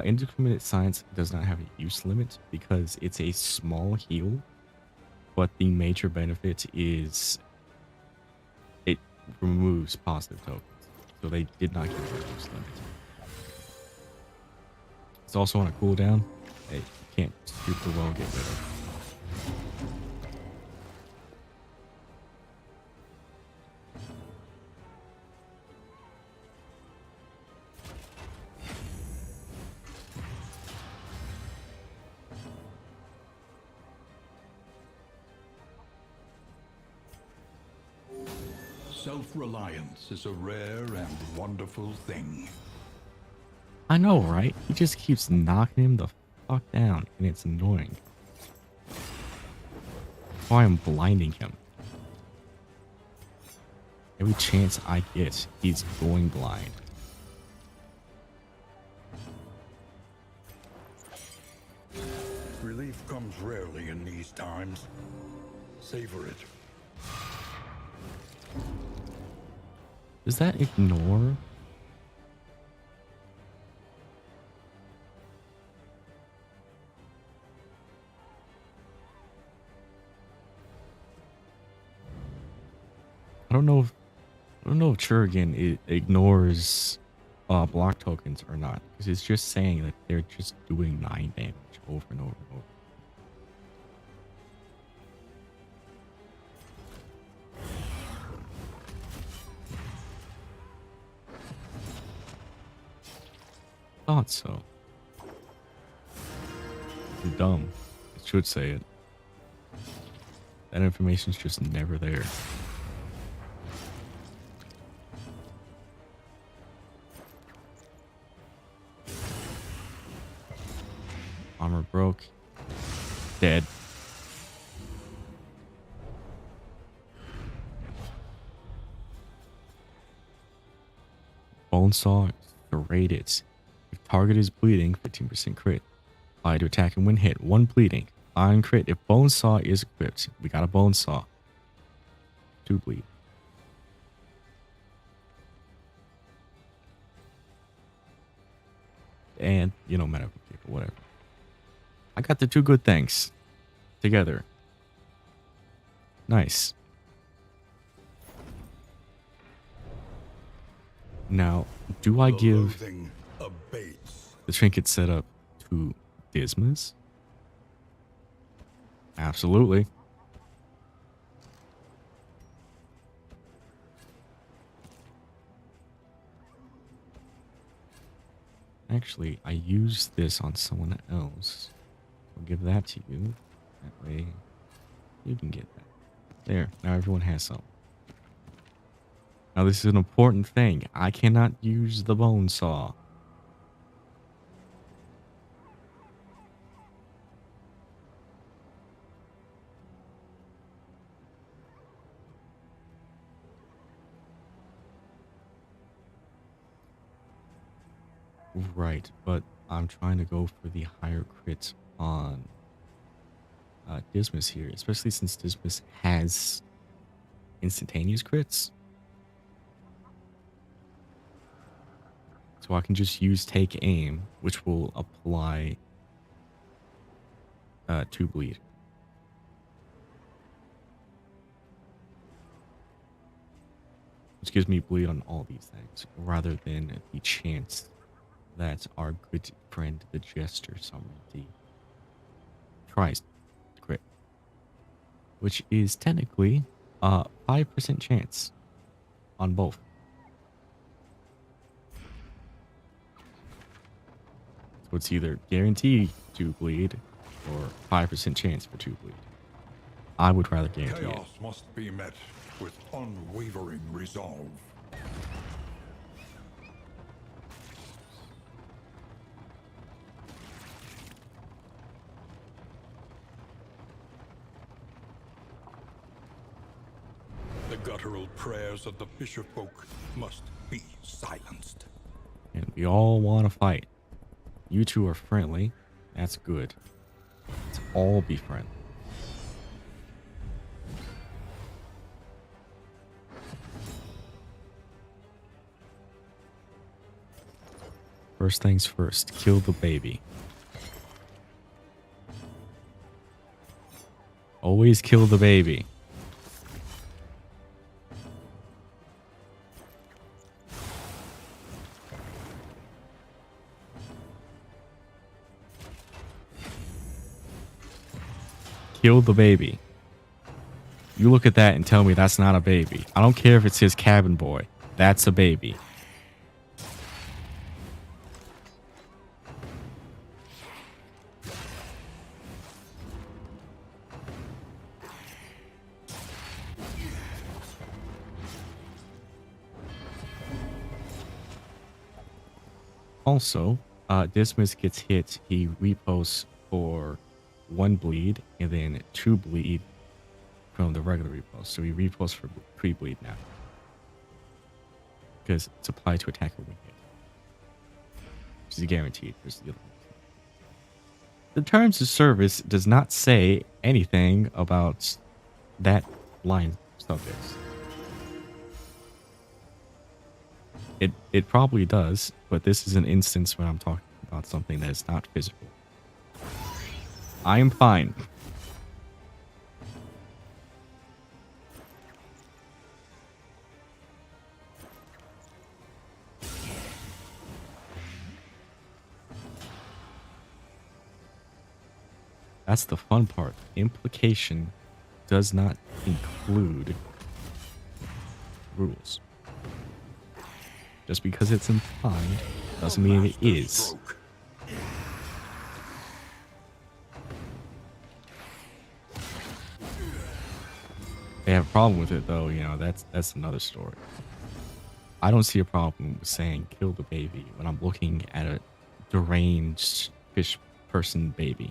Indiscriminate science does not have a use limit because it's a small heal, but the major benefit is it removes positive tokens. So they did not give it a use limit. It's also on a cooldown. It can't super well get rid of. Self-reliance is a rare and wonderful thing. I know, right? He just keeps knocking him the fuck down, and it's annoying. That's why I'm blinding him. Every chance I get, he's going blind. Relief comes rarely in these times. Savor it. Does that ignore? I don't know if Churrigan it ignores block tokens or not, because it's just saying that they're just doing 9 damage over and over and over. Thought so. You're dumb. It should say it. That information's just never there. Armor broke. Dead. Bonesaw serrated. If target is bleeding, 15% crit. Apply to attack and when hit. 1 bleeding. On crit. If Bonesaw is equipped, we got a Bonesaw. 2 bleed. And, you know, medical kick or whatever. I got the 2 good things together. Nice. Now, do I The give loathing abates. the trinket setup to Dismas? Absolutely. Actually, I used this on someone else. I'll give that to you. That way, you can get that. There. Now everyone has some. Now this is an important thing. I cannot use the bone saw. Right, but I'm trying to go for the higher crits on Dismas here, especially since Dismas has instantaneous crits. So I can just use take aim, which will apply 2 bleed. Which gives me bleed on all these things, rather than the chance that our good friend the Jester Sovereignty tries to crit. Which is technically a 5% chance on both. So it's either guaranteed to bleed or 5% chance for 2 bleed. I would rather guarantee it. Chaos must be met with unwavering resolve. The guttural prayers of the fisherfolk must be silenced. And we all want to fight. You two are friendly. That's good. Let's all be friendly. First things first, kill the baby. Always kill the baby. Kill the baby. You look at that and tell me that's not a baby. I don't care if it's his cabin boy. That's a baby. Also, Dismas gets hit. He reposts for 1 bleed and then 2 bleed from the regular repost. So he reposts for 3 bleed now. Because it's applied to attacker when hit. Which is guaranteed. There's the other one. The terms of service does not say anything about that line subjects. It probably does, but this is an instance when I'm talking about something that is not physical. I am fine. That's the fun part. Implication does not include rules. Just because it's implied doesn't mean it is. They have a problem with it though, you know, that's another story. I don't see a problem with saying kill the baby when I'm looking at a deranged fish person baby.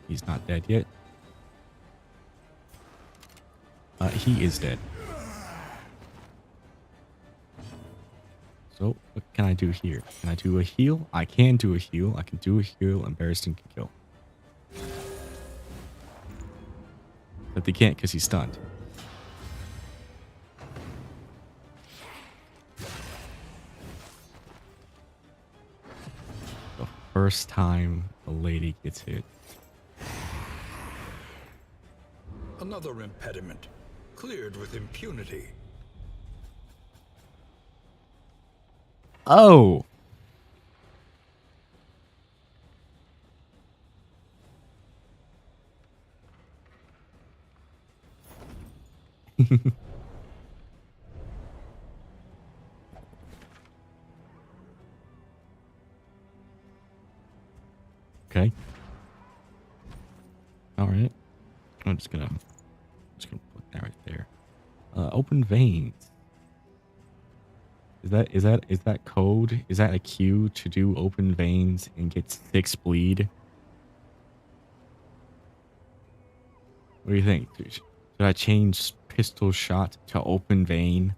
He's not dead yet. He is dead. So, what can I do here? Can I do a heal? I can do a heal. I can do a heal, and Barristan can kill. But they can't because he's stunned. The first time a lady gets hit. Another impediment, cleared with impunity. Oh! Okay. All right. I'm just gonna put that right there. Open veins. Is that code? Is that a cue to do open veins and get 6 bleed? What do you think? Should I change pistol shot to open vein?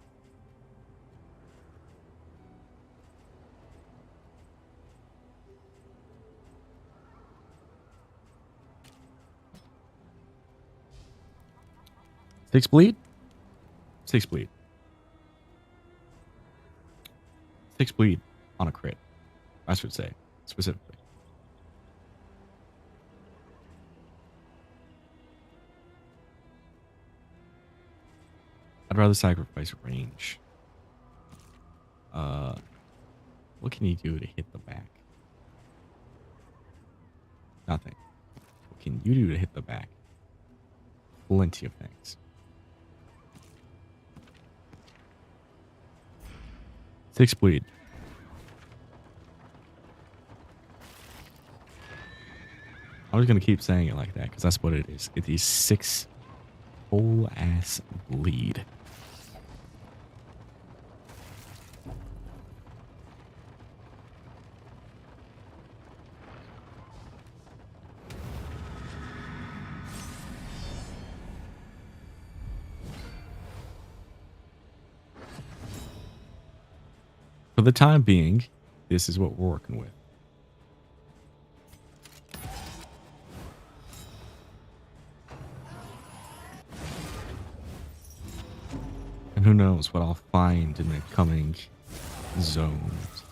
Six bleed? 6 bleed. 6 bleed on a crit. I should say, specifically. I'd rather sacrifice range. What can you do to hit the back? Nothing. What can you do to hit the back? Plenty of things. 6 bleed. was gonna keep saying it like that because that's what it is. It is 6 whole ass bleed. For the time being, this is what we're working with. And who knows what I'll find in the coming zones.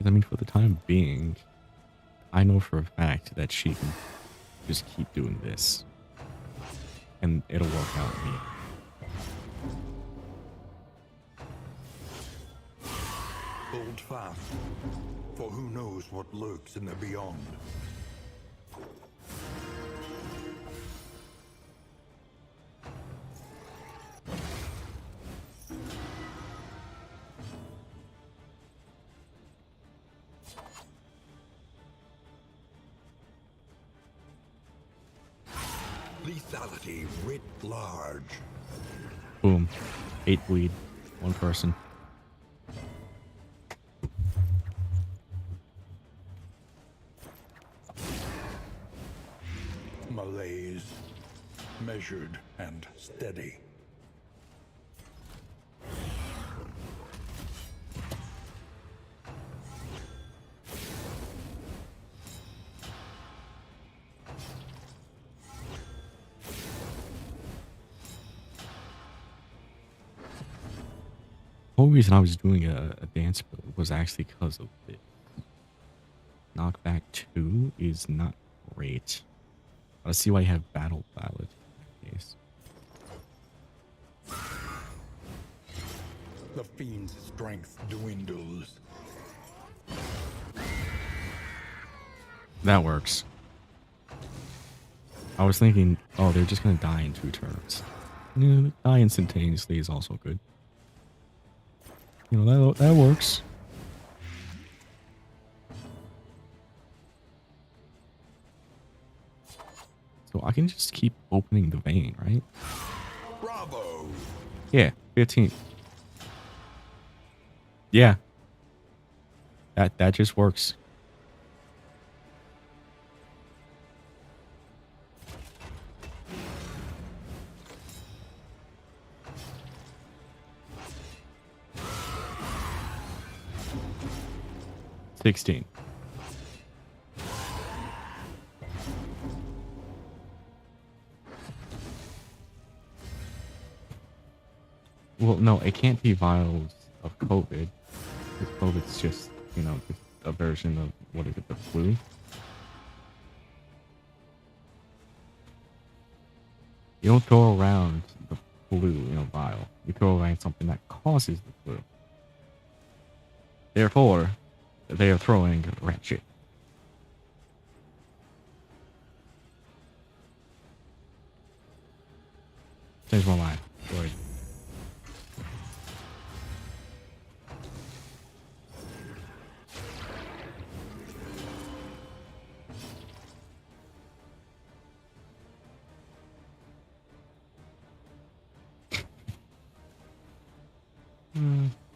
I mean, for the time being, I know for a fact that she can just keep doing this. And it'll work out in the end. Hold fast, for who knows what lurks in the beyond. Lethality writ large. Boom. 8 bleed. 1 person. Malaise, measured and steady. The whole reason I was doing a dance build was actually because of it. Knockback 2 is not great. I see why you have Battle Ballad in that case. The fiend's strength dwindles. That works. I was thinking, oh, they're just going to die in 2 turns. Yeah, die instantaneously is also good. You know, that works. So I can just keep opening the vein, right? Bravo! Yeah, 15. Yeah. That just works. $16. Well, no, it can't be vials of COVID. Because COVID's just, you know, just a version of, what is it, the flu? You don't throw around the flu in a vial. You throw around something that causes the flu. Therefore, they are throwing rat shit. Change my mind. Sorry.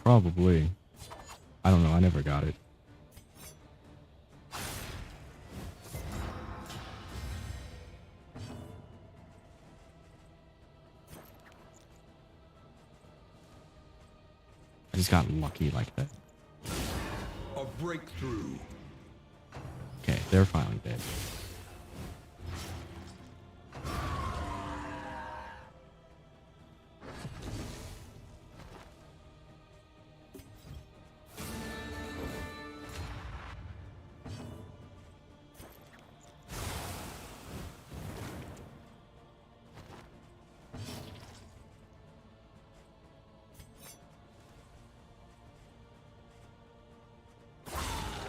Probably. I don't know. I never got it. I just got lucky like that. A breakthrough. Okay, they're finally dead.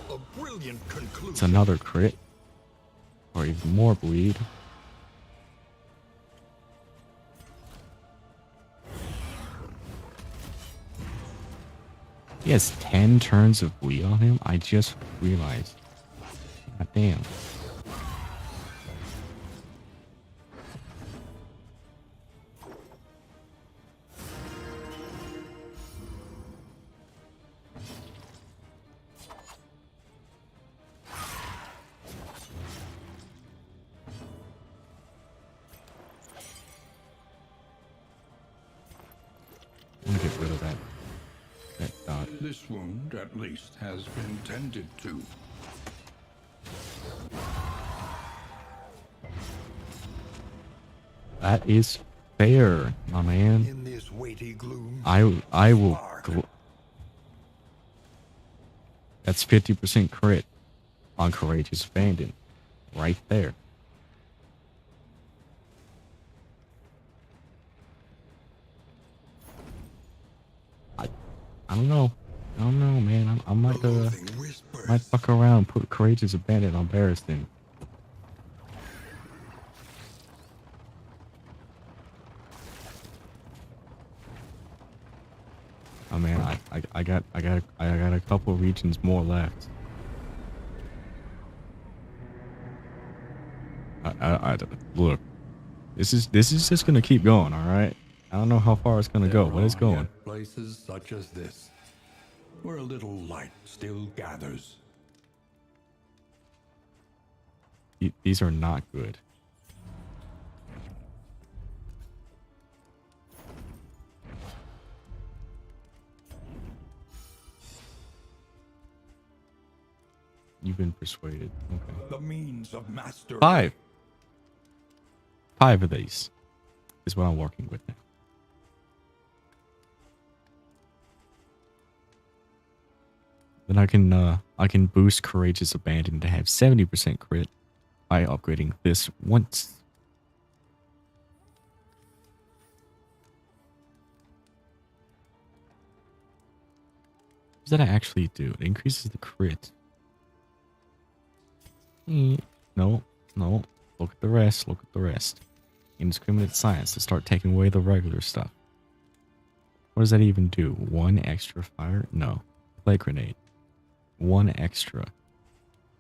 A brilliant conclusion. It's another crit. for even more bleed. He has 10 turns of bleed on him. I just realized. God damn. I'm gonna get rid of that dot. This wound, at least, has been tended to. That is fair, my man. In this weighty gloom, I will. spark. That's 50% crit on Courageous Abandon, right there. I don't know. I don't know, man. I might Loathing whispers. might fuck around and put Courageous Abandon on Barristan. Oh man, I got a couple regions more left. Look, this is just gonna keep going, all right? I don't know how far it's gonna go, but it's There are going. yet places such as this, where a little light still gathers. These are not good. You've been persuaded. Okay. The means of mastery. 5 of these is what I'm working with now. Then I can boost Courageous Abandon to have 70% crit by upgrading this once. What does that actually do? It increases the crit. No. Look at the rest. Look at the rest. Indiscriminate science to start taking away the regular stuff. What does that even do? 1 extra fire? No. Plague grenade. 1 extra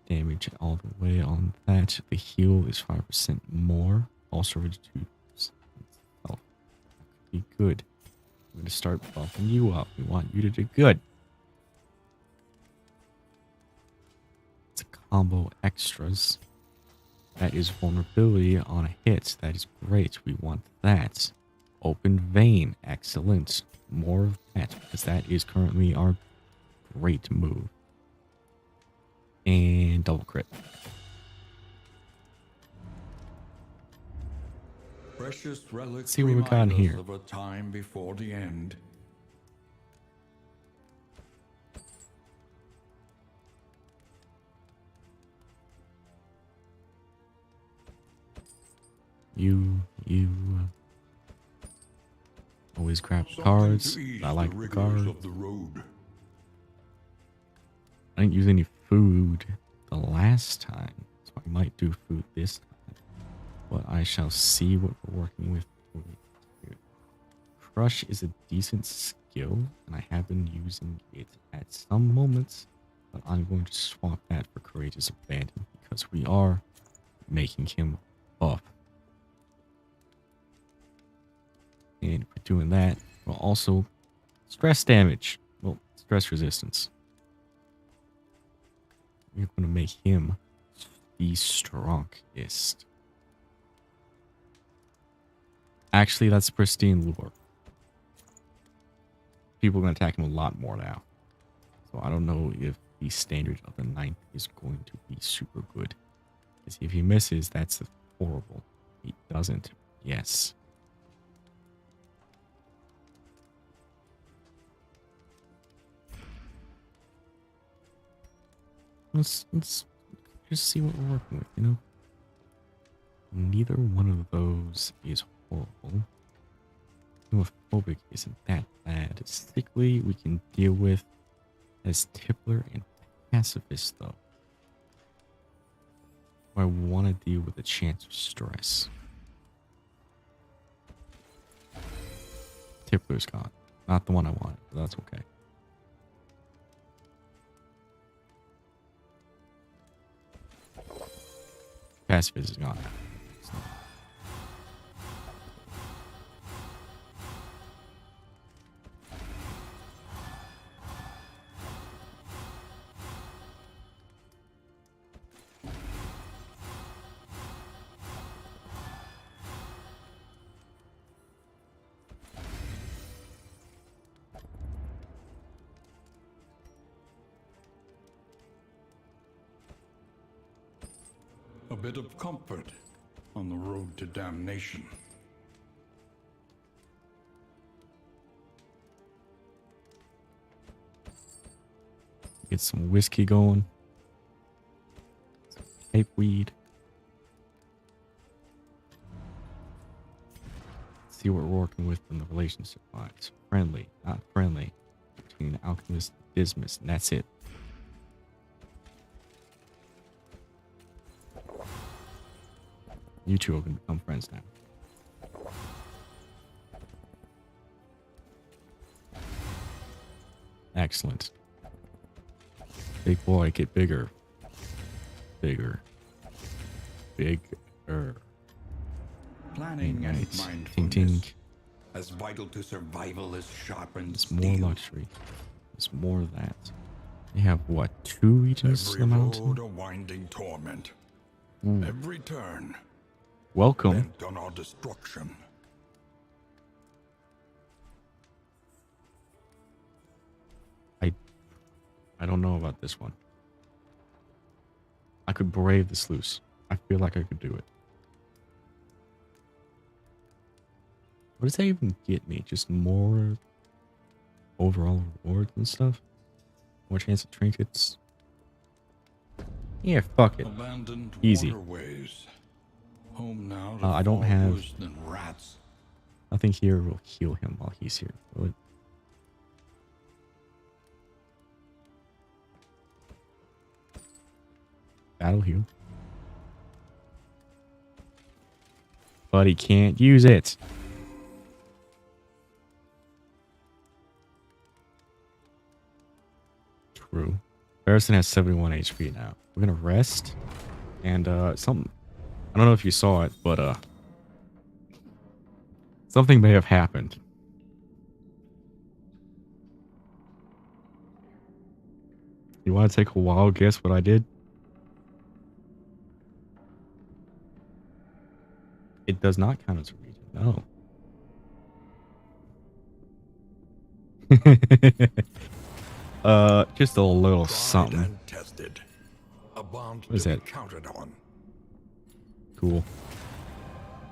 damage all the way on that. The heal is 5% more. Also reduces health. That could be good. I'm going to start bumping you up. We want you to do good. It's a combo extras. That is vulnerability on a hit. That is great. We want that. Open vein. Excellent. More of that, because that is currently our great move. And double crit. Precious relics See what we got in remind us here. of a time before the end. You always grab the Something cards. to ease I like the rigors cards. of the road. I didn't use any food the last time, so I might do food this time. But I shall see what we're working with. Crush is a decent skill, and I have been using it at some moments, but I'm going to swap that for Courageous Abandon because we are making him buff. And by doing that, we'll also stress damage. Well, stress resistance. We're going to make him the strongest. Actually, that's pristine lore. People are going to attack him a lot more now. So I don't know if the standard of the 9th is going to be super good. Because if he misses, that's horrible. He doesn't. Yes. Let's just see what we're working with, you know? Neither one of those is horrible. Homophobic isn't that bad. Sickly we can deal with as Tippler and Pacifist, though. I want to deal with the chance of stress. Tippler's gone. Not the one I wanted, but that's okay. Pacifist is gone now. A bit of comfort on the road to damnation. Get some whiskey going. Some tape weed. See what we're working with in the relationship lines. Friendly, not friendly. Between Alchemist and Dismas, and that's it. You two are going to become friends now. Excellent. Big boy, get bigger. Bigger. Bigger. Planning Hey, and nice. Ting mindfulness, ting. as vital to survival as sharpened It's more steel. luxury. It's more of that. They have what, 2 regions Every in the road mountain? a winding torment. Mm. Every turn Welcome. bent on our destruction. I don't know about this one. I could brave the sluice. I feel like I could do it. What does that even get me? Just more overall rewards and stuff? More chance of trinkets? Yeah, fuck it. Abandoned Easy. waterways. Home now to I don't far have- worse than rats. Nothing here will heal him while he's here. Will it? That'll heal. But he can't use it. True. Harrison has 71 HP now. We're gonna rest. And something, I don't know if you saw it, but something may have happened. You want to take a wild guess what I did? It does not count as a region, no. Just a little Tried something. and tested. A bond What is to be that? counted on. Cool.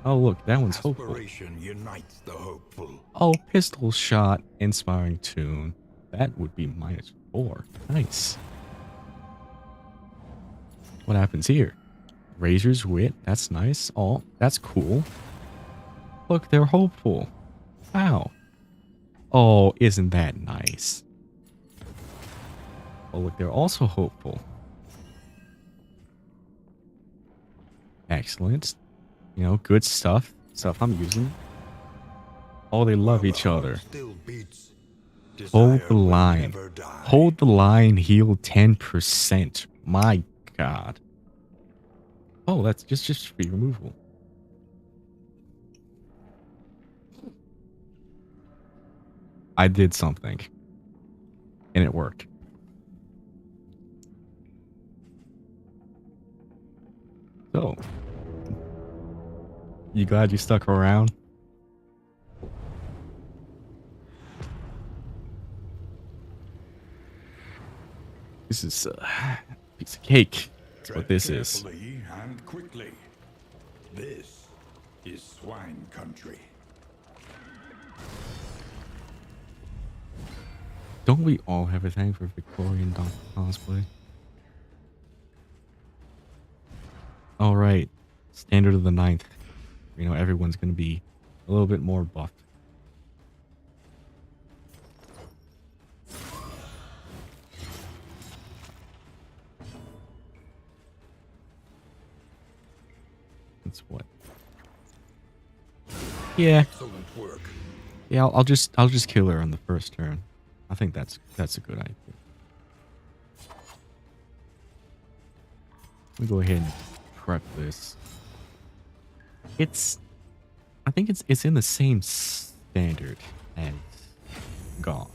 Oh, look, that one's hopeful. Aspiration unites the hopeful. Oh, pistol shot, inspiring tune. That would be -4. Nice. What happens here? Razor's wit. That's nice. Oh, that's cool. Look, they're hopeful. Wow. Oh, isn't that nice? Oh, look, they're also hopeful. Excellent. You know, good stuff. Stuff I'm using. Oh, they love While each the heart other. still beats, Hold desire the will line. never die. Hold the line, heal 10%. My god. Oh, that's just free removal. I did something. And it worked. So. You glad you stuck around? This is a piece of cake. That's what Tread this is. carefully and quickly. This is swine country. Don't we all have a thing for Victorian Donkey cosplay? All right, standard of the 9th. You know, everyone's gonna be a little bit more buffed. That's what. Yeah, Excellent work. yeah. I'll just kill her on the first turn. I think that's a good idea. Let me go ahead and prep this. I think it's in the same standard as Gaunt.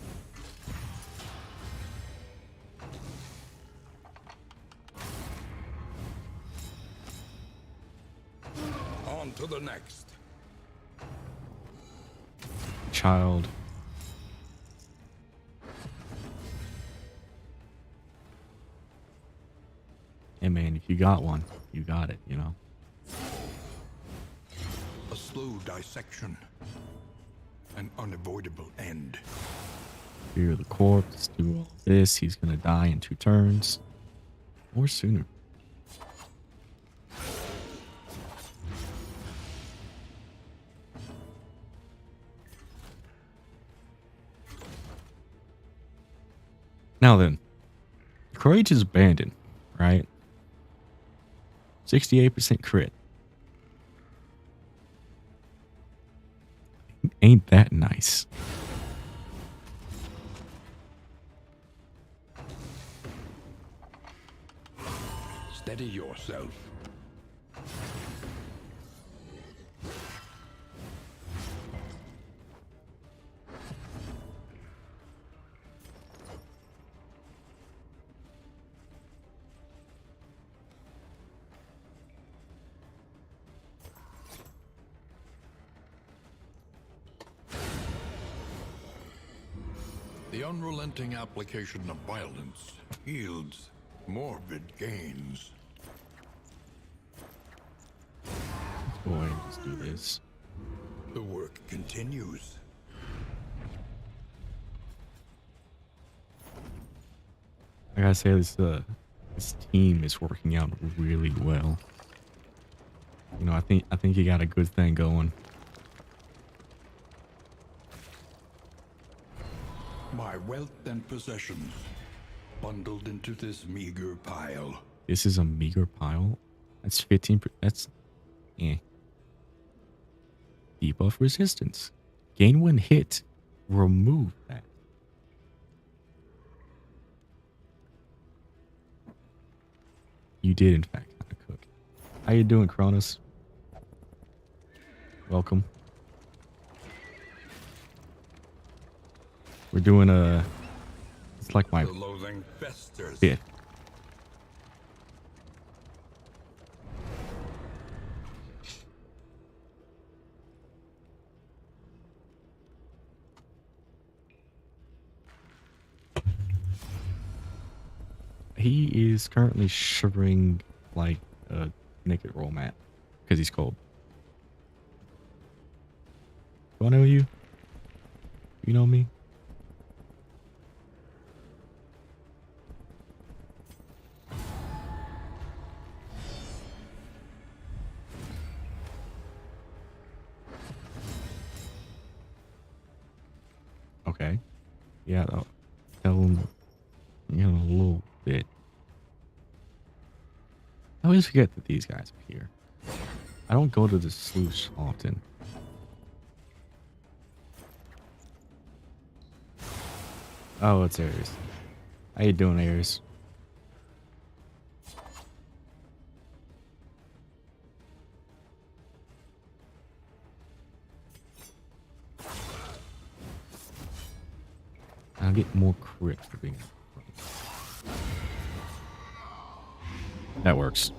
On to the next. Child. Hey man, if you got one, you got it, you know. A slow dissection. An unavoidable end. Clear the corpse, do all this. He's gonna die in 2 turns. Or sooner. Now then, Courage is abandoned, right? 68% crit. Ain't that nice? Steady yourself. The unrelenting application of violence yields morbid gains. Let's go ahead and just do this. The work continues. I gotta say, this team is working out really well. You know, I think you got a good thing going. My wealth and possessions bundled into this meager pile. This is a meager pile. That's 15. That's debuff resistance. Gain when hit. Remove that. You did in fact kind of cook. How you doing, Cronus? Welcome. We're doing it's like my The loathing festers. 5th. He is currently shivering like a naked roll mat because he's cold. Do I know you? You know me? Okay. Yeah, I'll tell him, you know, a little bit. I always forget that these guys are here. I don't go to the sluice often. Oh, it's Ares. How you doing, Ares? I'll get more crit for being. That works.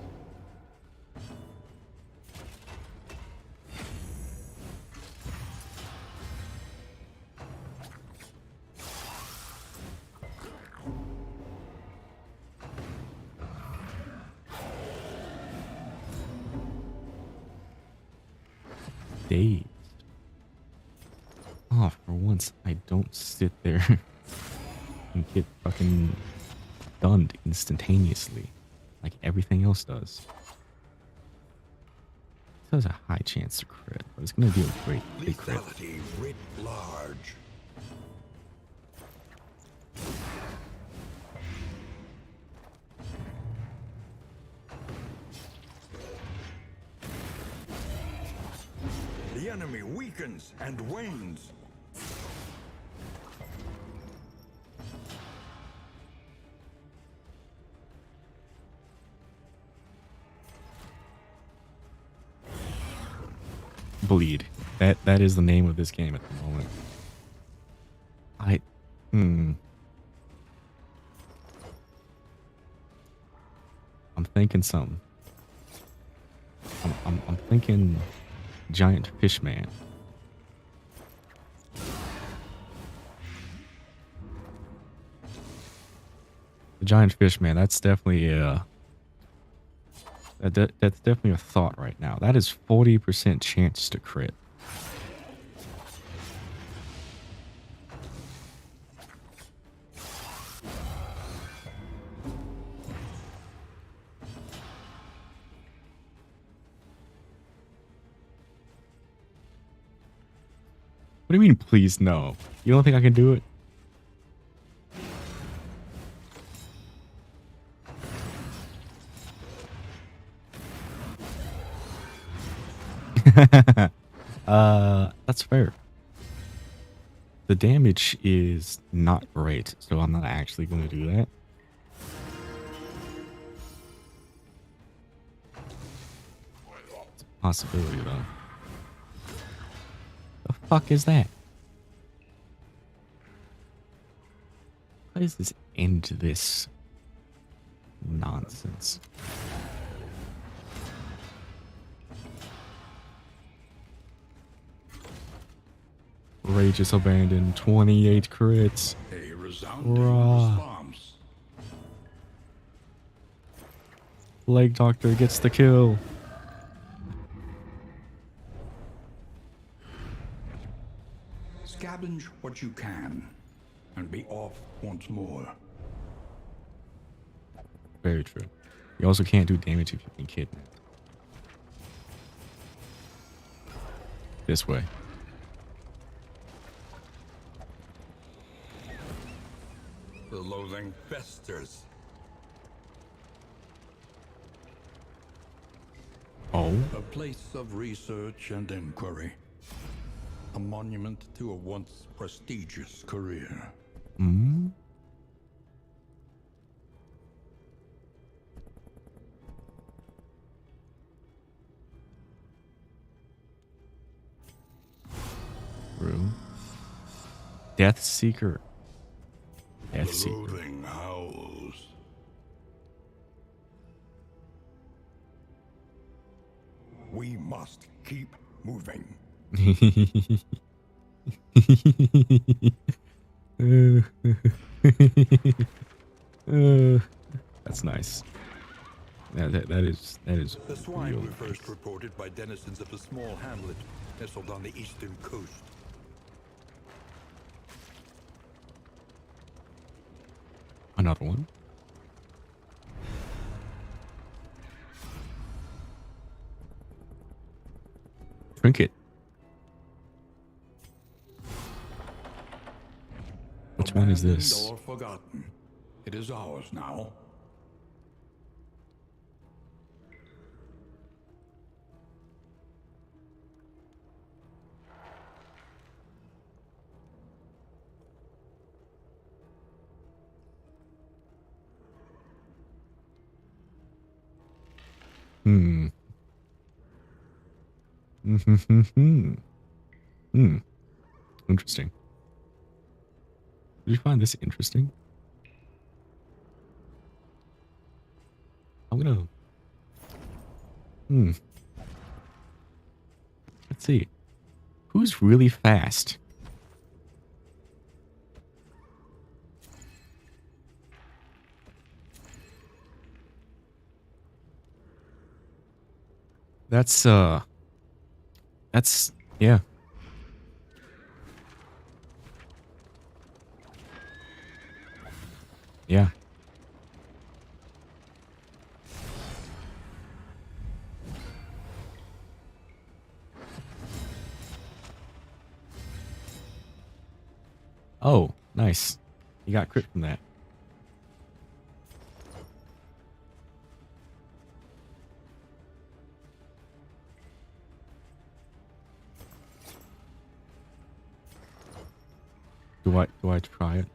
Dazed. Oh, for once, I don't sit there and get fucking stunned instantaneously like everything else does. This has a high chance to crit, but it's gonna do a great big crit. Lethality writ large. the enemy weakens and wanes. Bleed. That is the name of this game at the moment. I'm thinking something. I'm thinking Giant Fish Man. The Giant Fish Man, that's definitely that's definitely a thought right now. That is 40% chance to crit. What do you mean, please no? You don't think I can do it? That's fair. The damage is not great, so I'm not actually going to do that. It's a possibility, though. The fuck is that? What is this end to this nonsense? Courageous Abandon, 28 crits. A resounding Bruh. response. Plague Doctor gets the kill. Scavenge what you can, and be off once more. Very true. You also can't do damage if you've been kidnapped. This way. The loathing festers. Oh? A place of research and inquiry. A monument to a once prestigious career. Hmm? Room. Death Seeker. Death The Seeker. loathing howls. We must keep moving. That's nice. That is The swine real were first nice. reported by denizens of a small hamlet nestled on the eastern coast. Another one. Trinket. Which one is Abandoned this? or forgotten. It is ours now. Hmm. Hmm. Interesting. Did you find this interesting? I'm gonna. Let's see. Who's really fast? That's yeah. Yeah. Oh, nice. You got crit from that. Do I try it?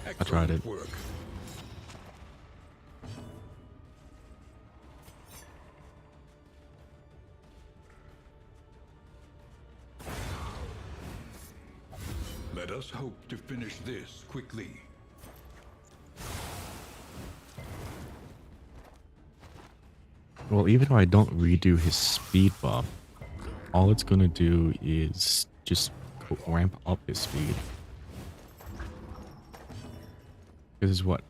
I tried it. Excellent work. Let us hope to finish this quickly. Well, even if I don't redo his speed buff, all it's gonna do is just ramp up his speed. This is what?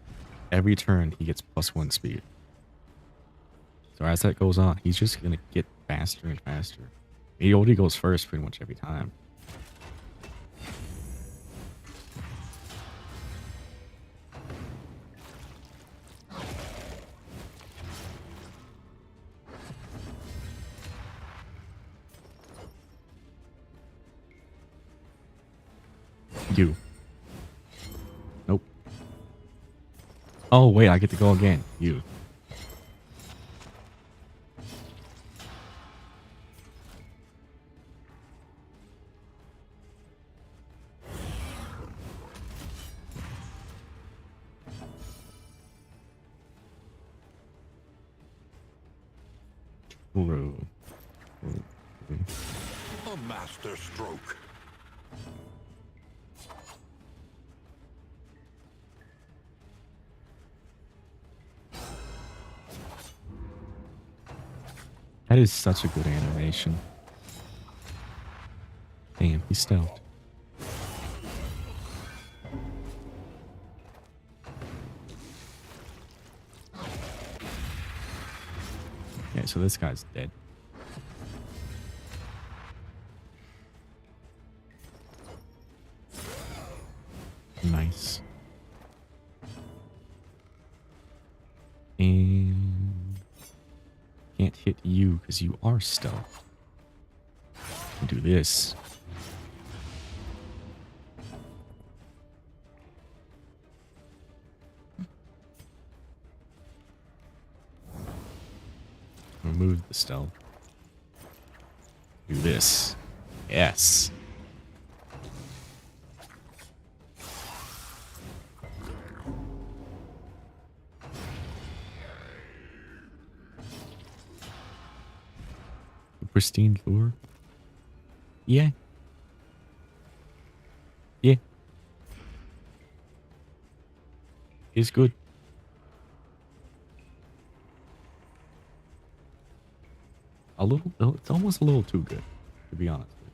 Every turn he gets +1 speed. So as that goes on, he's just gonna get faster and faster. He already goes first pretty much every time. You. Nope. Oh, wait, I get to go again. You. True. A master stroke. That is such a good animation. Damn, he's stealthed. Okay, so this guy's dead. Nice. And can't hit you because you are stealth. Do this. Remove the stealth. Do this. Yes. Pristine lure. Yeah. Yeah. It's good. A little, it's almost a little too good, to be honest with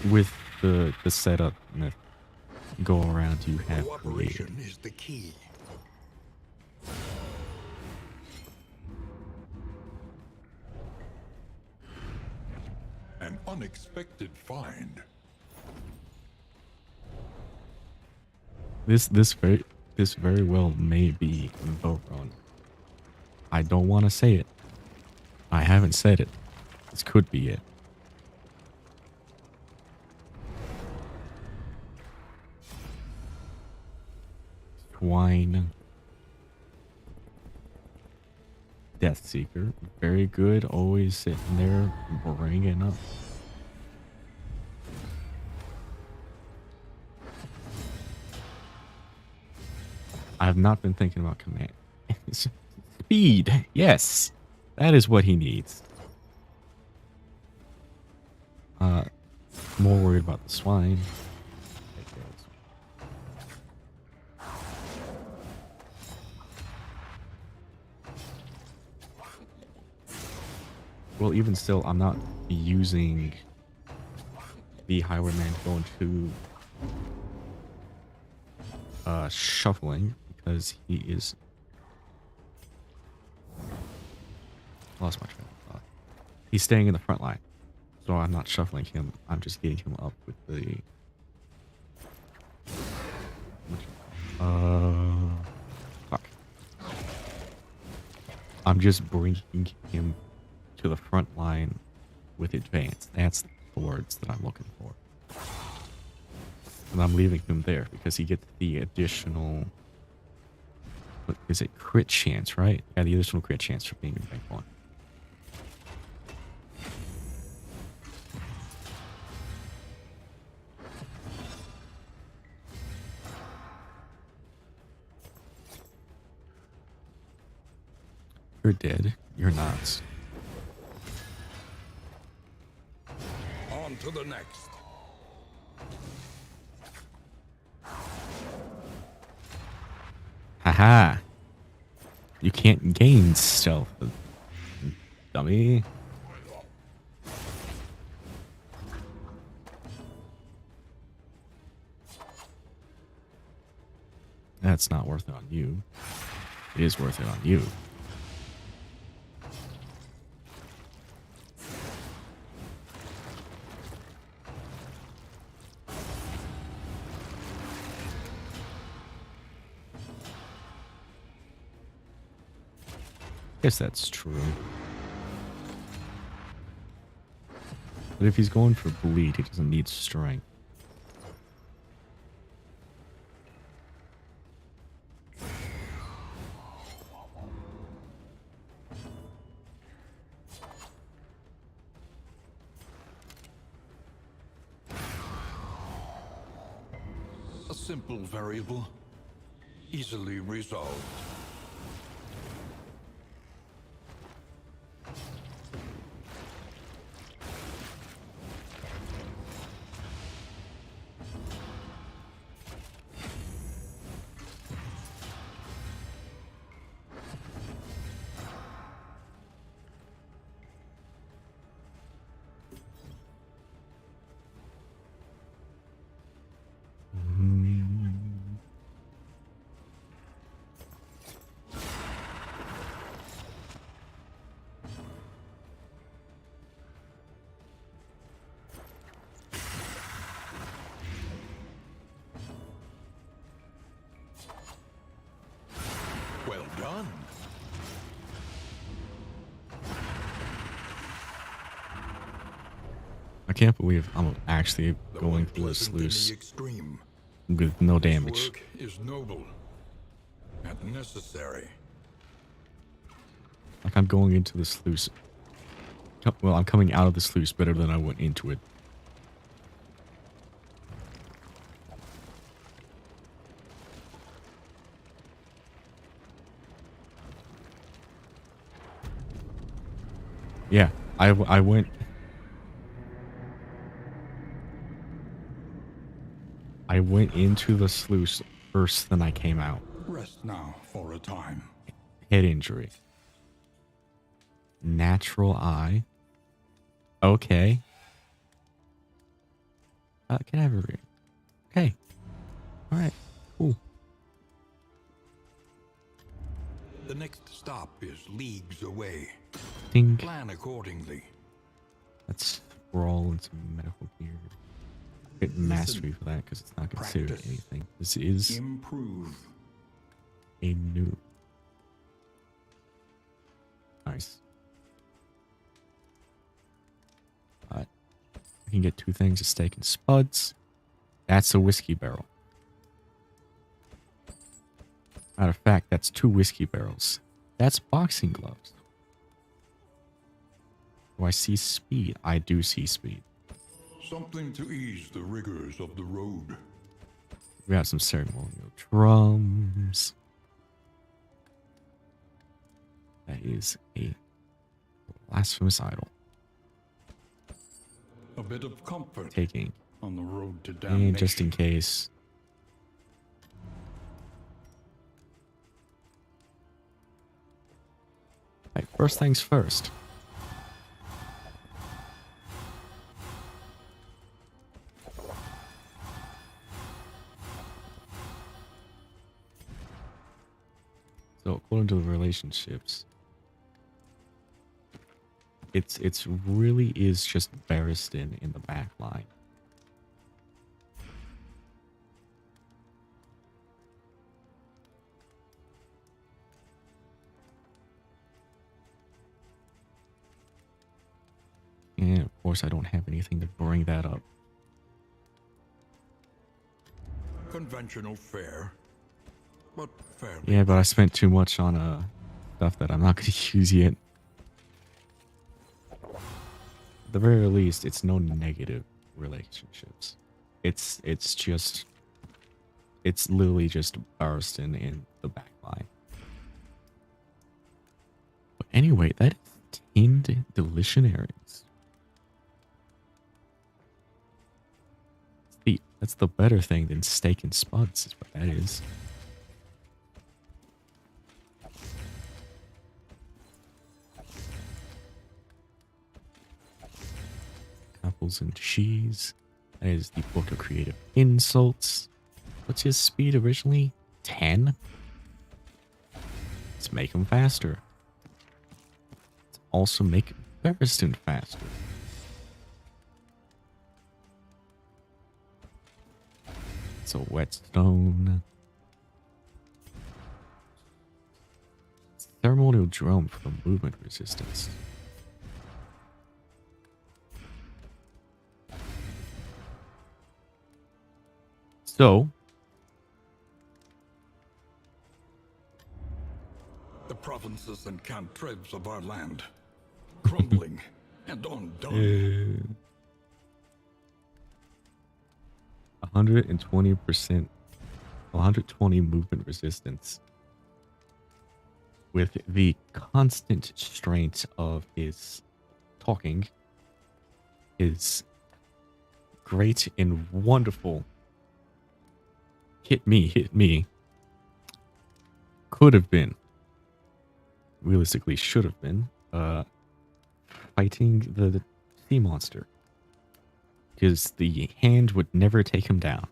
you. With the setup and the go around you have created. Cooperation is the key. An unexpected find. This very well may be Vogron. I don't want to say it. I haven't said it. This could be it. Swine. Deathseeker. Very good. Always sitting there bringing up. I have not been thinking about command. Speed. Yes. That is what he needs. More worried about the swine. Well, even still, I'm not using the Highwayman to go into shuffling because he is lost my train of thought. He's staying in the front line, so I'm not shuffling him. I'm just getting him up with the fuck. I'm just bringing him to the front line with advance. That's the words that I'm looking for. And I'm leaving him there because he gets the additional What is it? Crit chance, right? Yeah, the additional crit chance for being in rank 1. You're dead. You're not. On to the next. Haha. You can't gain stealth, dummy. That's not worth it on you. It is worth it on you. Guess that's true. But if he's going for bleed, he doesn't need strength. A simple variable, easily resolved. Well done. I can't believe I'm actually Though going through a unpleasant in the sluice extreme, with no this damage. work is noble and necessary. Like I'm going into the sluice. Well, I'm coming out of the sluice better than I went into it. Yeah, I went. I went into the sluice first than I came out. Rest now for a time. Head injury. Natural eye. Okay. Can I have a ring? Okay. All right. Cool. The next stop is leagues away. Ding. Plan accordingly. Let's roll into medical gear. Get mastery for that because it's not considered Practice. anything. This is Improve. a new. Nice. I can get 2 things: a steak and spuds. That's a whiskey barrel. Matter of fact, that's 2 whiskey barrels. That's boxing gloves. Do I see speed? I do see speed. Something to ease the rigors of the road. We got some ceremonial drums. That is a blasphemous idol. A bit of comfort Taking. on the road to damnation. And just in case. Right, first things first. So according to the relationships, it's really is just Barristan in the back line. And of course I don't have anything to bring that up. Conventional fare. but fairly. Yeah, but I spent too much on stuff that I'm not going to use yet. At the very least, it's no negative relationships. It's literally just Barristan in the back line. But anyway, that is tinned delitionaries. That's the better thing than steak and spuds, is what that is. Apples and cheese. That is the Book of Creative Insults. What's his speed originally? 10? Let's make him faster. Let's also make Barristan faster. It's a whetstone. Ceremonial drum for movement resistance. So, The provinces and cantrevs of our land, crumbling and undone. 120%, 120 movement resistance with the constant strength of his talking is great and wonderful. Hit me. Could have been, realistically should have been, fighting the sea monster. Because the hand would never take him down.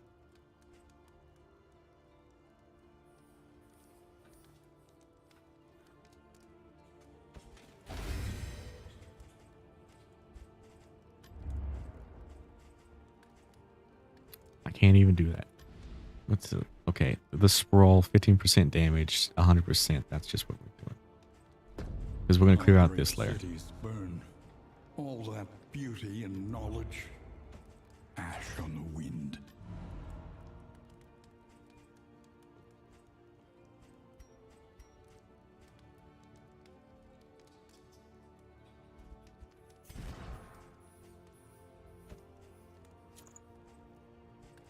I can't even do that. What's the... Okay, the sprawl, 15% damage, 100%. That's just what we're doing. Because we're going to clear out this layer. Cities burn. All that beauty and knowledge, ash on the wind.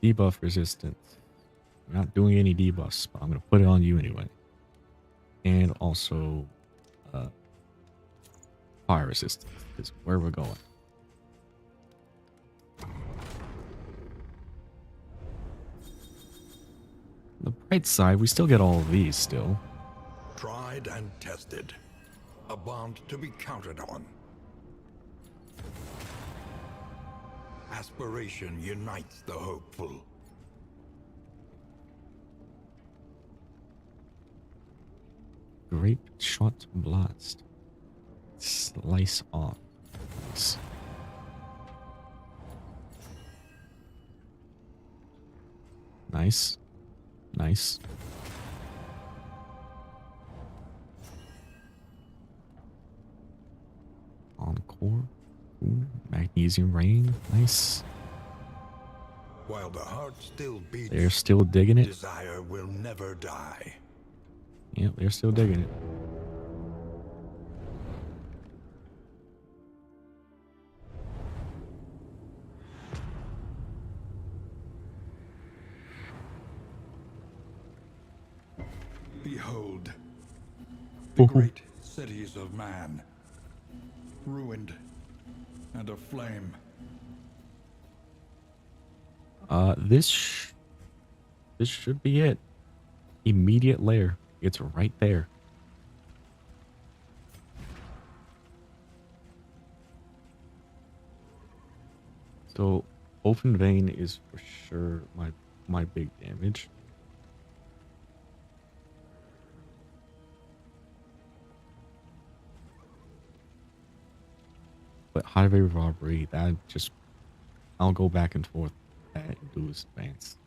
Debuff resistance. I'm not doing any debuffs, but I'm going to put it on you anyway. And also fire resistance is where we're going. The bright side, we still get all of these still. Tried and tested. A bond to be counted on. Aspiration unites the hopeful. Grape shot blast. Slice off. Nice. Nice. Nice. Encore. Ooh, magnesium rain. Nice. While the heart still beats, They're still digging it. desire will never die. Yep, they're still digging it. Behold, the great cities of man, ruined and aflame. This should be it. Immediate lair. It's right there. So, open vein is for sure my big damage. But highway robbery, that just... I'll go back and forth and do his advance.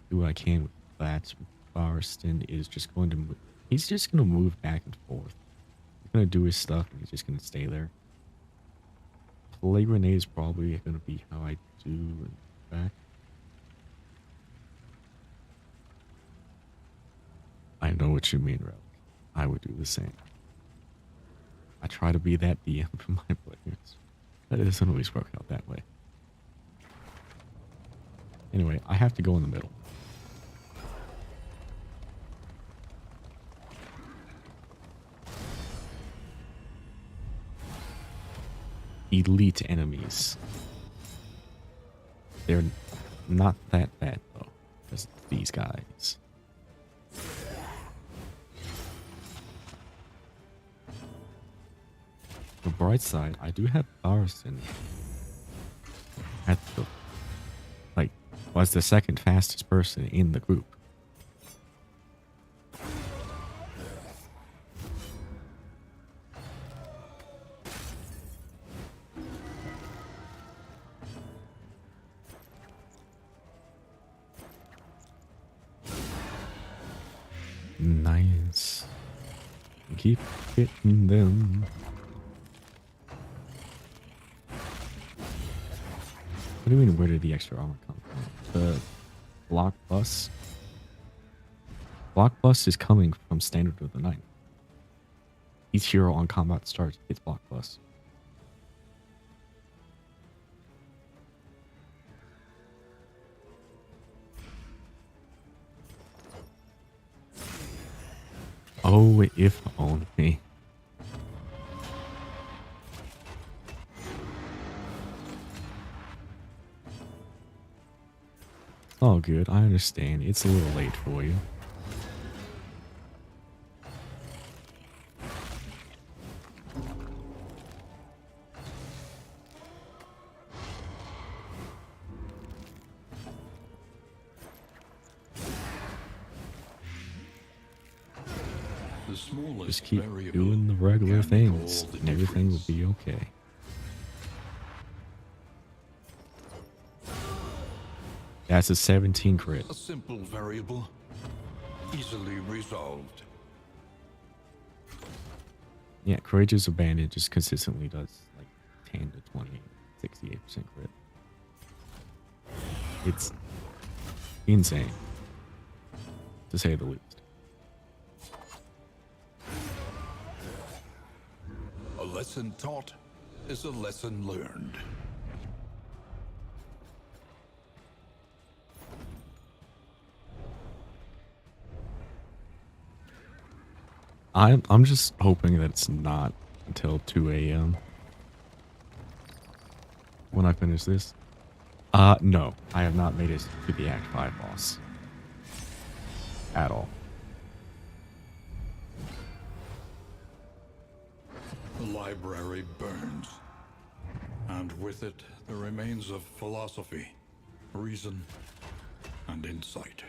Do what I can with that. Barristan is just going to move. He's just going to move back and forth. He's going to do his stuff and he's just going to stay there. Play grenade is probably going to be how I do back. I know what you mean, Relic. I would do the same. I try to be that DM for my players, but it doesn't always work out that way. Anyway, I have to go in the middle. Elite enemies. They're not that bad though, just these guys. The bright side, I do have Tharson at the was the second fastest person in the group. Nice. Keep hitting them. What do you mean, where did the extra armor come from? The block bus? Block bus is coming from Standard of the Night. Each hero on combat starts gets block bus. Oh, if only. Oh, good. I understand. It's a little late for you. The smallest Just keep variable doing the regular can make things, all the and everything will difference. be okay. That's a 17 crit. A simple variable, easily resolved. Yeah, Courageous Abandon just consistently does like 10 to 20, 68% crit. It's insane, to say the least. A lesson taught is a lesson learned. I'm just hoping that it's not until 2 a.m. when I finish this. No, I have not made it to the Act 5 boss. At all. The library burns, and with it the remains of philosophy, reason, and insight.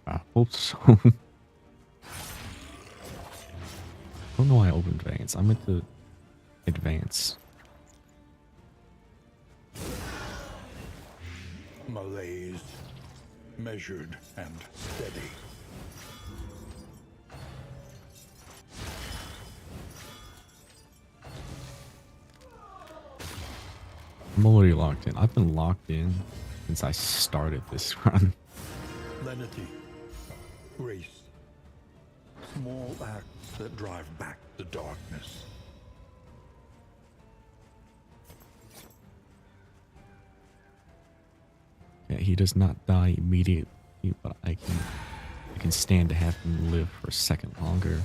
I hope so. I don't know why I opened advance. I meant to advance. Malaise, measured and steady. I'm already locked in. I've been locked in since I started this run. Lenity, grace, small acts that drive back the darkness. Yeah, he does not die immediately, but I can stand to have him live for a second longer.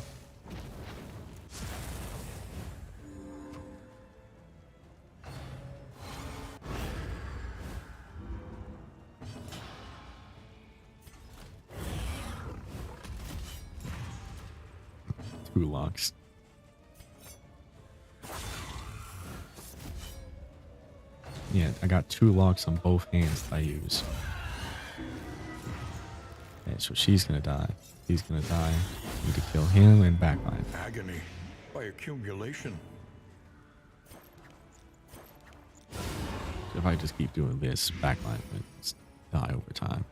Two locks. Yeah, I got 2 locks on both hands that I use. Okay, so she's gonna die. He's gonna die. Need to kill him and backline. Agony by accumulation. So if I just keep doing this, backline would just die over time.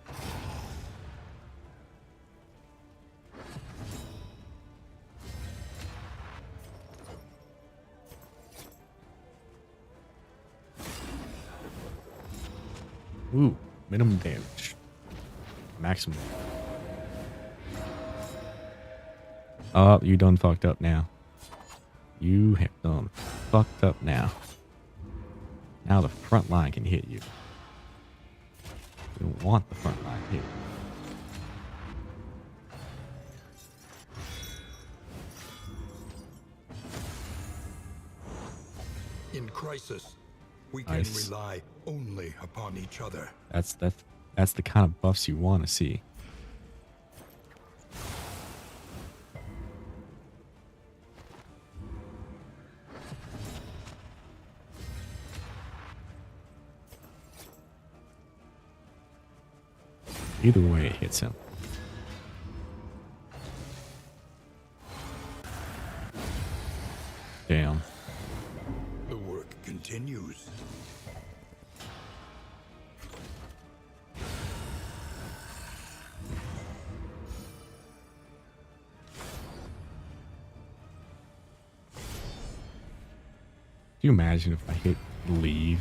Ooh, minimum damage. Maximum. Oh, you done fucked up now. You have done fucked up now. Now the front line can hit you. You don't want the front line hit. In crisis, we can Nice. rely only upon each other. That's the kind of buffs you want to see. Either way, it hits him. Damn. The work continues. Can you imagine if I hit leave?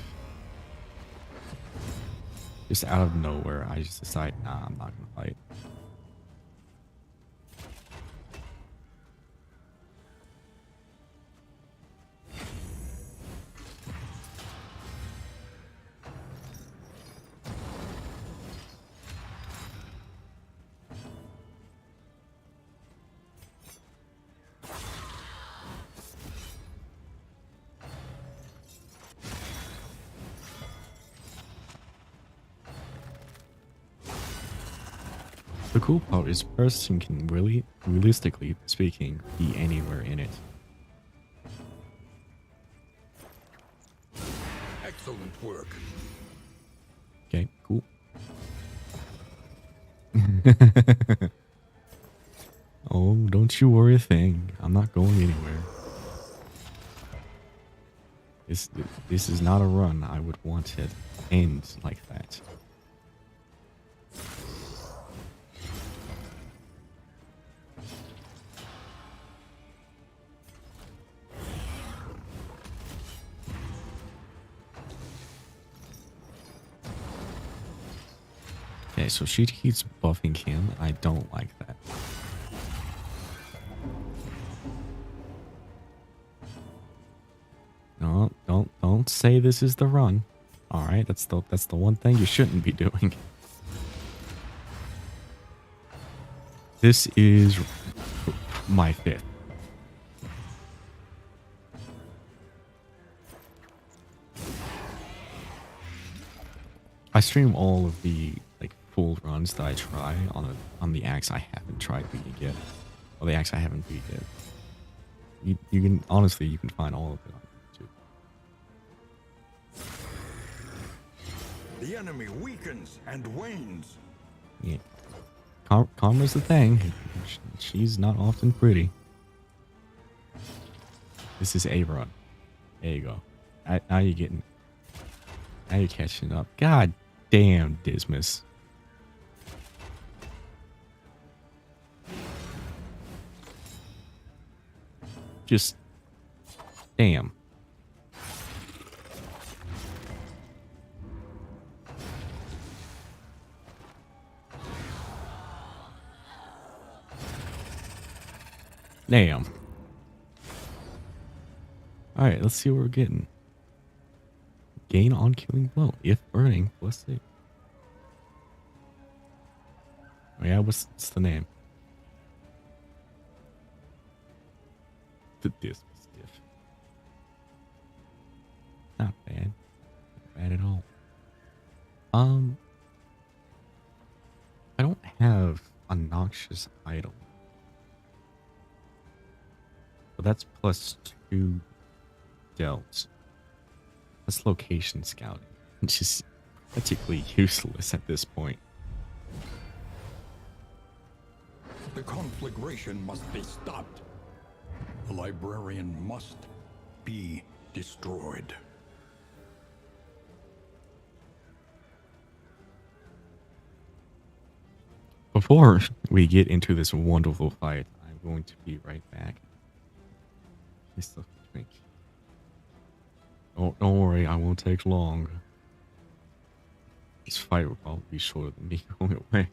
Just out of nowhere, I just decide, nah, I'm not gonna fight. The cool part is person can really, realistically speaking, be anywhere in it. Excellent work. Okay, cool. Oh, don't you worry a thing. I'm not going anywhere. This is not a run I would want to end like that. Okay, so she keeps buffing him. I don't like that. No, don't say this is the run. All right, that's the one thing you shouldn't be doing. This is my fifth. I stream all of the like full runs that I try on the axe I haven't tried beating yet, or the axe I haven't beat yet. You can honestly you can find all of it on YouTube. The enemy weakens and wanes. Yeah, karma's the thing. She's not often pretty. This is a run. There you go. Now you're getting. Now you're catching up. God damn, Dismas. Just damn. Damn. Alright, let's see what we're getting. Gain on killing blow. If burning, plus 6. Oh yeah, what's the name? The Dismas diff. Not bad. Not bad at all. I don't have a noxious item. But that's plus 2 delts. That's location scouting, which is practically useless at this point. The conflagration must be stopped. The librarian must be destroyed. Before we get into this wonderful fight, I'm going to be right back. Just a drink. Oh, don't worry, I won't take long. This fight will probably be shorter than me going away.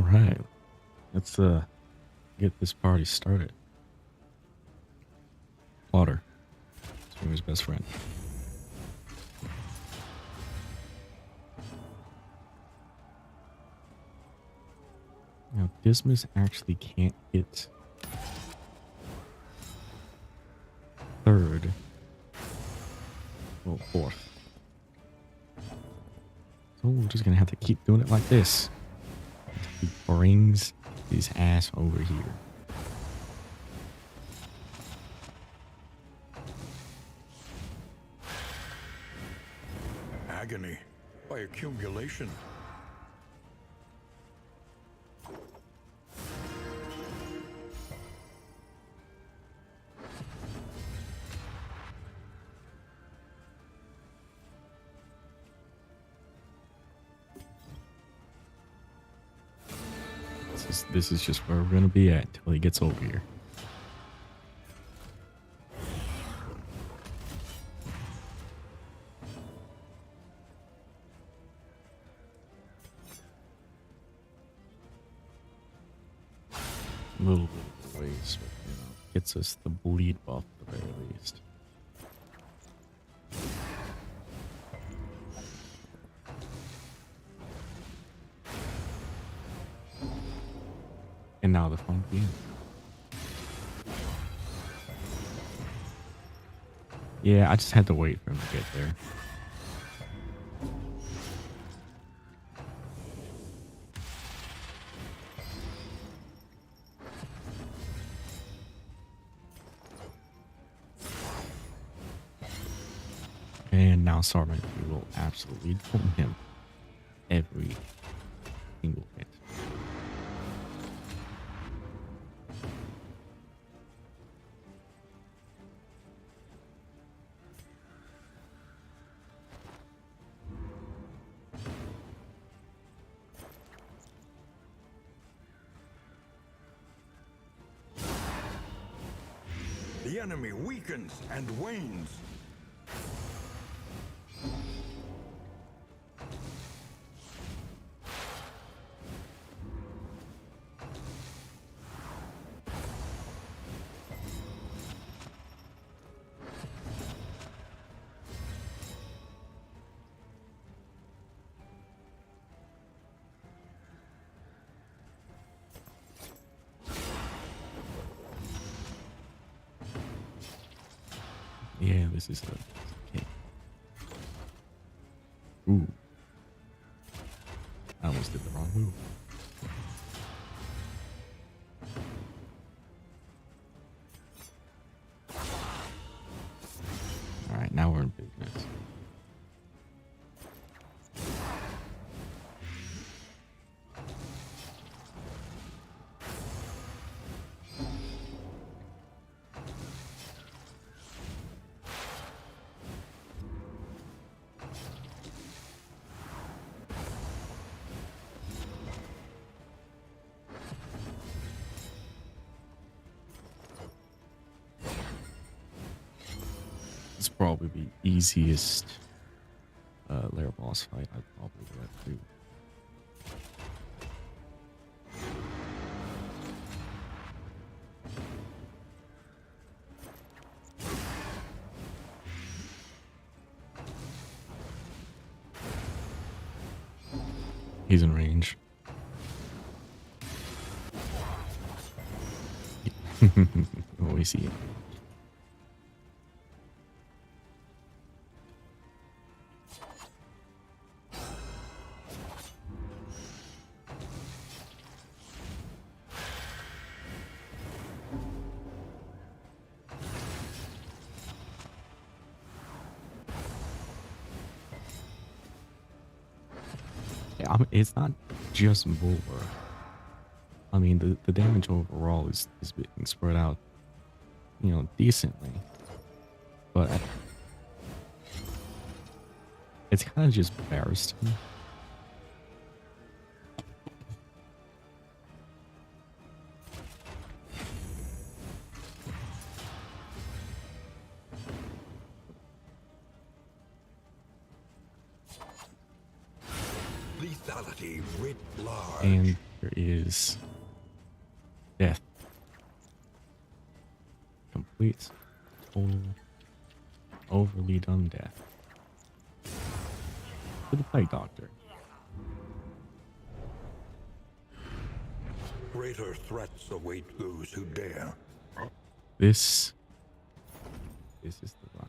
All right, let's get this party started. Water, Swinger's best friend. Now, Dismas actually can't hit third. Well, fourth. So we're just gonna have to keep doing it like this. He brings his ass over here. Agony by accumulation. This is just where we're gonna be at until he gets over here. A little bit of ways, but gets us the bleed buff at the very least. And now the fun begins. Yeah, I just had to wait for him to get there. And now Sarman will absolutely dome him every single hit. The enemy weakens and wanes. Yeah, this is okay. Ooh. I almost did the wrong move. Alright, now we're in business. It's probably the easiest lair boss fight I'd probably ever do. He's in range. Oh, we see it. Yeah, I mean, it's not just Bulwer. I mean, the damage overall is being spread out, decently. But it's kind of just Barristan. Lethality writ large. And there is death. Complete, total, overly done death. To the plague doctor. Greater threats await those who dare. This is the one.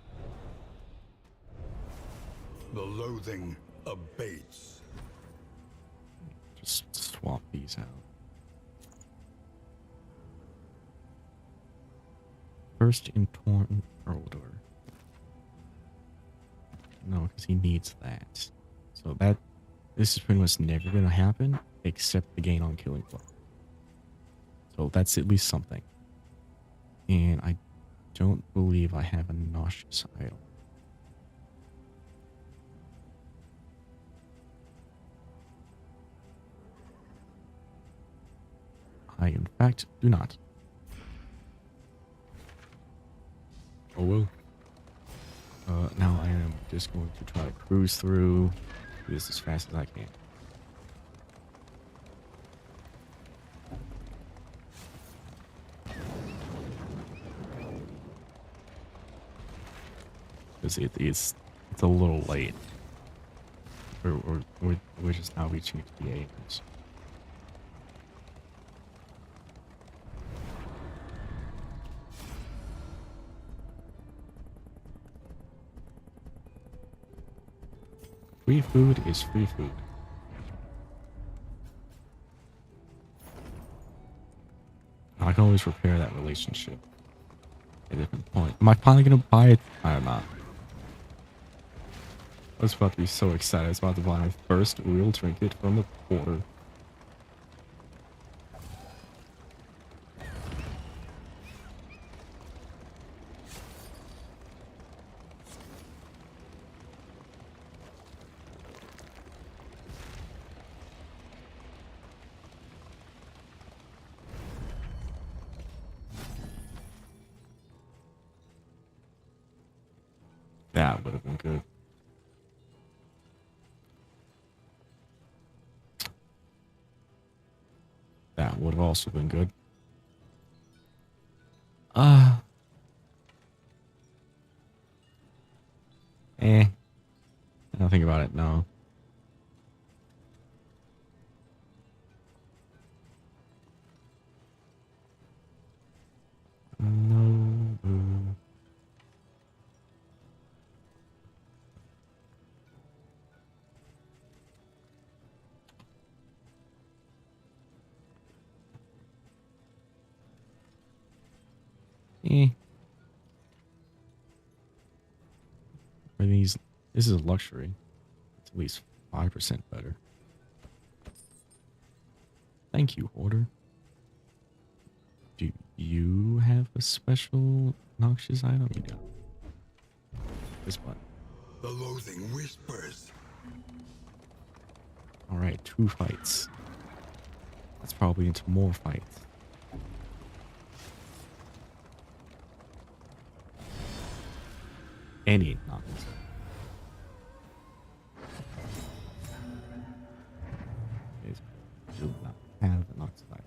The loathing abates. Just swap these out. First in Torn Eldor. No, because he needs that. So this is pretty much never going to happen except the gain on killing flow. So that's at least something. And I don't believe I have a nauseous idol. I, in fact, do not. Oh well. Now I am just going to try to cruise through this as fast as I can. Because it's a little late. We're just now reaching the acres. Free food is free food. I can always repair that relationship at a different point. Am I finally gonna buy it? I am not. I was about to be so excited. I was about to buy my first real trinket from the porter. That would have been good. That would have also been good. I don't think about it, no. No. Are these? This is a luxury. It's at least 5% better. Thank you, Hoarder. Do you have a special noxious item? You do. This one. The loathing whispers. Alright, 2 fights. That's probably into more fights. Any noxious. Do not have a noxious item.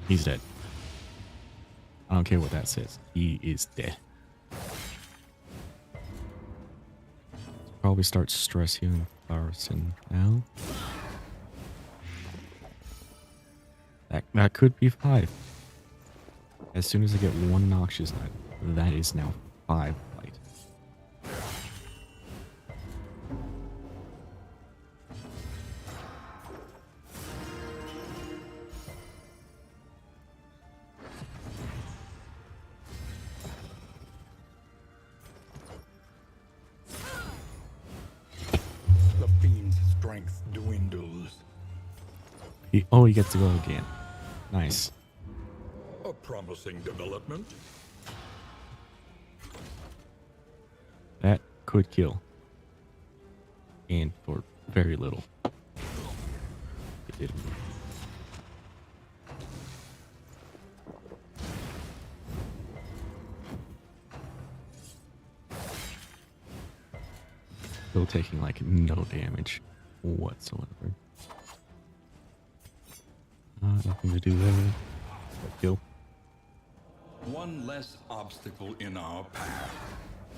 He's dead. I don't care what that says. He is dead. Probably start stress healing Tharson now. That could be 5. As soon as I get 1 noxious item, that is now 5 light. The fiend's strength dwindles. He gets to go again. Nice. A promising development. That could kill. and for very little. It didn't move. Still taking like no damage whatsoever. Nothing to do there. But kill. One less obstacle in our path.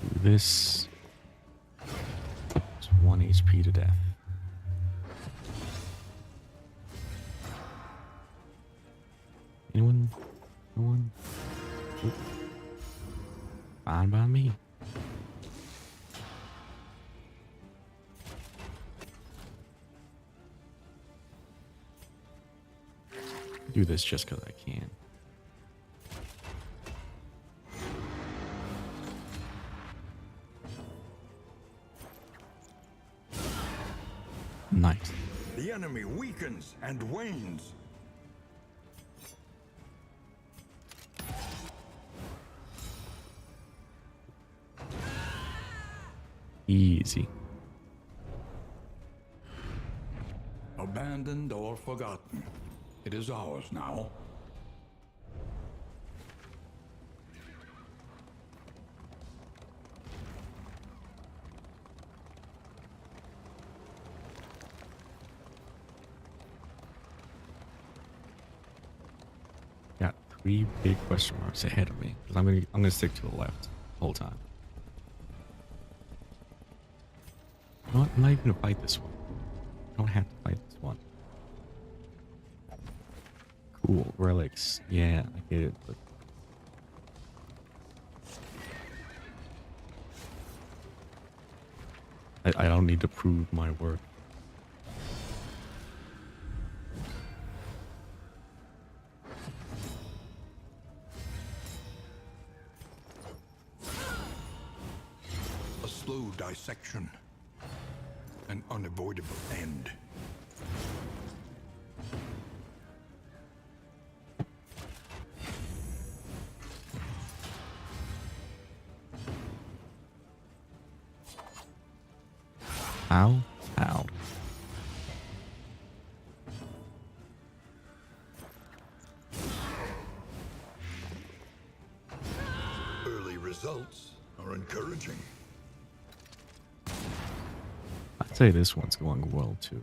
Do this. It's 1 HP to death. Anyone? No one? Oop. Fine by me. Do this just because I can. Nice. The enemy weakens and wanes. Easy. Abandoned or forgotten. It is ours now. Got 3 big question marks ahead of me. 'Cause I'm gonna stick to the left the whole time. You know what? I'm not even gonna fight this one. I don't have to fight this one. Cool. Relics. Yeah, I get it, but I don't need to prove my worth. A slow dissection. An unavoidable end. Ow. Ow. Early results are encouraging. I'd say this one's going well too.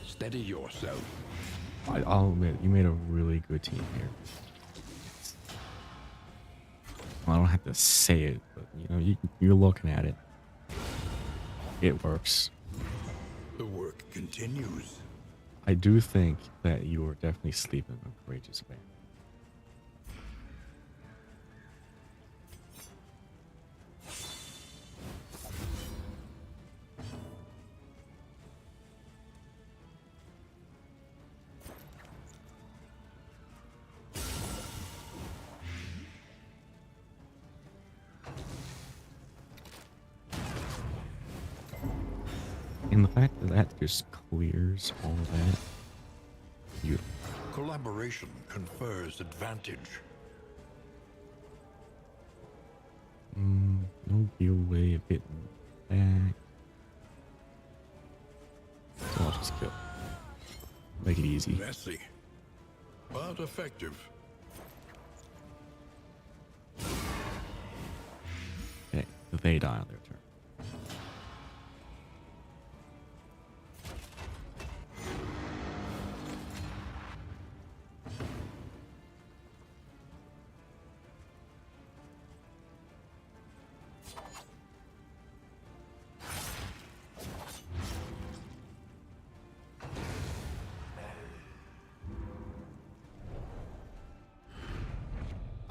Steady yourself. I'll admit, you made a really good team here. Well, I don't have to say it, but you know, you're looking at it. It works. The work continues. I do think that you are definitely sleeping on Courageous Man. And the fact that that just clears all of that, beautiful. Collaboration confers advantage. No real way of getting back. So I'll just kill. Make it easy. Messy, but effective. Okay, they die on their turn.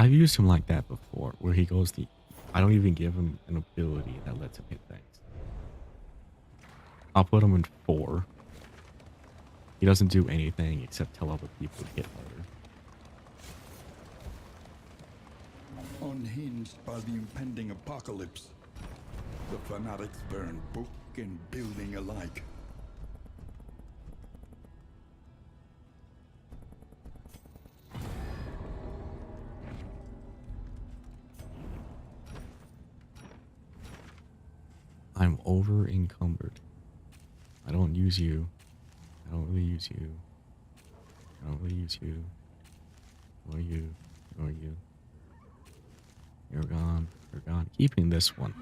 I've used him like that before, where he goes the... I don't even give him an ability that lets him hit things. I'll put him in 4. He doesn't do anything except tell other people to hit harder. Unhinged by the impending apocalypse, The fanatics burn book and building alike. I'm over encumbered. I don't use you. I don't really use you. I don't really use you. Or you. Or you. You're gone. You're gone. Keeping this one.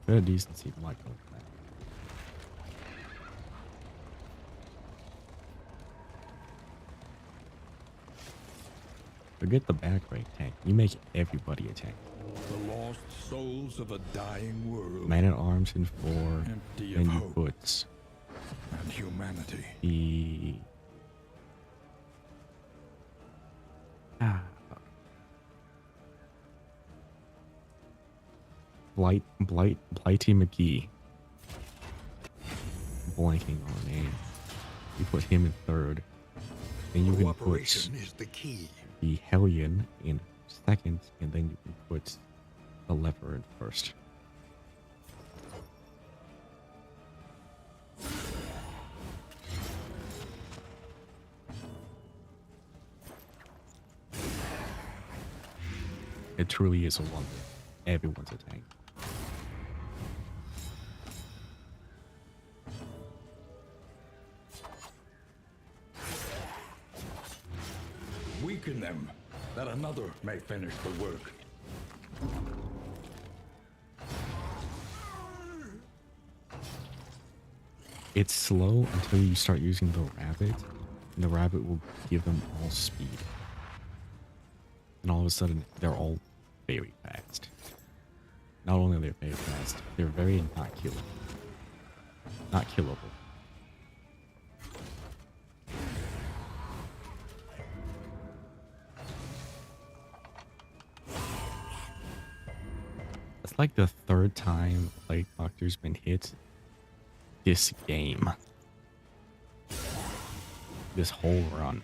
Bit of decency might go for that. Forget the back rate tank. You make everybody a tank. The lost souls of a dying world. Man at arms in 4. Empty of And you hope put and humanity. the Blighty McGee. Blanking on a name. You put him in 3rd. Then you can put Cooperation is the key. the Hellion in 2nd, and then you can put the Leper in 1st. It truly is a wonder. Everyone's a tank. Weaken them, that another may finish the work. It's slow until you start using the rabbit, and the rabbit will give them all speed. And all of a sudden, they're all very fast. Not only are they very fast, they're very not killable. Not killable. It's like the 3rd time Plague Doctor's been hit this game. This whole run.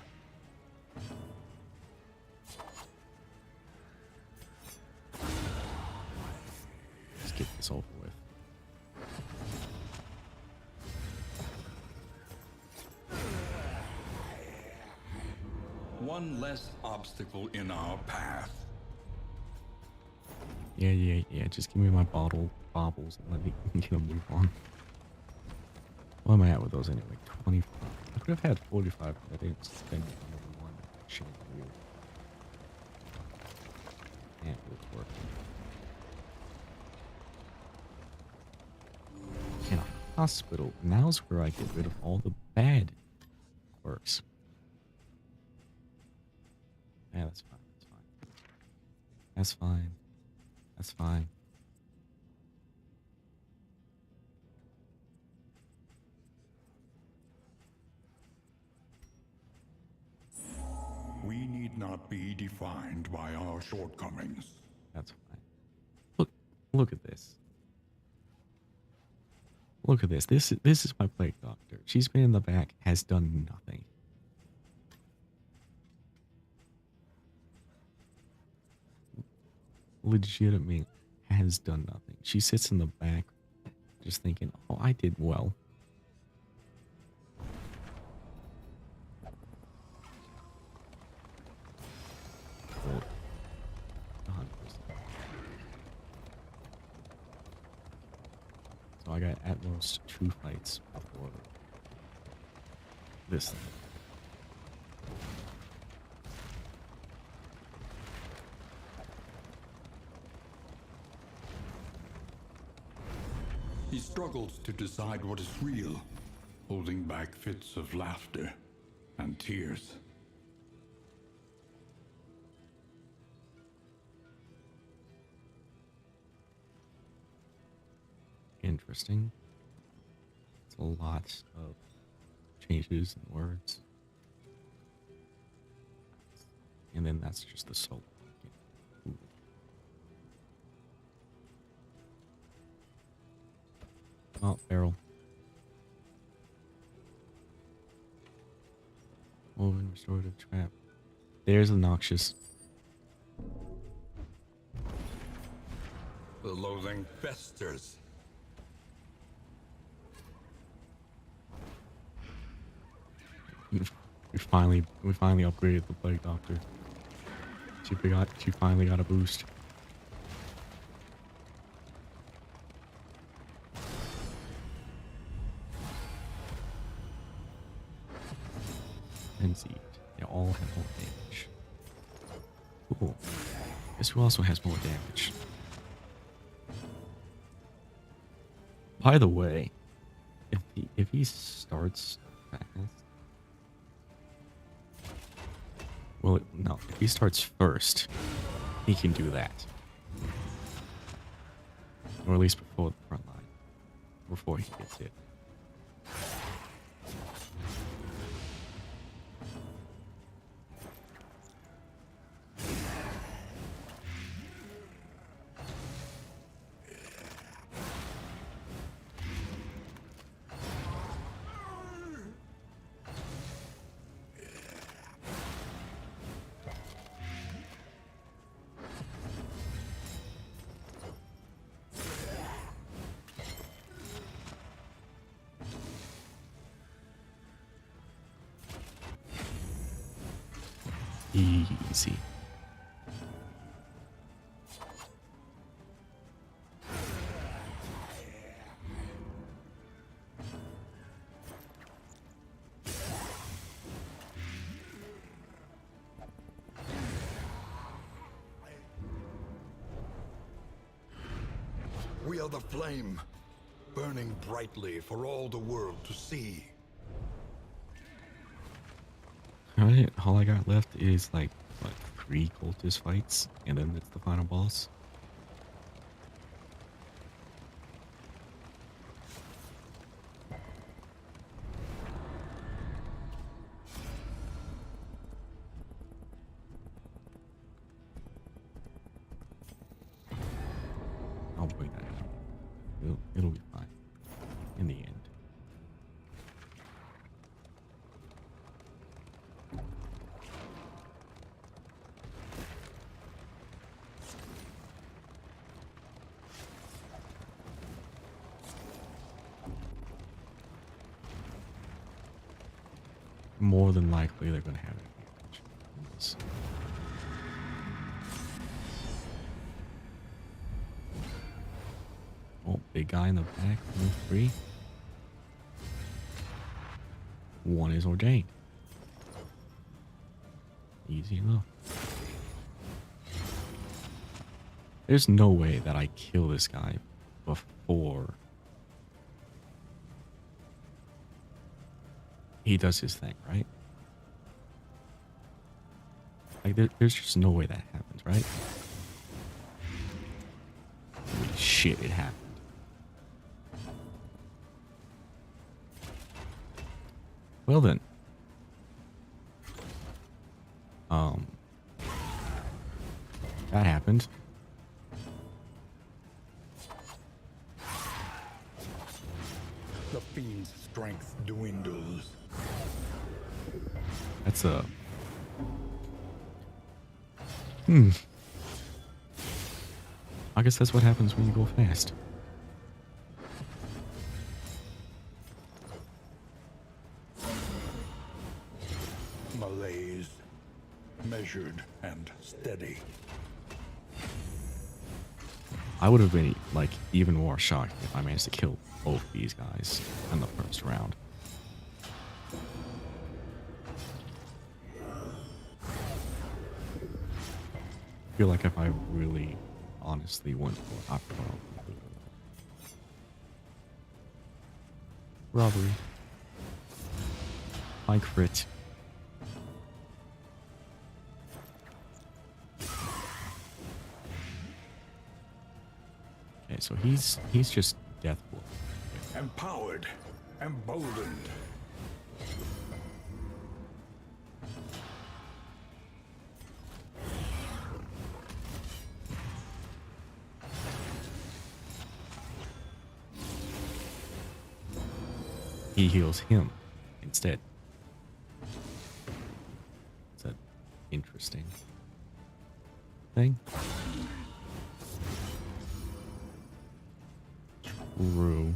Let's get this over with. One less obstacle in our path. Yeah. Just give me my baubles and let me get a move on. What am I at with those anyway? 25. I could have had 45, but I didn't spend another one. Shit, weird. Yeah, it's working. In a hospital, now's where I get rid of all the bad quirks. Yeah, that's fine. That's fine. That's fine. We need not be defined by our shortcomings. That's fine. Look at this. Look at this. This is my Plague Doctor. She's been in the back, has done nothing. Legitimately has done nothing. She sits in the back just thinking, oh, I did well. Well, 100%. So I got at most 2 fights before this thing. He struggles to decide what is real, holding back fits of laughter and tears. Interesting. It's a lot of changes in words. And then that's just the solo. Ooh. Oh, barrel. Woven restorative trap. There's a Noxious. The The loathing festers. We finally upgraded the Plague Doctor. She finally got a boost. Frenzied. They all have more damage. Cool. Guess who also has more damage? By the way, if he starts fast, well, no, if he starts first, he can do that, or at least before the front line, before he gets hit. Easy. We are the flame, burning brightly for all the world to see. Alright, all I got left is like, what, 3 cultist fights, and then it's the final boss. I'll bring that out. It'll be fine in the end. More than likely, they're going to have advantage in this. Oh, big guy in the back, 3. One is ordained. Easy enough. There's no way that I kill this guy before he does his thing, right? Like, there's just no way that happens, right? Holy shit, it happened. Well then. That happened. The fiend's strength dwindles. That's a... I guess that's what happens when you go fast. Malaise, measured and steady. I would have been, like, even more shocked if I managed to kill both these guys in the first round. I feel like if I really, honestly went for it, robbery. I crit. Okay, so he's just death blow. Empowered, emboldened. He heals him instead. It's an interesting thing. True.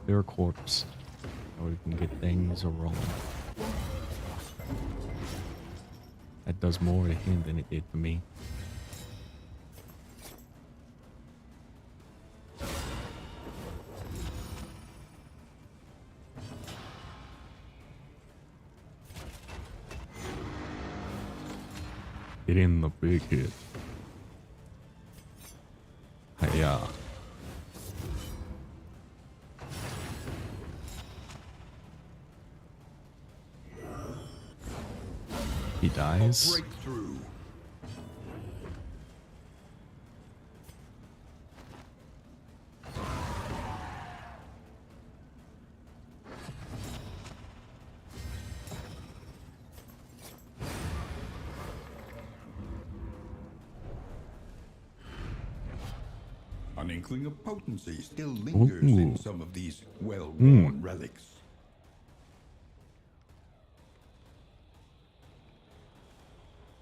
They're a corpse. Or we can get things rolling. That does more to him than it did to me. Get in the big hit. Hiya. He dies. Breakthrough. An inkling of potency still lingers in Ooh. some of these well-worn relics.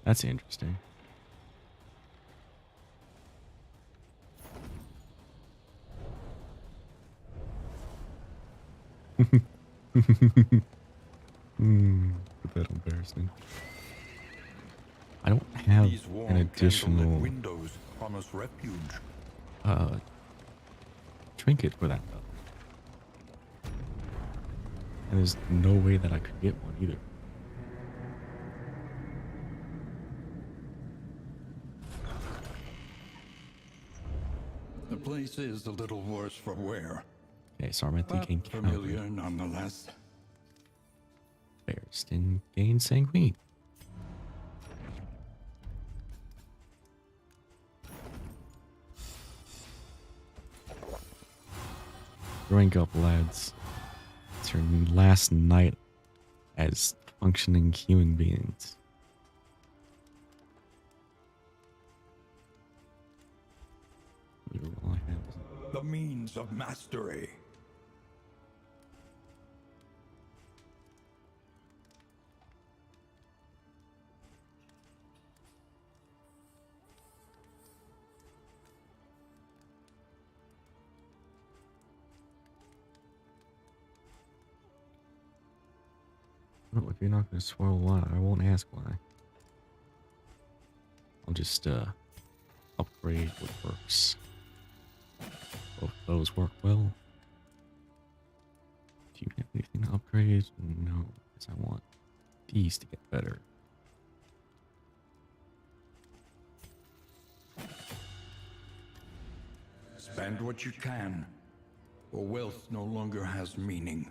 That's interesting. A bit embarrassing. I don't have These warm an additional candlelit windows promise refuge. trinket for that though. And there's no way that I could get one either. The place is a little worse for wear, Okay, so I'm thinking but familiar nonetheless. Barristan gain sanguine. Drink up, lads. It's your last night as functioning human beings. All I have is The means of mastery. well, if you're not going to swirl a lot, I won't ask why. I'll just upgrade what works. Both those work well. Do you have anything to upgrade? No, because I want these to get better. Spend what you can, or wealth no longer has meaning.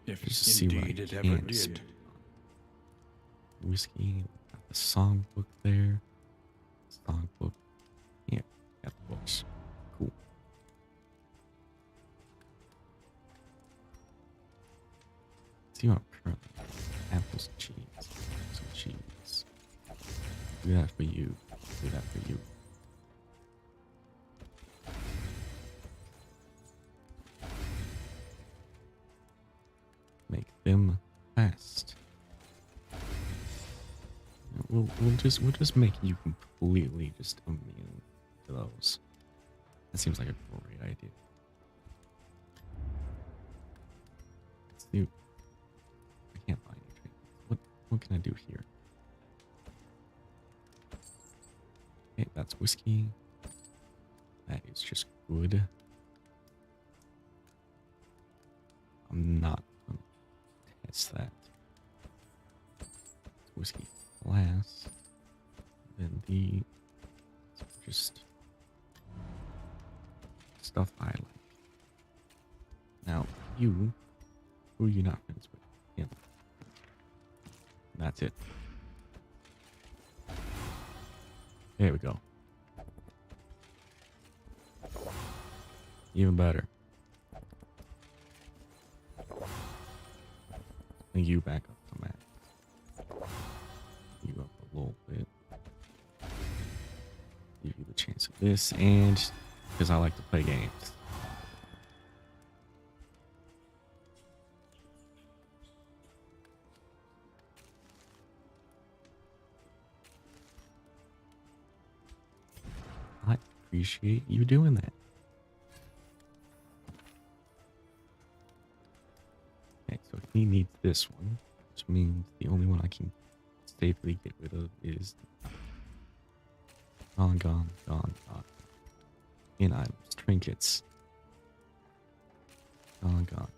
If Just to see what I indeed it can ever did. spend. Whiskey, got the songbook there. Songbook. Yeah, got the books. Cool. Let's see what I'm currently. Apples, cheese. Some cheese. Do that for you. Do that for you. Make them fast. We'll just make you completely just immune to those. That seems like a great idea. Let's do. I can't buy any trinkets. What can I do here? Okay, that's whiskey. That is just good. I'm not gonna test that. Whiskey glass. Then the just stuff I like. Now you, who are you not friends with? Him. That's it. There we go. Even better. Bring you back up to max. You up a little bit. Give you the chance of this, and because I like to play games. appreciate you doing that. Okay, so he needs this one, which means the only one I can safely get rid of is gone. In items, trinkets. Gone.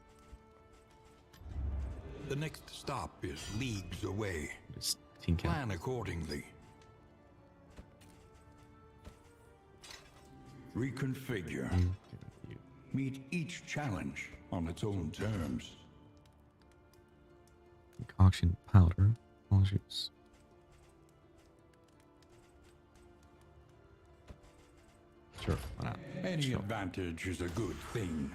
The next stop is leagues away. Just tink out. Plan accordingly. Reconfigure. Meet each challenge on its own terms. Concoction powder. All juice. Sure, why not? Any Sure. advantage is a good thing.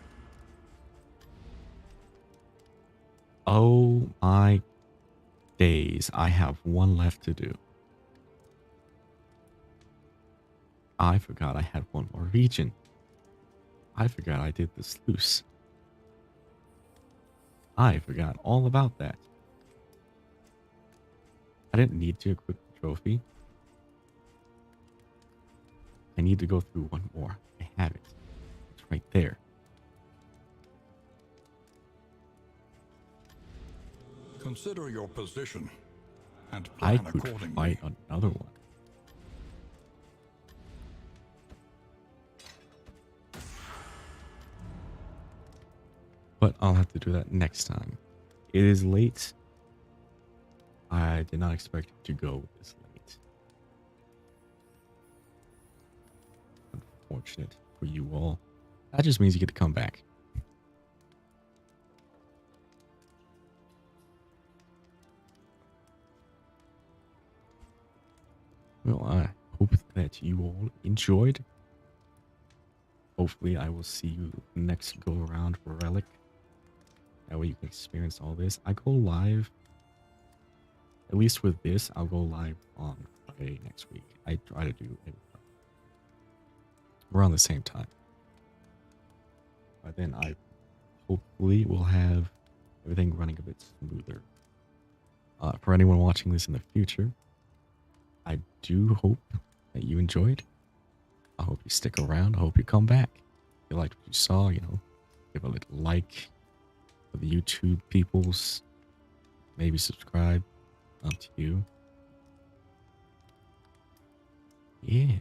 Oh my days. I have one left to do. I forgot I had one more region. I forgot I did the sluice. I forgot all about that. I didn't need to equip the trophy. I need to go through one more. I have it. It's right there. Consider your position and I plan could accordingly. fight another one. But I'll have to do that next time. It is late. I did not expect it to go this late. Unfortunate for you all. That just means you get to come back. Well, I hope that you all enjoyed. Hopefully, I will see you next go around for Relic. That way you can experience all this. I go live, at least with this, I'll go live on Friday next week. I try to do it around the same time. By then, I hopefully will have everything running a bit smoother. For anyone watching this in the future, I do hope that you enjoyed. I hope you stick around. I hope you come back. If you liked what you saw, give a little like for the YouTube peoples. Maybe subscribe. Up to you. Yeah.